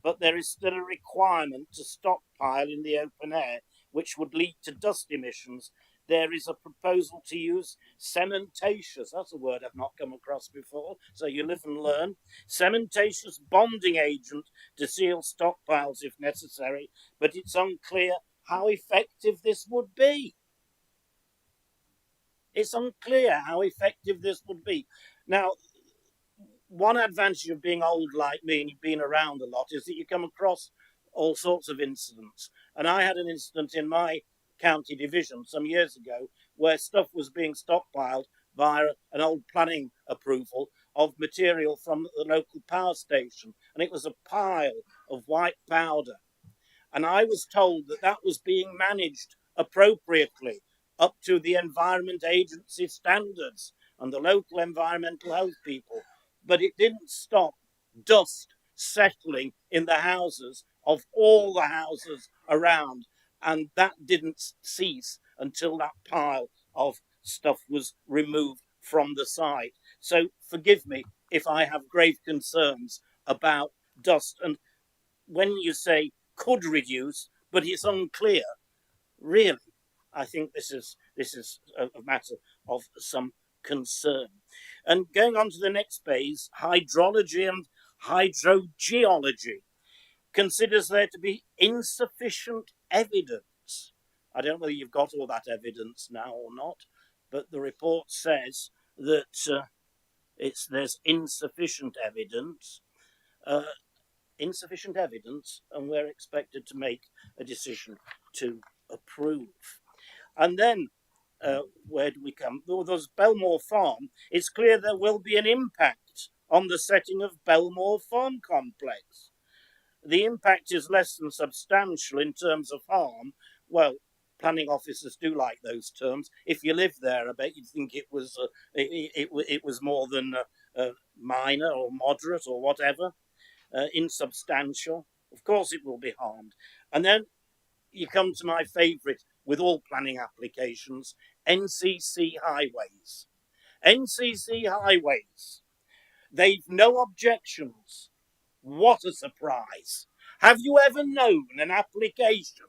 but there is still a requirement to stockpile in the open air, which would lead to dust emissions. There is a proposal to use cementatious, that's a word I've not come across before, so you live and learn, cementatious bonding agent to seal stockpiles if necessary, but it's unclear how effective this would be. It's unclear how effective this would be. Now, one advantage of being old like me and you've been around a lot is that you come across all sorts of incidents. And I had an incident in my county division some years ago where stuff was being stockpiled via an old planning approval of material from the local power station. And it was a pile of white powder. And I was told that that was being managed appropriately up to the Environment Agency standards and the local environmental health people. But it didn't stop dust settling in the houses of all the houses around. And that didn't cease until that pile of stuff was removed from the site. So forgive me if I have grave concerns about dust. And when you say could reduce, but it's unclear, really, I think this is a matter of some concern. And going on to the next phase, hydrology and hydrogeology considers there to be insufficient evidence. I don't know whether you've got all that evidence now or not, but the report says that there's insufficient evidence. And we're expected to make a decision to approve. And then where do we come? Well, there's Belmore Farm. It's clear there will be an impact on the setting of Belmore Farm complex. The impact is less than substantial in terms of harm. Well, planning officers do like those terms. If you live there, I bet you'd think it was more than minor or moderate or whatever. Insubstantial. Of course it will be harmed. And then you come to my favourite with all planning applications, NCC highways. NCC highways. They've no objections. What a surprise. Have you ever known an application,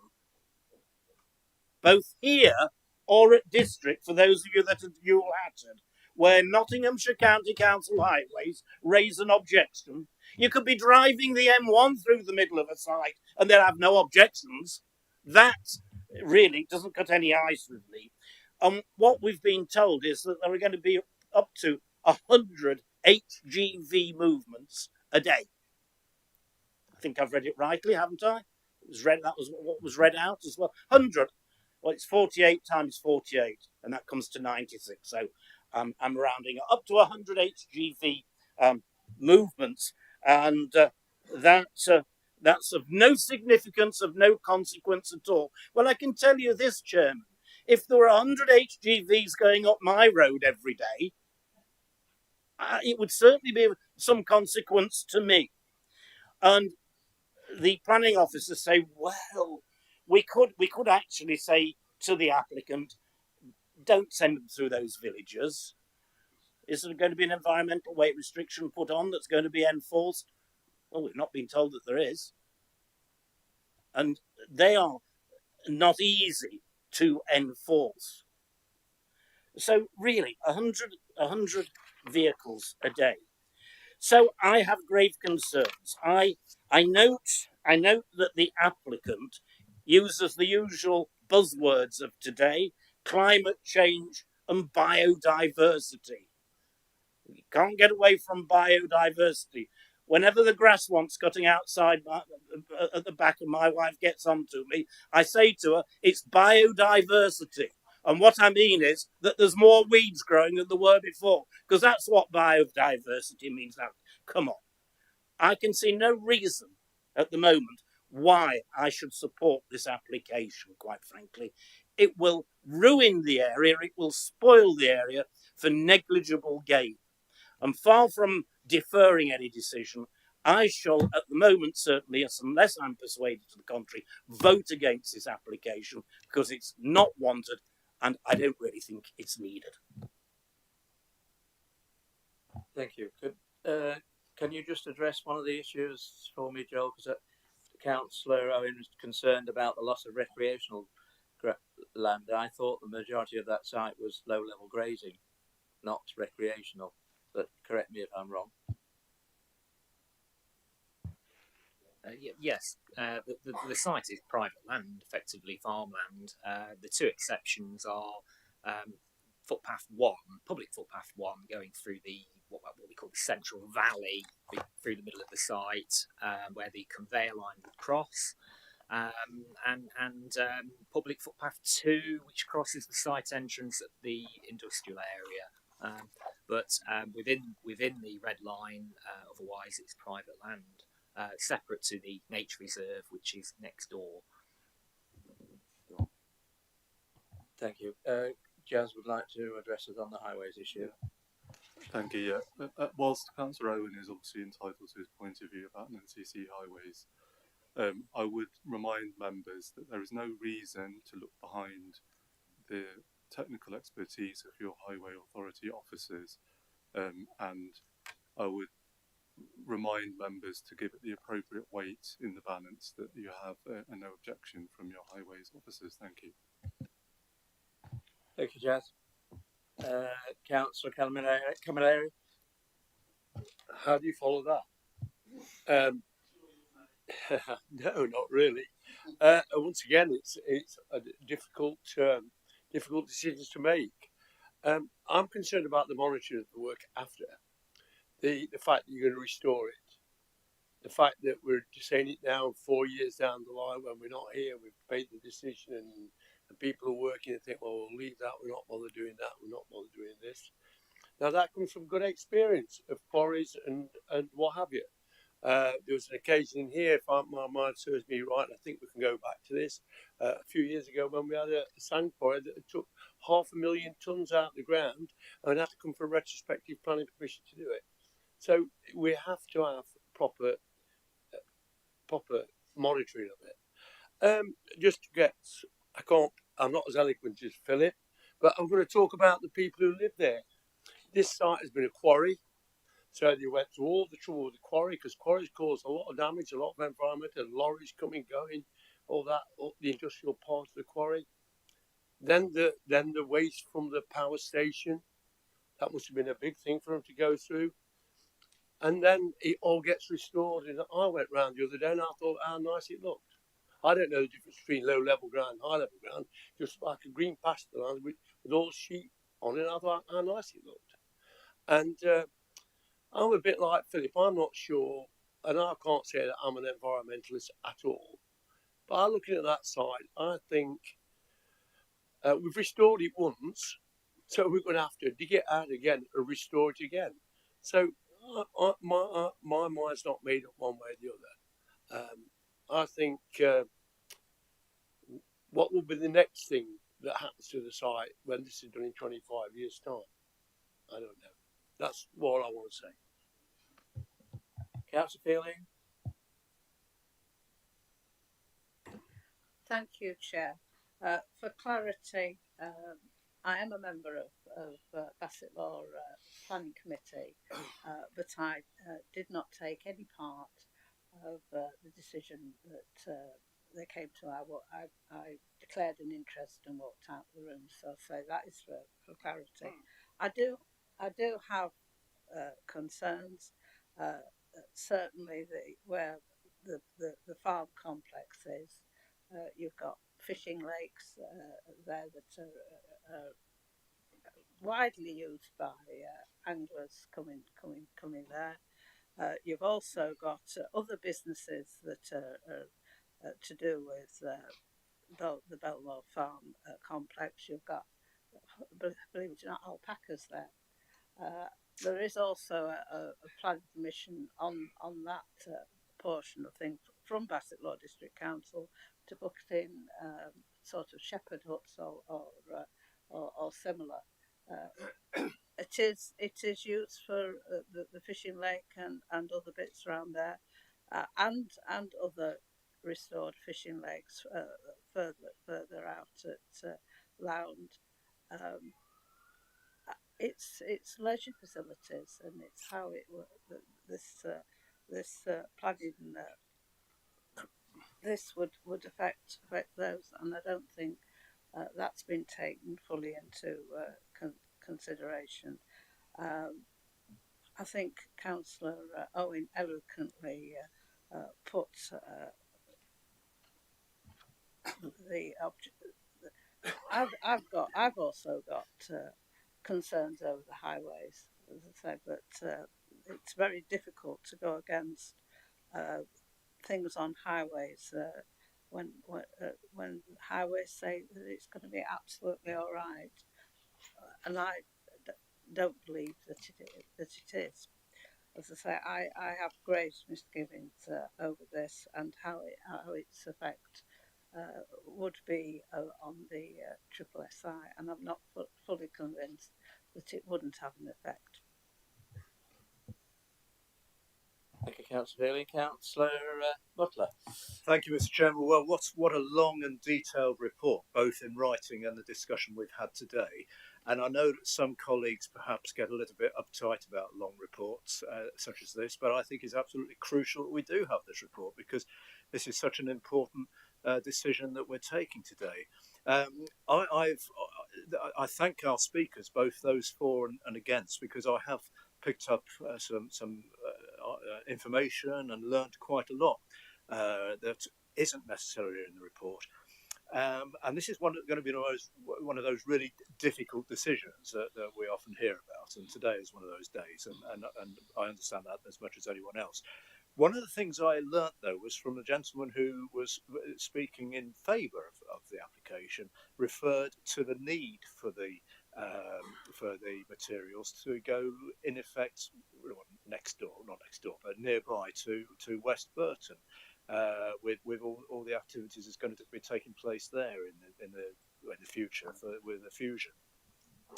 both here or at district, for those of you that are dual-hatted, where Nottinghamshire County Council highways raise an objection? You could be driving the M1 through the middle of a site and they'll have no objections. That really doesn't cut any ice with me. What we've been told is that there are going to be up to 100 HGV movements a day. I think I've read it rightly, haven't I? That was what was read out as well. 100. Well, it's 48 times 48, and that comes to 96. So I'm rounding up to 100 HGV movements, and that's of no significance, of no consequence at all. Well, I can tell you this, Chairman. If there were 100 HGVs going up my road every day, it would certainly be of some consequence to me. And the planning officers say, well, we could actually say to the applicant, don't send them through those villages. Is there going to be an environmental weight restriction put on that's going to be enforced? Well, we've not been told that there is. And they are not easy to enforce. So really, 100 vehicles a day. So I have grave concerns. I note that the applicant uses the usual buzzwords of today: climate change and biodiversity. You can't get away from biodiversity. Whenever the grass wants cutting outside at the back and my wife gets onto me, I say to her, it's biodiversity. And what I mean is that there's more weeds growing than there were before, because that's what biodiversity means now. Come on. I can see no reason at the moment why I should support this application, quite frankly. It will ruin the area, it will spoil the area for negligible gain. And far from deferring any decision, I shall, at the moment certainly, unless I'm persuaded to the contrary, vote against this application because it's not wanted and I don't really think it's needed. Thank you. Can you just address one of the issues for me, Joel? Because Councillor Owen was concerned about the loss of recreational land. I thought the majority of that site was low-level grazing, not recreational. But correct me if I'm wrong. Yes, the site is private land, effectively farmland. The two exceptions are footpath one, public footpath one, going through the what we call the central valley through the middle of the site, where the conveyor line would cross, and public footpath two, which crosses the site entrance at the industrial area. But within the red line, otherwise it's private land. Separate to the nature reserve, which is next door. Thank you. Jazz would like to address us on the highways issue. Thank you. Yeah. Whilst Councillor Owen is obviously entitled to his point of view about NCC highways, I would remind members that there is no reason to look behind the technical expertise of your highway authority officers, and I would remind members to give it the appropriate weight in the balance that you have a no objection from your highways officers. Thank you. Thank you, Jazz. Councillor Camilleri. How do you follow that? No, not really. Once again, it's a difficult decisions to make. I'm concerned about the monitoring of the work after. The fact that you're going to restore it, the fact that we're saying it now 4 years down the line when we're not here, we've made the decision and people are working and think, well, we'll leave that, we're not bothered doing that, we're not bothered doing this. Now that comes from good experience of quarries and what have you. There was an occasion here, if my mind serves me right, and I think we can go back to this, a few years ago when we had a sand quarry that took 500,000 tonnes out of the ground and had to come for retrospective planning permission to do it. So we have to have proper monitoring of it. Just to get, I'm not as eloquent as Philip, but I'm going to talk about the people who live there. This site has been a quarry, so they went through all the trouble with the quarry because quarries cause a lot of damage, a lot of environment, and lorries coming, going, all that, the industrial part of the quarry. Then the waste from the power station, that must have been a big thing for them to go through. And then it all gets restored. And I went round the other day and I thought how nice it looked. I don't know the difference between low level ground and high level ground, just like a green pasture land with all sheep on it. I thought how nice it looked. And I'm a bit like Philip, I'm not sure, and I can't say that I'm an environmentalist at all. But looking at that site, I think we've restored it once, so we're going to have to dig it out again and restore it again. So my mind's not made up one way or the other. I think what will be the next thing that happens to the site when this is done in 25 years' time? I don't know. That's all I want to say. Councillor Fielding. Thank you, Chair. For clarity, I am a member of Bassett Law Planning Committee, but I did not take any part of the decision that they came to. I declared an interest and walked out the room. So that is for clarity. I do have concerns. Certainly, where the farm complex is, you've got fishing lakes there that are widely used by anglers coming there. You've also got other businesses that are to do with the Belmore Farm complex. You've got, believe it or not, alpacas there. There is also a planning permission on that portion of things from Bassett Law District Council to put in sort of shepherd huts or similar. It is used for the fishing lake and other bits around there, and other restored fishing lakes further out at Lound. it's leisure facilities, and it's how it this planning this would affect those, and I don't think that's been taken fully into consideration. I think Councillor Owen eloquently put I've also got concerns over the highways, as I said, but it's very difficult to go against things on highways when highways say that it's going to be absolutely all right, and I don't believe that it is. As I say, I have great misgivings over this and how its effect would be on the Triple SI, and I'm not fully convinced that it wouldn't have an effect. Thank you, Councillor Healy. Councillor Butler. Thank you, Mr. Chairman. Well, what a long and detailed report, both in writing and the discussion we've had today. And I know that some colleagues perhaps get a little bit uptight about long reports such as this, but I think it's absolutely crucial that we do have this report, because this is such an important decision that we're taking today. I thank our speakers, both those for and against, because I have picked up some information and learned quite a lot that isn't necessarily in the report. And this is going to be one of those really difficult decisions that we often hear about, and today is one of those days, and I understand that as much as anyone else. One of the things I learnt, though, was from the gentleman who was speaking in favour of the application, referred to the need for the materials to go, in effect, next door, not next door, but nearby to West Burton, with all the activities that's going to be taking place there in the future with the fusion.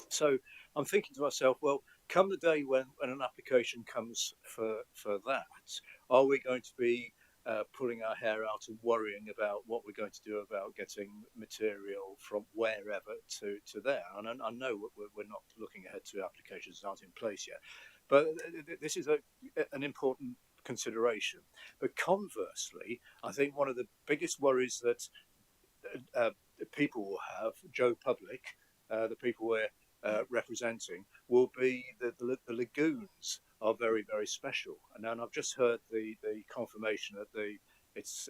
So I'm thinking to myself, well, come the day when an application comes for that, are we going to be pulling our hair out and worrying about what we're going to do about getting material from wherever to there? And I know we're not looking ahead to applications that aren't in place yet, but this is an important consideration. But conversely, I think one of the biggest worries that people will have, Joe Public, the people we're representing, will be that the lagoons are very, very special. And then I've just heard the confirmation that it's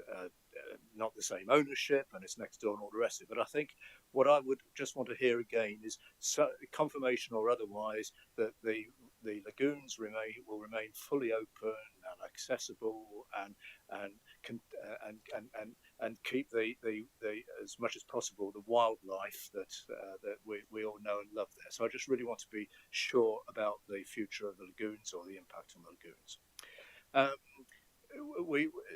not the same ownership and it's next door and all the rest of it. But I think what I would just want to hear again is confirmation or otherwise that the lagoons will remain fully open and accessible and keep the as much as possible the wildlife that we all know and love there. So I just really want to be sure about the future of the lagoons or the impact on the lagoons.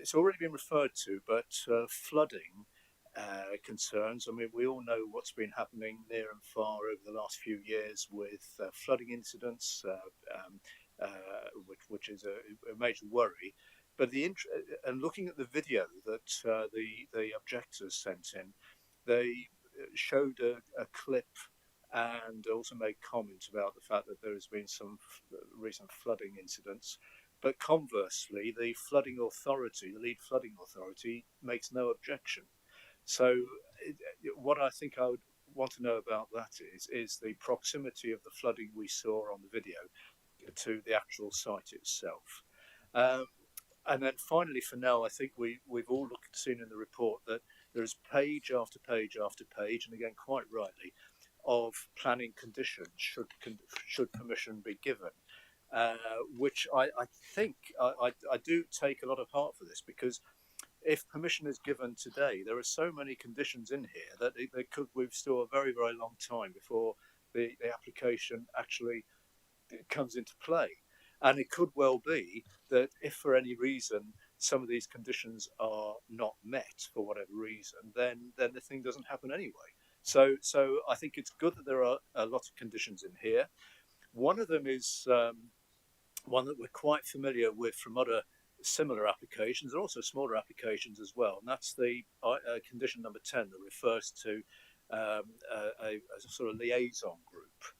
It's already been referred to, but flooding concerns. I mean, we all know what's been happening near and far over the last few years with flooding incidents, which is a major worry. But and looking at the video that the objectors sent in, they showed a clip and also made comment about the fact that there has been some recent flooding incidents. But conversely, the flooding authority, the lead flooding authority, makes no objection. So what I think I would want to know about that is the proximity of the flooding we saw on the video to the actual site itself. And then finally, for now, I think we've all seen in the report that there's page after page after page, and again, quite rightly, of planning conditions should permission be given, which I think I do take a lot of heart for this, because if permission is given today, there are so many conditions in here that we've still a very, very long time before the application actually comes into play. And it could well be that if for any reason some of these conditions are not met for whatever reason, then the thing doesn't happen anyway. So I think it's good that there are a lot of conditions in here. One of them is one that we're quite familiar with from other similar applications, and also smaller applications as well, and that's the condition number 10 that refers to a sort of liaison group.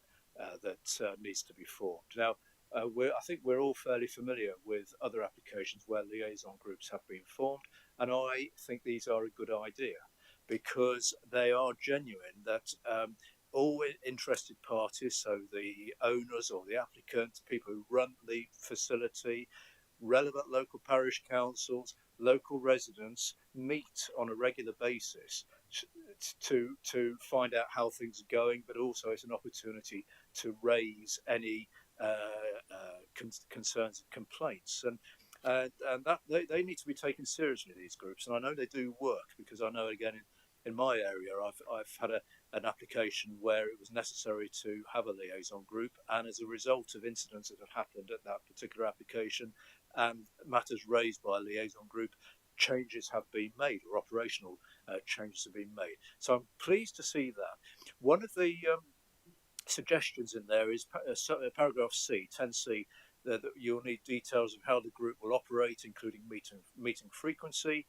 that needs to be formed. Now, I think we're all fairly familiar with other applications where liaison groups have been formed, and I think these are a good idea because they are genuine, that all interested parties, so the owners or the applicants, people who run the facility, relevant local parish councils, local residents meet on a regular basis to find out how things are going, but also it's an opportunity to raise any concerns and complaints, and that they need to be taken seriously, these groups. And I know they do work, because I know, again, in my area, I've had an application where it was necessary to have a liaison group, and as a result of incidents that have happened at that particular application and matters raised by a liaison group, changes have been made, or operational changes have been made. So I'm pleased to see that. One of the suggestions in there is paragraph C, 10C, that you'll need details of how the group will operate, including meeting frequency.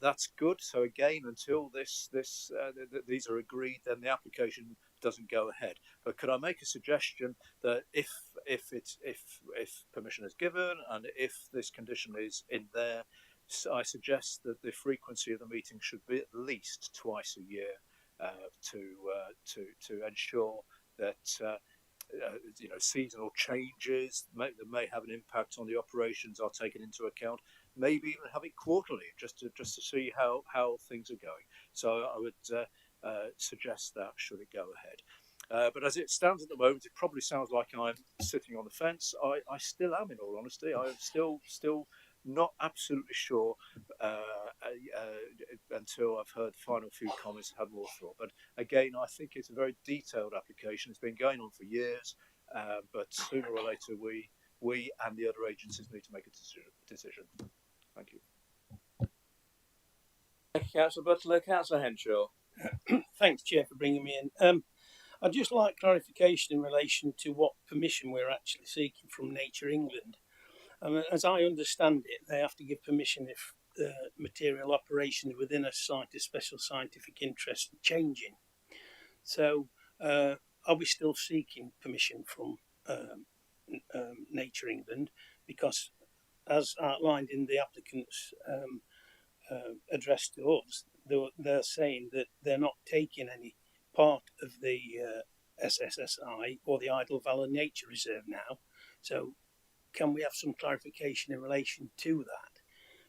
That's good. So again, until these are agreed, then the application doesn't go ahead. But could I make a suggestion that if permission is given and if this condition is in there, I suggest that the frequency of the meeting should be at least twice a year, to ensure that seasonal changes that may have an impact on the operations are taken into account. Maybe even have it quarterly, just to see how things are going. So I would suggest that, should it go ahead. But as it stands at the moment, it probably sounds like I'm sitting on the fence. I still am, in all honesty. I'm still not absolutely sure until I've heard the final few comments, had more thought. But again, I think it's a very detailed application. It's been going on for years, but sooner or later we and the other agencies need to make a decision. Thank you. Thank you, Councillor Butler. Councillor Henshaw. Thanks, Chair, for bringing me in. I'd just like clarification in relation to what permission we're actually seeking from Nature England. As I understand it, they have to give permission if material operations within a site of special scientific interest are changing. So are we still seeking permission from Nature England? Because as outlined in the applicant's address to us, they're saying that they're not taking any part of the SSSI or the Idle Valley Nature Reserve now. So can we have some clarification in relation to that?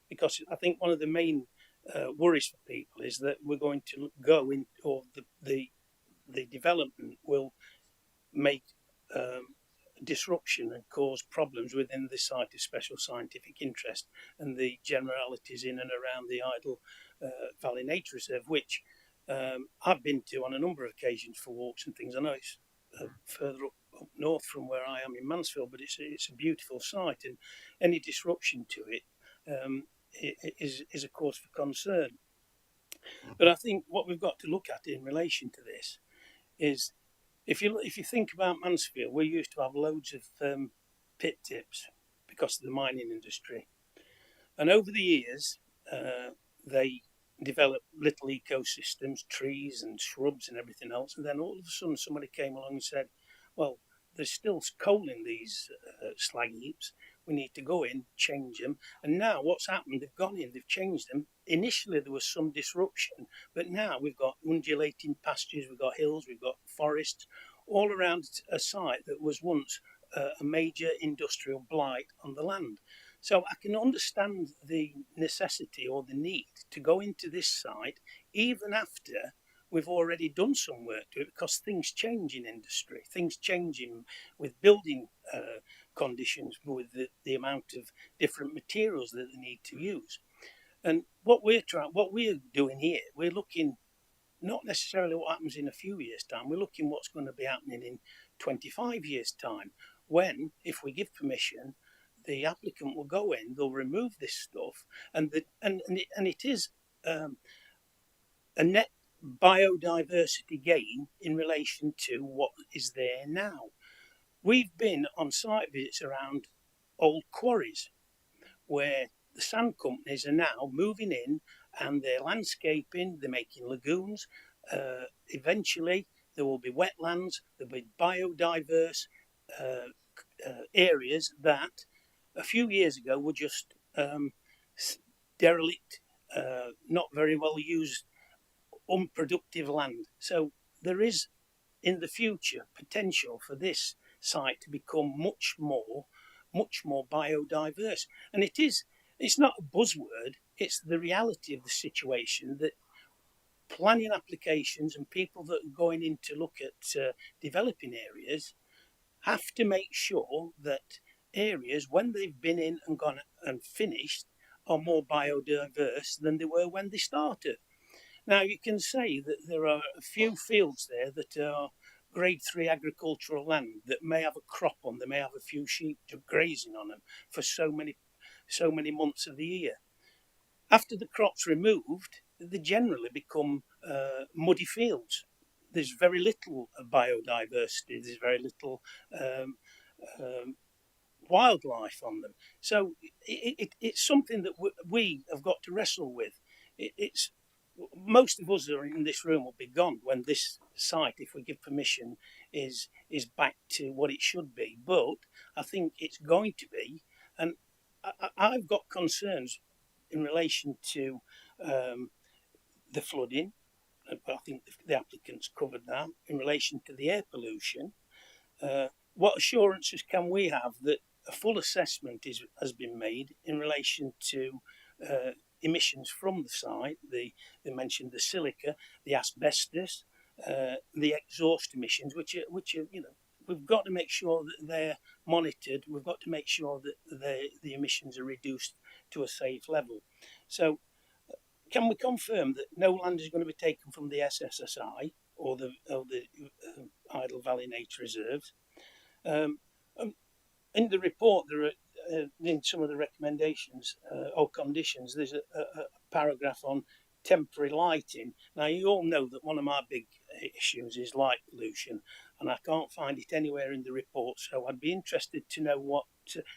Because I think one of the main worries for people is that we're going to go in, or the development will make disruption and cause problems within the site of special scientific interest and the generalities in and around the Idle Valley Nature Reserve, which I've been to on a number of occasions for walks and things. I know it's further up north from where I am in Mansfield, but it's a beautiful site, and any disruption to it is a cause for concern. But I think what we've got to look at in relation to this is, if you think about Mansfield, we used to have loads of pit tips because of the mining industry, and over the years they developed little ecosystems, trees and shrubs and everything else, and then all of a sudden somebody came along and said, well, there's still coal in these slag heaps, we need to go in, change them. And now what's happened, they've gone in, they've changed them. Initially there was some disruption, but now we've got undulating pastures, we've got hills, we've got forests all around a site that was once a major industrial blight on the land. So I can understand the necessity or the need to go into this site even after we've already done some work to it, because things change in industry, things change with building conditions, with the amount of different materials that they need to use. And what we're doing here, we're looking not necessarily what happens in a few years' time, we're looking what's going to be happening in 25 years' time, when, if we give permission, the applicant will go in, they'll remove this stuff, and it is a net biodiversity gain in relation to what is there now. We've been on site visits around old quarries where the sand companies are now moving in and they're landscaping, they're making lagoons. Eventually there will be wetlands, there'll be biodiverse areas that a few years ago were just derelict, not very well used, unproductive land. So there is in the future potential for this site to become much more biodiverse. And it's not a buzzword, it's the reality of the situation that planning applications and people that are going in to look at developing areas have to make sure that areas, when they've been in and gone and finished, are more biodiverse than they were when they started. Now, you can say that there are a few fields there that are grade 3 agricultural land that may have a crop on, they may have a few sheep grazing on them for so many months of the year. After the crop's removed, they generally become muddy fields. There's very little biodiversity, there's very little wildlife on them. So it's something that we have got to wrestle with. It's most of us are in this room will be gone when this site, if we give permission, is back to what it should be. But I think it's going to be, and I've got concerns in relation to the flooding. I think the applicants covered that. In relation to the air pollution, what assurances can we have that a full assessment has been made in relation to emissions from the site? They mentioned the silica, the asbestos, the exhaust emissions, which are we've got to make sure that they're monitored. We've got to make sure that the emissions are reduced to a safe level. So, can we confirm that no land is going to be taken from the SSSI or the Idle Valley Nature Reserves? In the report, there are in some of the recommendations or conditions, there's a paragraph on temporary lighting. Now, you all know that one of my big issues is light pollution, and I can't find it anywhere in the report. So I'd be interested to know what,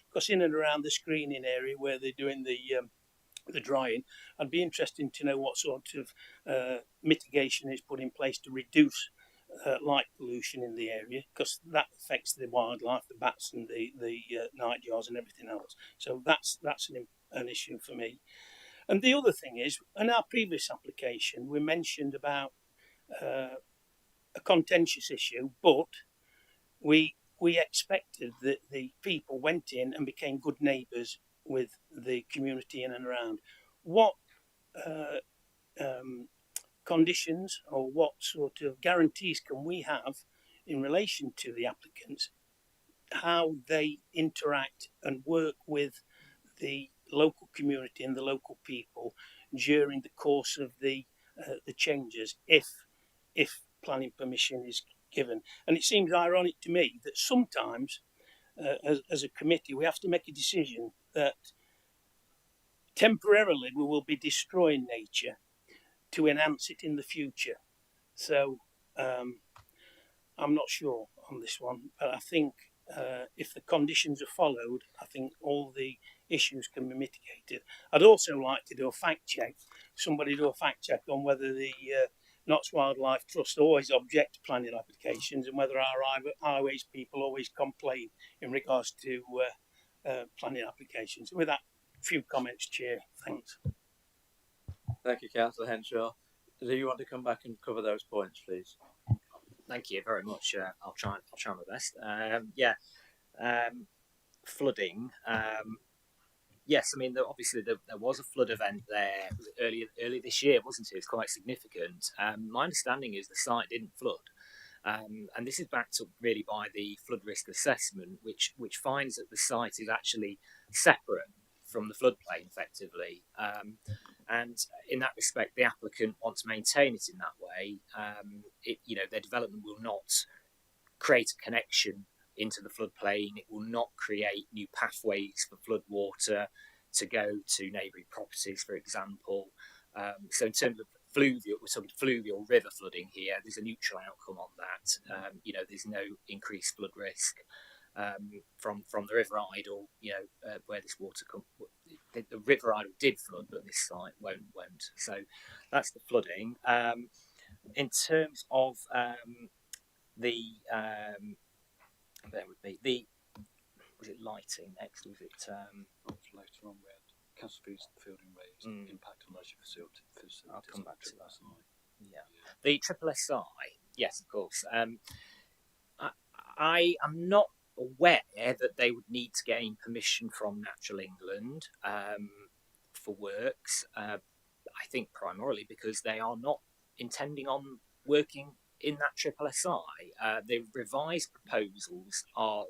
because in and around the screening area where they're doing the drying, I'd be interested to know what sort of mitigation is put in place to reduce light pollution in the area, because that affects the wildlife, the bats and the nightjars and everything else. So that's an issue for me. And the other thing is, in our previous application, we mentioned about a contentious issue, but we expected that the people went in and became good neighbours with the community in and around. What conditions or what sort of guarantees can we have in relation to the applicants, how they interact and work with the local community and the local people during the course of the changes, if planning permission is given? And it seems ironic to me that sometimes as a committee we have to make a decision that temporarily we will be destroying nature to enhance it in the future. So I'm not sure on this one, but I think if the conditions are followed, I think all the issues can be mitigated. I'd also like to do a fact check. Somebody do a fact check on whether the Notts Wildlife Trust always object to planning applications and whether our highways people always complain in regards to planning applications. With that, few comments, Chair. Thanks. Thank you, Councillor Henshaw. Do you want to come back and cover those points, please? Thank you very much. I'll try my best. Flooding. Yes, I mean obviously there was a flood event there earlier this year, wasn't it? It's quite significant. My understanding is the site didn't flood, and this is backed up really by the flood risk assessment, which finds that the site is actually separate from the floodplain effectively. And in that respect, the applicant wants to maintain it in that way. Their development will not create a connection into the floodplain. It will not create new pathways for floodwater to go to neighbouring properties, for example. So in terms of fluvial, we're talking fluvial river flooding here. There's a neutral outcome on that. There's no increased flood risk from the River Idle. Where this water comes. The River Idle did flood, but this site won't. So that's the flooding. In terms of there would be the, was it lighting next? Was it later on we had Castlefields Fielding Ways, impact on leisure facilities. I'll come back to that. Yeah, the triple SI. Yes, of course. I am not aware that they would need to gain permission from Natural England for works. I think primarily because they are not intending on working in that triple SI. The revised proposals are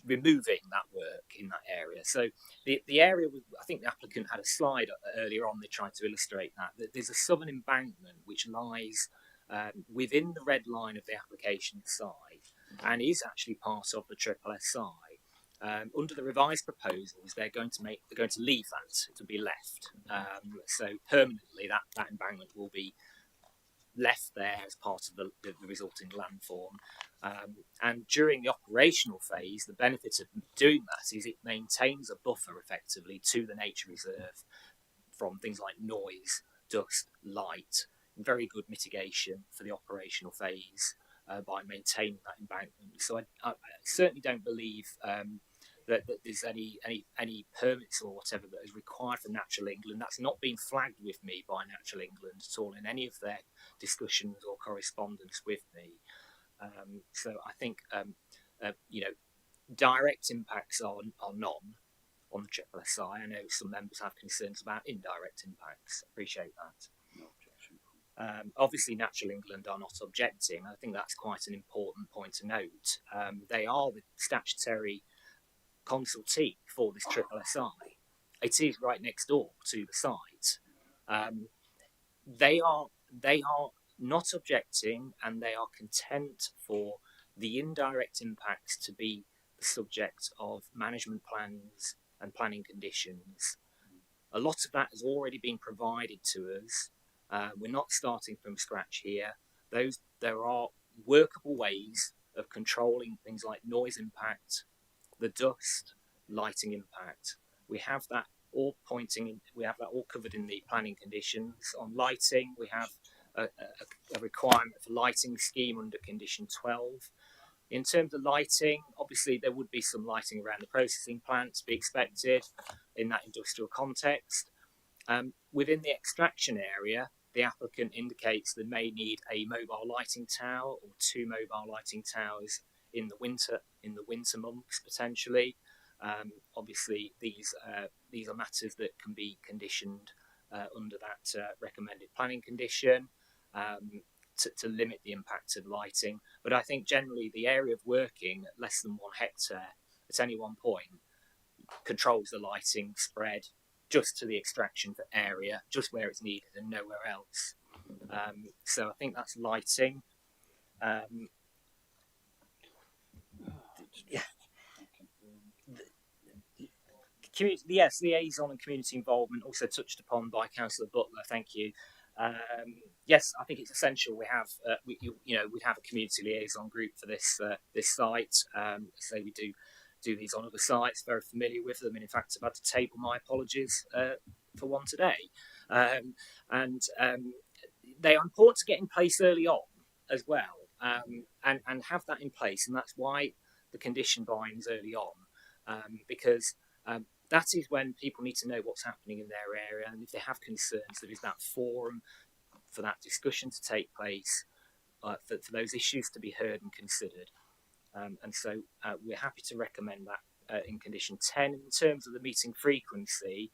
removing that work in that area. So the area, I think the applicant had a slide earlier on, they tried to illustrate that there's a southern embankment which lies within the red line of the application site and is actually part of the triple SI. Under the revised proposals, they're going to leave that to be left. So permanently, that embankment will be left there as part of the resulting landform. And during the operational phase, the benefit of doing that is it maintains a buffer effectively to the nature reserve from things like noise, dust, light, very good mitigation for the operational phase by maintaining that embankment. So I certainly don't believe that there's any permits or whatever that is required from Natural England. That's not been flagged with me by Natural England at all in any of their discussions or correspondence with me. So I think direct impacts are none on the triple SI. I know some members have concerns about indirect impacts. Appreciate that. No objection. Obviously, Natural England are not objecting. I think that's quite an important point to note. They are the statutory consultee for this triple SI. It is right next door to the site. They are not objecting, and they are content for the indirect impacts to be the subject of management plans and planning conditions. A lot of that has already been provided to us. We're not starting from scratch here. There are workable ways of controlling things like noise impact, the dust, lighting impact. We have that all covered in the planning conditions. On lighting, we have a requirement for lighting scheme under condition 12. In terms of lighting, obviously there would be some lighting around the processing plant to be expected in that industrial context. Within the extraction area, the applicant indicates they may need a mobile lighting tower or 2 mobile lighting towers in the winter months potentially. Obviously, these are matters that can be conditioned under that recommended planning condition to limit the impact of lighting. But I think generally the area of working at less than 1 hectare at any one point controls the lighting spread just to the extraction area, just where it's needed and nowhere else. So I think that's lighting. Yeah. Yes, liaison and community involvement also touched upon by Councillor Butler. Thank you. Yes, I think it's essential we have we have a community liaison group for this site. So we do these on other sites. Very familiar with them, and in fact, I've had to table my apologies for one today. And they are important to get in place early on as well, and have that in place, and that's why the condition buying is early on, because that is when people need to know what's happening in their area, and if they have concerns, there is that forum for that discussion to take place, for those issues to be heard and considered. And so we're happy to recommend that in condition 10. In terms of the meeting frequency,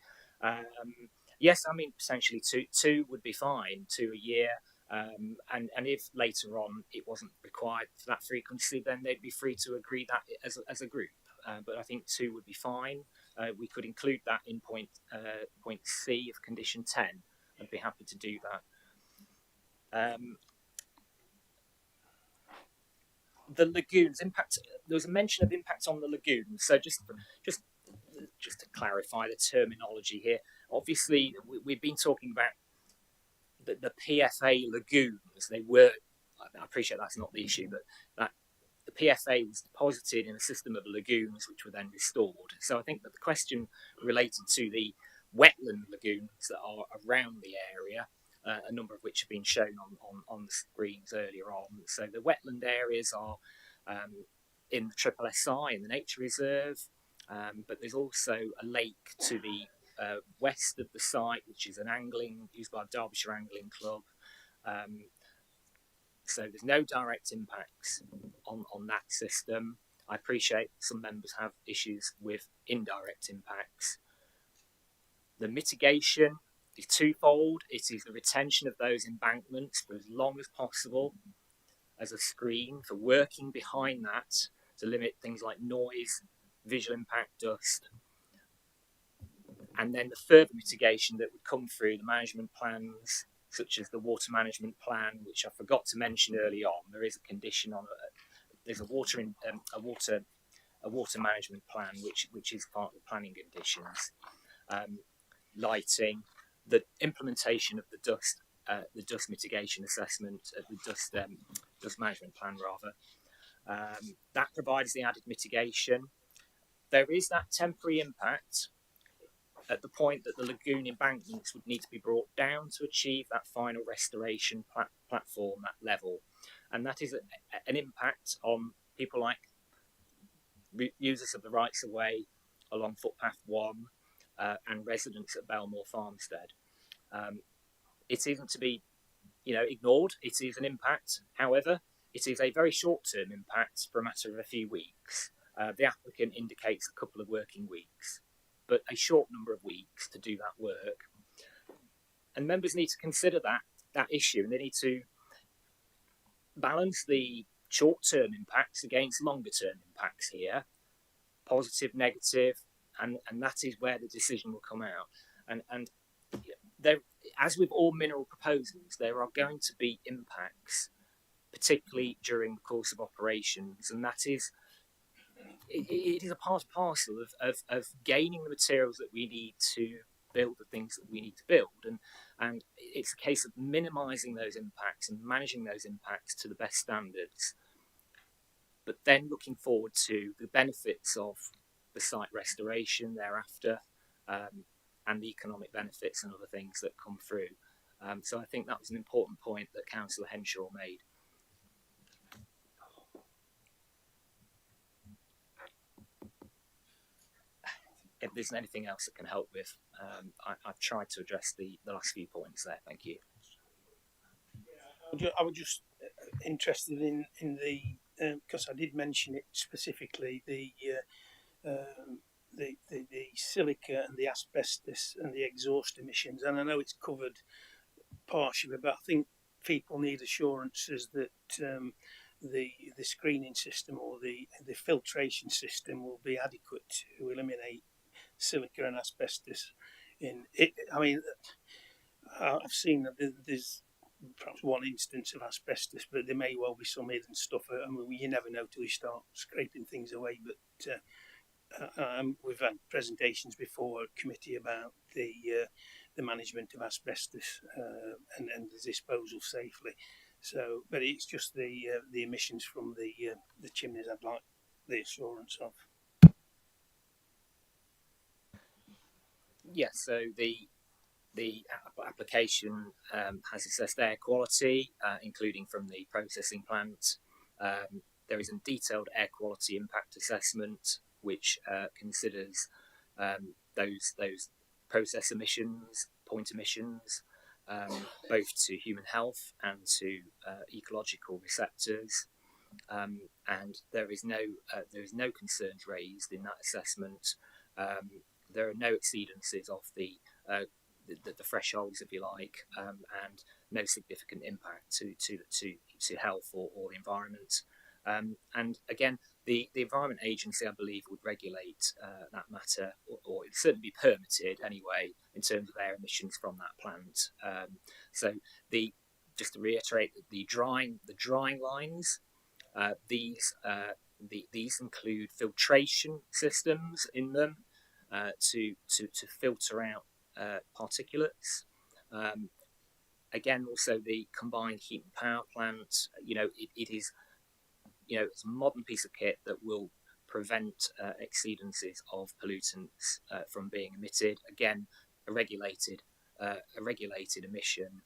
yes, I mean, potentially two would be fine, 2 a year. And if later on it wasn't required for that frequency, then they'd be free to agree that as a group. But I think 2 would be fine. We could include that in point C of condition 10. I'd be happy to do that. The lagoons impact. There was a mention of impact on the lagoons. So just to clarify the terminology here. Obviously, we've been talking about the PFA lagoons. They were. I appreciate that's not the issue, but that the PFA was deposited in a system of lagoons which were then restored. So I think that the question related to the wetland lagoons that are around the area, a number of which have been shown on the screens earlier on. So the wetland areas are in the Triple SI, in the nature reserve, but there's also a lake to the west of the site, which is an angling used by Derbyshire Angling Club. So there's no direct impacts on that system. I appreciate some members have issues with indirect impacts. The mitigation is twofold. It is the retention of those embankments for as long as possible as a screen for working behind that to limit things like noise, visual impact, dust. And then the further mitigation that would come through the management plans, such as the water management plan, which I forgot to mention early on. There is a condition on there's a water management plan which is part of the planning conditions. Lighting, the implementation of the dust mitigation assessment, the dust management plan rather. That provides the added mitigation. There is that temporary impact at the point that the lagoon embankments would need to be brought down to achieve that final restoration platform, that level. And that is an impact on people like users of the rights of way along footpath 1 and residents at Belmore Farmstead. It isn't to be ignored. It is an impact. However, it is a very short-term impact for a matter of a few weeks. The applicant indicates a couple of working weeks, but a short number of weeks to do that work. And members need to consider that issue, and they need to balance the short-term impacts against longer-term impacts here, positive, negative, and that is where the decision will come out. And there, as with all mineral proposals, there are going to be impacts, particularly during the course of operations, and that is it is a part and parcel of gaining the materials that we need to build the things that we need to build, and it's a case of minimising those impacts and managing those impacts to the best standards, but then looking forward to the benefits of the site restoration thereafter, and the economic benefits and other things that come through. So I think that was an important point that Councillor Henshaw made. If there's anything else that can help with, I've tried to address the last few points there. Thank you. I was just interested in the because I did mention it specifically, the silica and the asbestos and the exhaust emissions, and I know it's covered partially, but I think people need assurances that the screening system or the filtration system will be adequate to eliminate silica and asbestos in it. I mean, I've seen that there's perhaps one instance of asbestos, but there may well be some hidden stuff. I mean, you never know till you start scraping things away. But we've had presentations before a committee about the management of asbestos and the disposal safely. So, but it's just the emissions from the chimneys I'd like the assurance of. Yes, so the application has assessed air quality, including from the processing plant. There is a detailed air quality impact assessment which considers those process emissions, point emissions, both to human health and to ecological receptors. And there is no concerns raised in that assessment. There are no exceedances of the thresholds, if you like, and no significant impact to health or the environment. And again, the Environment Agency, I believe, would regulate that matter, or it would certainly be permitted anyway, in terms of air emissions from that plant. So just to reiterate, the drying lines, these include filtration systems in them to filter out particulates. Again, also the combined heat and power plant. It is, it's a modern piece of kit that will prevent exceedances of pollutants from being emitted. Again, a regulated emission,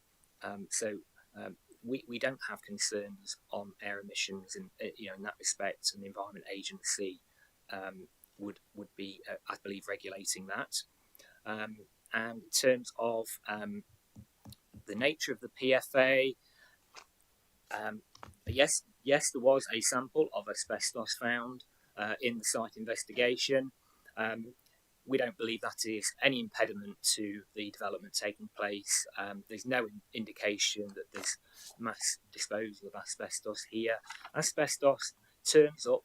We don't have concerns on air emissions, and in that respect, and the Environment Agency would be, I believe, regulating that. And in terms of the nature of the PFA, yes, there was a sample of asbestos found in the site investigation. We don't believe that is any impediment to the development taking place. There's no indication that there's mass disposal of asbestos here. Asbestos turns up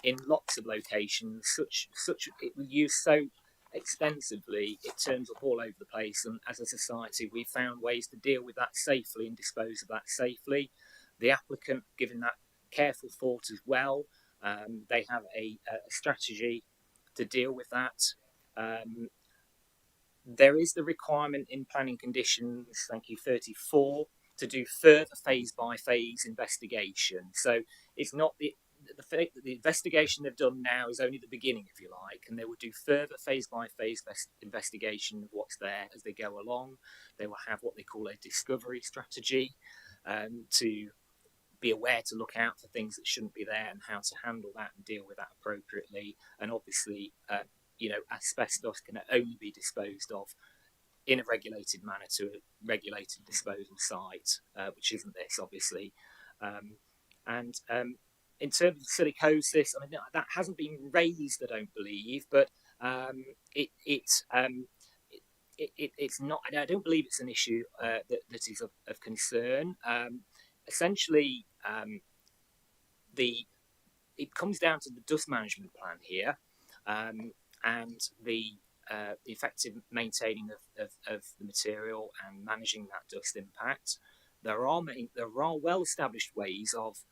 in lots of locations. Such it was used so extensively, it turns up all over the place. And as a society, we've found ways to deal with that safely and dispose of that safely. The applicant, given that careful thought as well, they have a strategy to deal with that. There is the requirement in planning conditions, thank you, 34, to do further phase-by-phase investigation. So it's not the investigation they've done now is only the beginning, if you like, and they will do further phase-by-phase investigation of what's there as they go along. They will have what they call a discovery strategy to be aware to look out for things that shouldn't be there and how to handle that and deal with that appropriately. And obviously, asbestos can only be disposed of in a regulated manner to a regulated disposal site, which isn't this, obviously. In terms of silicosis, I mean, that hasn't been raised, I don't believe, but it's not. I don't believe it's an issue that is of concern. Essentially, it comes down to the dust management plan here, and the effective maintaining of the material and managing that dust impact. There are well-established ways of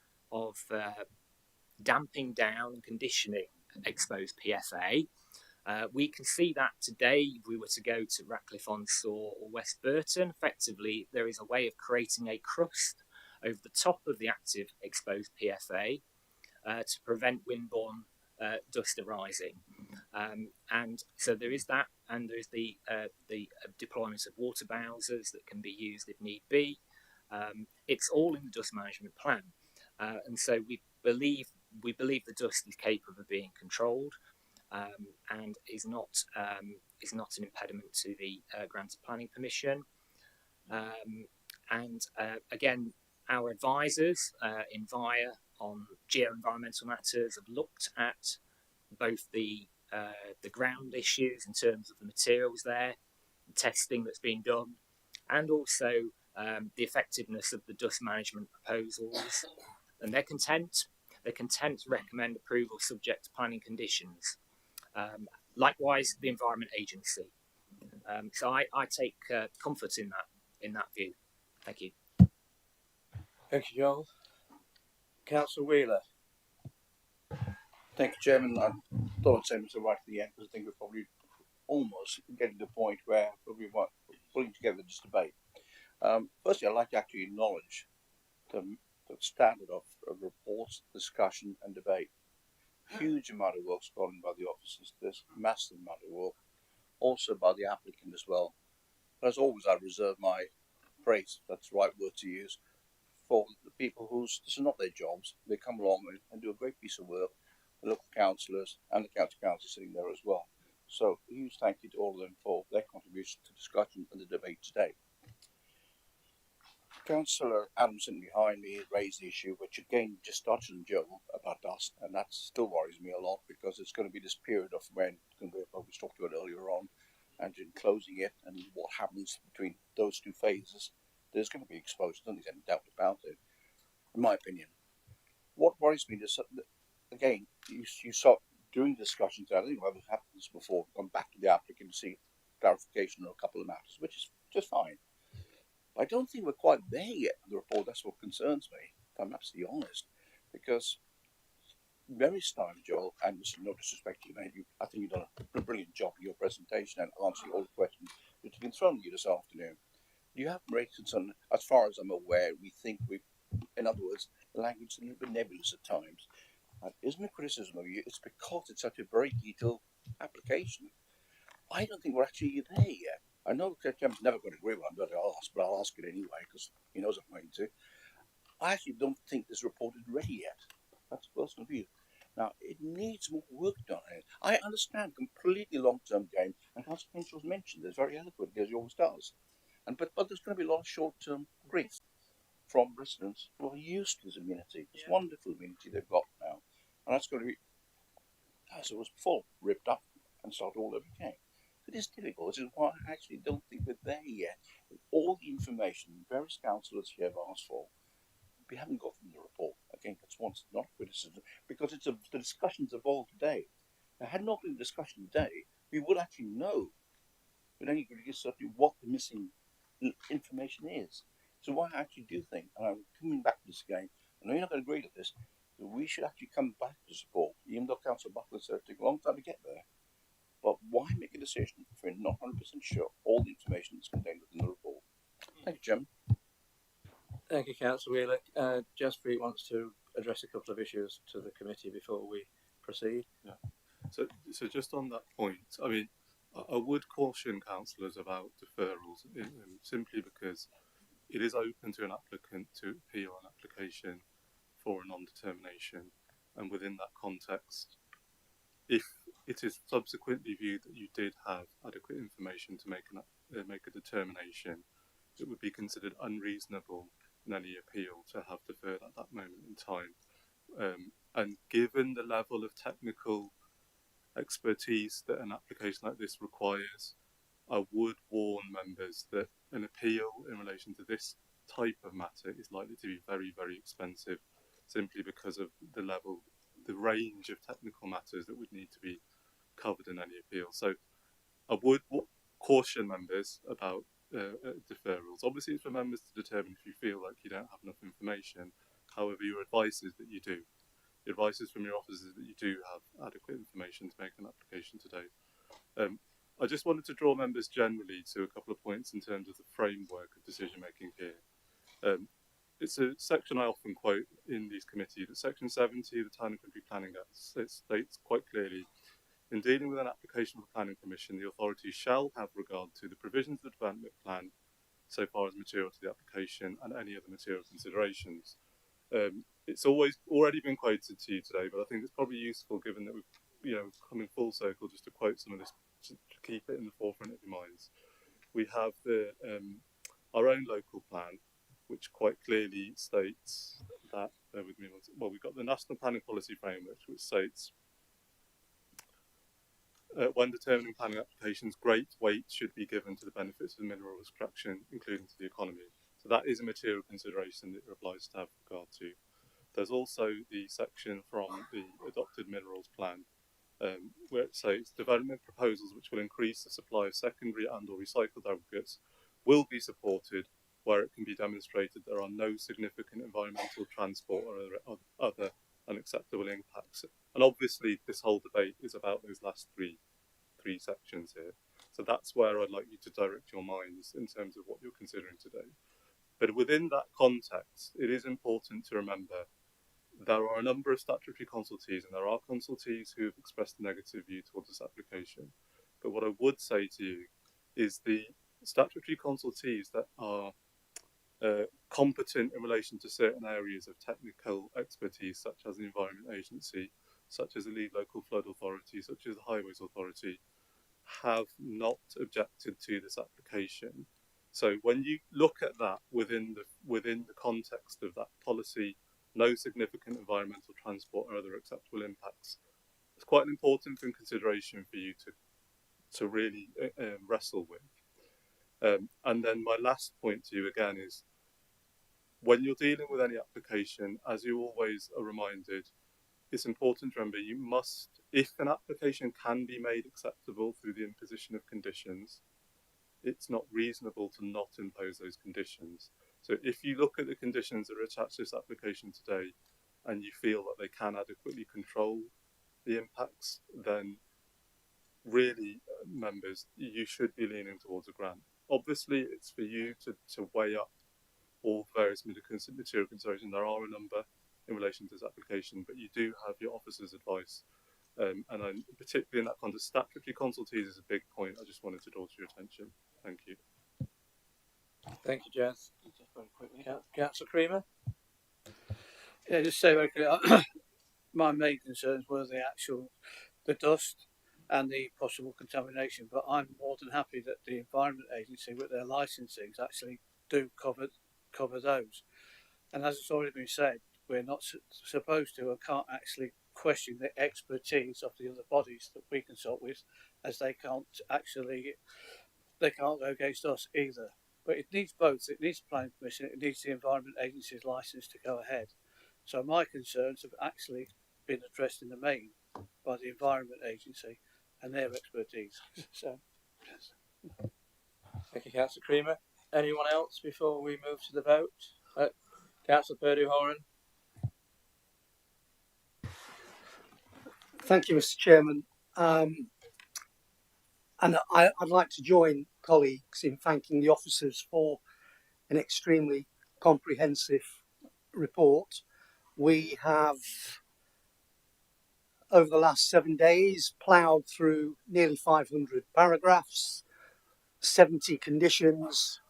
damping down and conditioning exposed PFA. We can see that today if we were to go to Ratcliffe-on-Soar or West Burton. Effectively, there is a way of creating a crust over the top of the active exposed PFA to prevent windborne dust arising. And so there is that, and there's the deployment of water bowsers that can be used if need be. It's all in the dust management plan, and so we believe the dust is capable of being controlled, and is not an impediment to the grant of planning permission. Again, our advisors in VIA on geo-environmental matters have looked at both the ground issues in terms of the materials there, the testing that's been done, and also the effectiveness of the dust management proposals. And they're content to recommend approval subject to planning conditions. Likewise, the Environment Agency. So I take comfort in that view. Thank you. Thank you, Joel. Councillor Wheeler. Thank you, Chairman. I thought I'd say Mr. right at the end because I think we're probably almost getting to the point where we're pulling together this debate. Firstly, I'd like to actually acknowledge the standard of reports, discussion and debate. Huge amount of work's gone by the officers. There's massive amount of work, also by the applicant as well. But as always, I reserve my praise, if that's the right word to use, for the people whose this is not their jobs. They come along and do a great piece of work. The local councillors and the county council sitting there as well. So a huge thank you to all of them for their contribution to the discussion and the debate today. Councillor Adamson behind me raised the issue, which again just touched on Joe about dust, and that still worries me a lot because it's going to be this period of when we talked about earlier on, and in closing it and what happens between those two phases, there's going to be exposure. There's any doubt about it, in my opinion. What worries me is, again, you saw during the discussions, I think we've had this before, gone back to the applicant to seek clarification on a couple of matters, which is just fine. I don't think we're quite there yet in the report. That's what concerns me, if I'm absolutely honest, because various times, Joel, and this is no disrespect to you, mate, I think you've done a brilliant job in your presentation and answering all the questions that have been thrown at you this afternoon. You have raised concern, as far as I'm aware, we think in other words, the language is a little bit nebulous at times. That isn't a criticism of you, it's because it's such a very detailed application. I don't think we're actually there yet. I know that Jim's never going to agree with what I'm going to ask, but I'll ask it anyway because he knows I'm going to. I actually don't think this report is ready yet. That's a personal view. Now, it needs more work done on it. I understand completely long-term gain, and Councillor Henshaw's mentioned this very eloquently, as he always does. But there's going to be a lot of short-term grief from residents who are used to this amenity, this wonderful amenity they've got now. And that's going to be, as it was before, ripped up and start all over again. It is difficult. This is why I actually don't think we're there yet. With all the information various councillors here have asked for, we haven't got from the report. Again, that's once not criticism, because it's the discussions evolved today. Now, had not been a discussion today, we would actually know with any degree certainly what the missing information is. So what I actually do think, and I'm coming back to this again, I know you're not going to agree with this, that we should actually come back to support, even though Councillor Buckler said it took a long time to get there. But why make a decision if we're not 100% sure all the information is contained within the report? Thank you, Chairman. Thank you, Councillor Wheeler. Jaspreet wants to address a couple of issues to the committee before we proceed. Yeah. So just on that point, I mean, I would caution councillors about deferrals simply because it is open to an applicant to appeal an application for a non-determination, and within that context, if it is subsequently viewed that you did have adequate information to make a determination, it would be considered unreasonable in any appeal to have deferred at that moment in time. And given the level of technical expertise that an application like this requires, I would warn members that an appeal in relation to this type of matter is likely to be very, very expensive, simply because of the range of technical matters that would need to be covered in any appeal. So I would caution members about deferrals. Obviously, it's for members to determine if you feel like you don't have enough information. However, your advice is that you do. The advice is from your officers that you do have adequate information to make an application today. I just wanted to draw members generally to a couple of points in terms of the framework of decision making here. It's a section I often quote in these committees, that Section 70 of the Town and Country Planning Act states quite clearly, in dealing with an application for planning permission, the authority shall have regard to the provisions of the development plan so far as material to the application and any other material considerations. It's already been quoted to you today, but I think it's probably useful, given that we've come in full circle, just to quote some of this to keep it in the forefront of your minds. We have our own local plan, which quite clearly states that, we've got the National Planning Policy Framework, which states when determining planning applications, great weight should be given to the benefits of mineral extraction, including to the economy. So that is a material consideration that you're obliged to have regard to. There's also the section from the adopted minerals plan, where it says development proposals which will increase the supply of secondary and or recycled aggregates will be supported where it can be demonstrated there are no significant environmental, transport or other unacceptable impacts. And obviously this whole debate is about those last three sections here. So that's where I'd like you to direct your minds in terms of what you're considering today. But within that context, it is important to remember there are a number of statutory consultees, and there are consultees who have expressed a negative view towards this application. But what I would say to you is the statutory consultees that are competent in relation to certain areas of technical expertise, such as the Environment Agency, such as the Lead Local Flood Authority, such as the Highways Authority, have not objected to this application. So when you look at that within the context of that policy, no significant environmental, transport or other acceptable impacts, it's quite an important consideration for you to really wrestle with. And then my last point to you again is, when you're dealing with any application, as you always are reminded, it's important to remember you must, if an application can be made acceptable through the imposition of conditions, it's not reasonable to not impose those conditions. So if you look at the conditions that are attached to this application today and you feel that they can adequately control the impacts, then really, members, you should be leaning towards a grant. Obviously, it's for you to weigh up all various material considerations. There are a number in relation to this application, but you do have your officer's advice And particularly in that context, statutory consultees is a big point. I just wanted to draw to your attention. Thank you. Thank you, Jazz. Just very quickly, Councillor Creamer. Yeah, just say very quickly, my main concerns were the dust and the possible contamination, but I'm more than happy that the Environment Agency with their licensings actually do cover those. And as it's already been said, we're not supposed to and can't actually question the expertise of the other bodies that we consult with, as they can't go against us either. But it needs both. It needs the Planning Commission, it needs the Environment Agency's licence to go ahead. So my concerns have actually been addressed in the main by the Environment Agency and their expertise. So, yes. Thank you, Councillor Creamer. Anyone else before we move to the vote? Councillor Purdue-Horan. Thank you, Mr. Chairman. And I'd like to join colleagues in thanking the officers for an extremely comprehensive report. We have, over the last 7 days, ploughed through nearly 500 paragraphs, 70 conditions,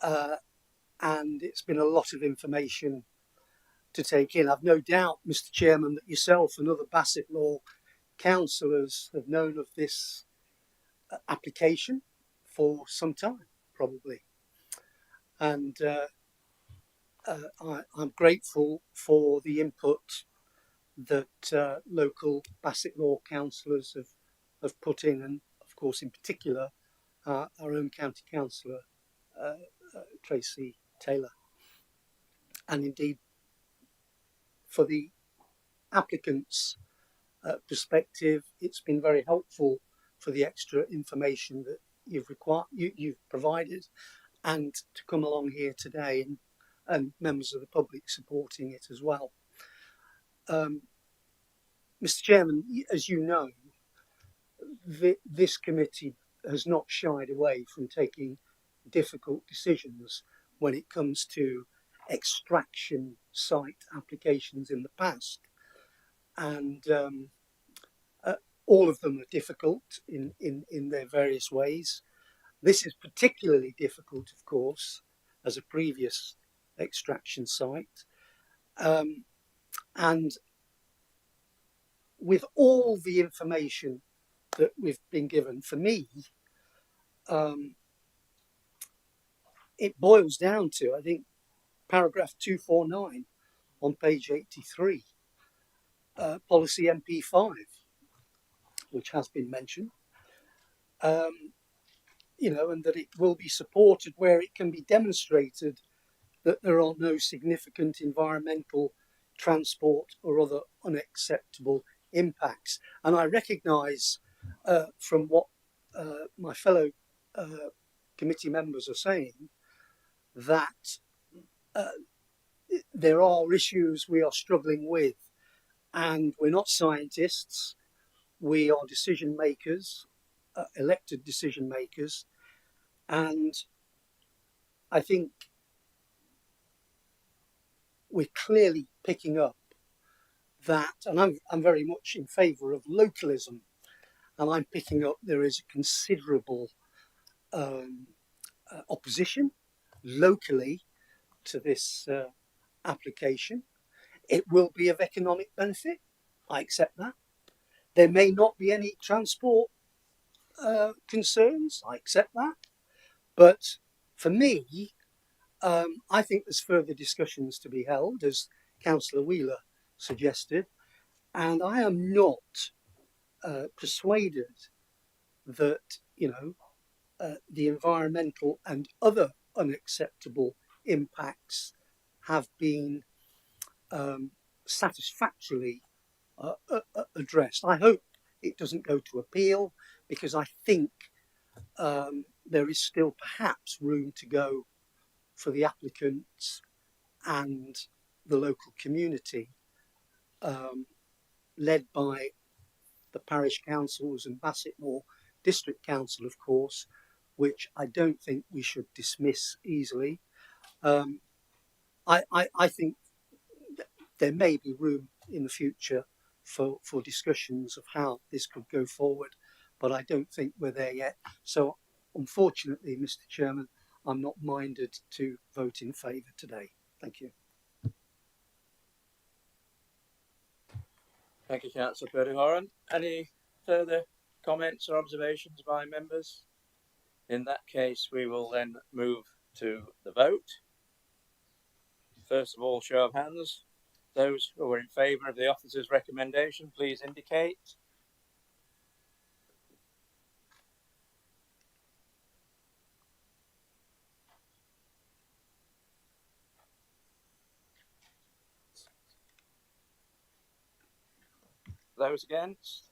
and it's been a lot of information to take in. I've no doubt, Mr. Chairman, that yourself and other Bassett Law councillors have known of this application for some time, probably. And I'm grateful for the input that local Bassett Law councillors have put in, and of course, in particular, our own county councillor, Tracy Taylor. And indeed, for the applicants' perspective, it's been very helpful for the extra information that you've provided, and to come along here today and members of the public supporting it as well. Mr. Chairman, as you know, this committee has not shied away from taking difficult decisions when it comes to extraction site applications in the past. And all of them are difficult in their various ways. This is particularly difficult, of course, as a previous extraction site. And with all the information that we've been given, for me, it boils down to, I think, paragraph 249 on page 83, policy MP5, which has been mentioned, and that it will be supported where it can be demonstrated that there are no significant environmental, transport or other unacceptable impacts. And I recognise from what my fellow committee members are saying that there are issues we are struggling with, and we're not scientists, we are decision makers, elected decision makers, and I think we're clearly picking up that, and I'm very much in favour of localism, and I'm picking up there is a considerable opposition locally to this application. It will be of economic benefit, I accept that. There may not be any transport concerns, I accept that. But for me, I think there's further discussions to be held, as Councillor Wheeler suggested, and I am not persuaded that the environmental and other unacceptable impacts have been satisfactorily addressed. I hope it doesn't go to appeal, because I think there is still perhaps room to go for the applicants and the local community, led by the parish councils and Bassett Moor District Council, of course, which I don't think we should dismiss easily. I think there may be room in the future for discussions of how this could go forward, but I don't think we're there yet. So unfortunately, Mr. Chairman, I'm not minded to vote in favour today. Thank you. Thank you, Councillor Purdy-Horan. Any further comments or observations by members? In that case, we will then move to the vote. First of all, show of hands. Those who are in favour of the officer's recommendation, please indicate. Those against?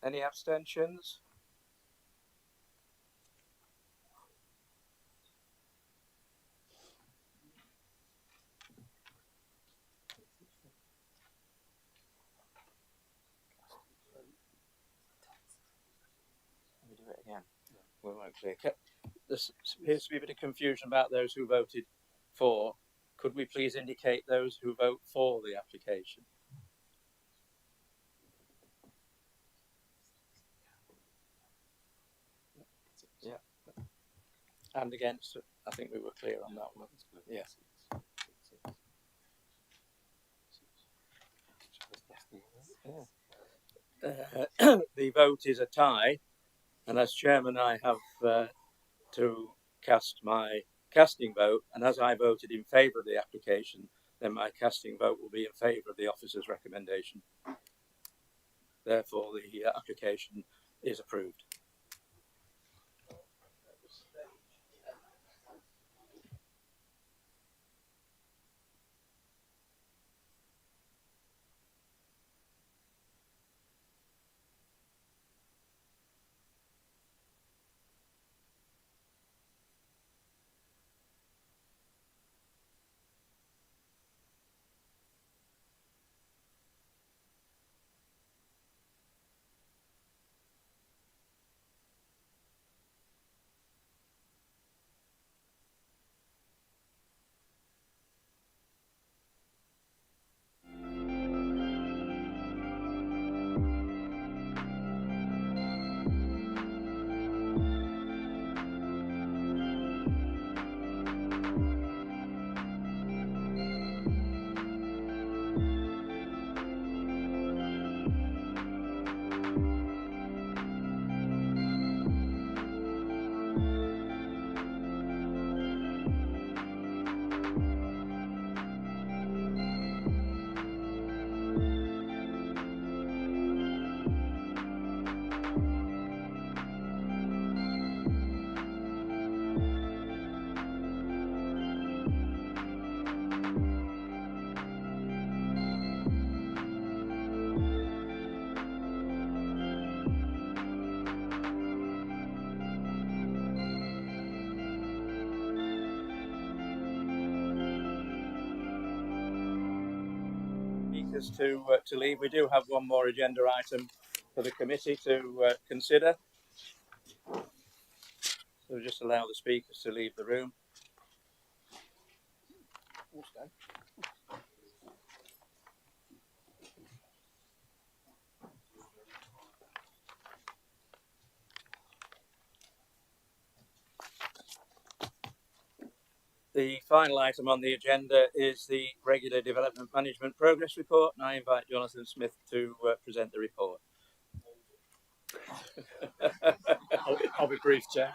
Any abstentions? Let me do it again. We won't clear. There appears to be a bit of confusion about those who voted for. Could we please indicate those who vote for the application? Yeah. And against, I think we were clear on that one. Yeah. The vote is a tie, and as chairman I have to cast my casting vote, and as I voted in favour of the application, then my casting vote will be in favour of the officer's recommendation. Therefore the application is approved. To leave. We do have one more agenda item for the committee to consider. So just allow the speakers to leave the room. The final item on the agenda is the regular development management progress report, and I invite Jonathan Smith to present the report. I'll be brief, Chair.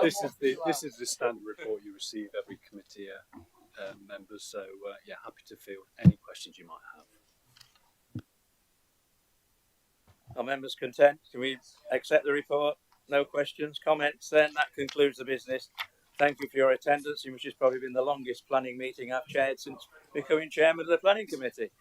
This is the standard report you receive every committee members. So yeah, happy to field any questions you might have. Are members content? Can we accept the report? No questions, comments? Then that concludes the business. Thank you for your attendance, which has probably been the longest planning meeting I've chaired since becoming chairman of the planning committee.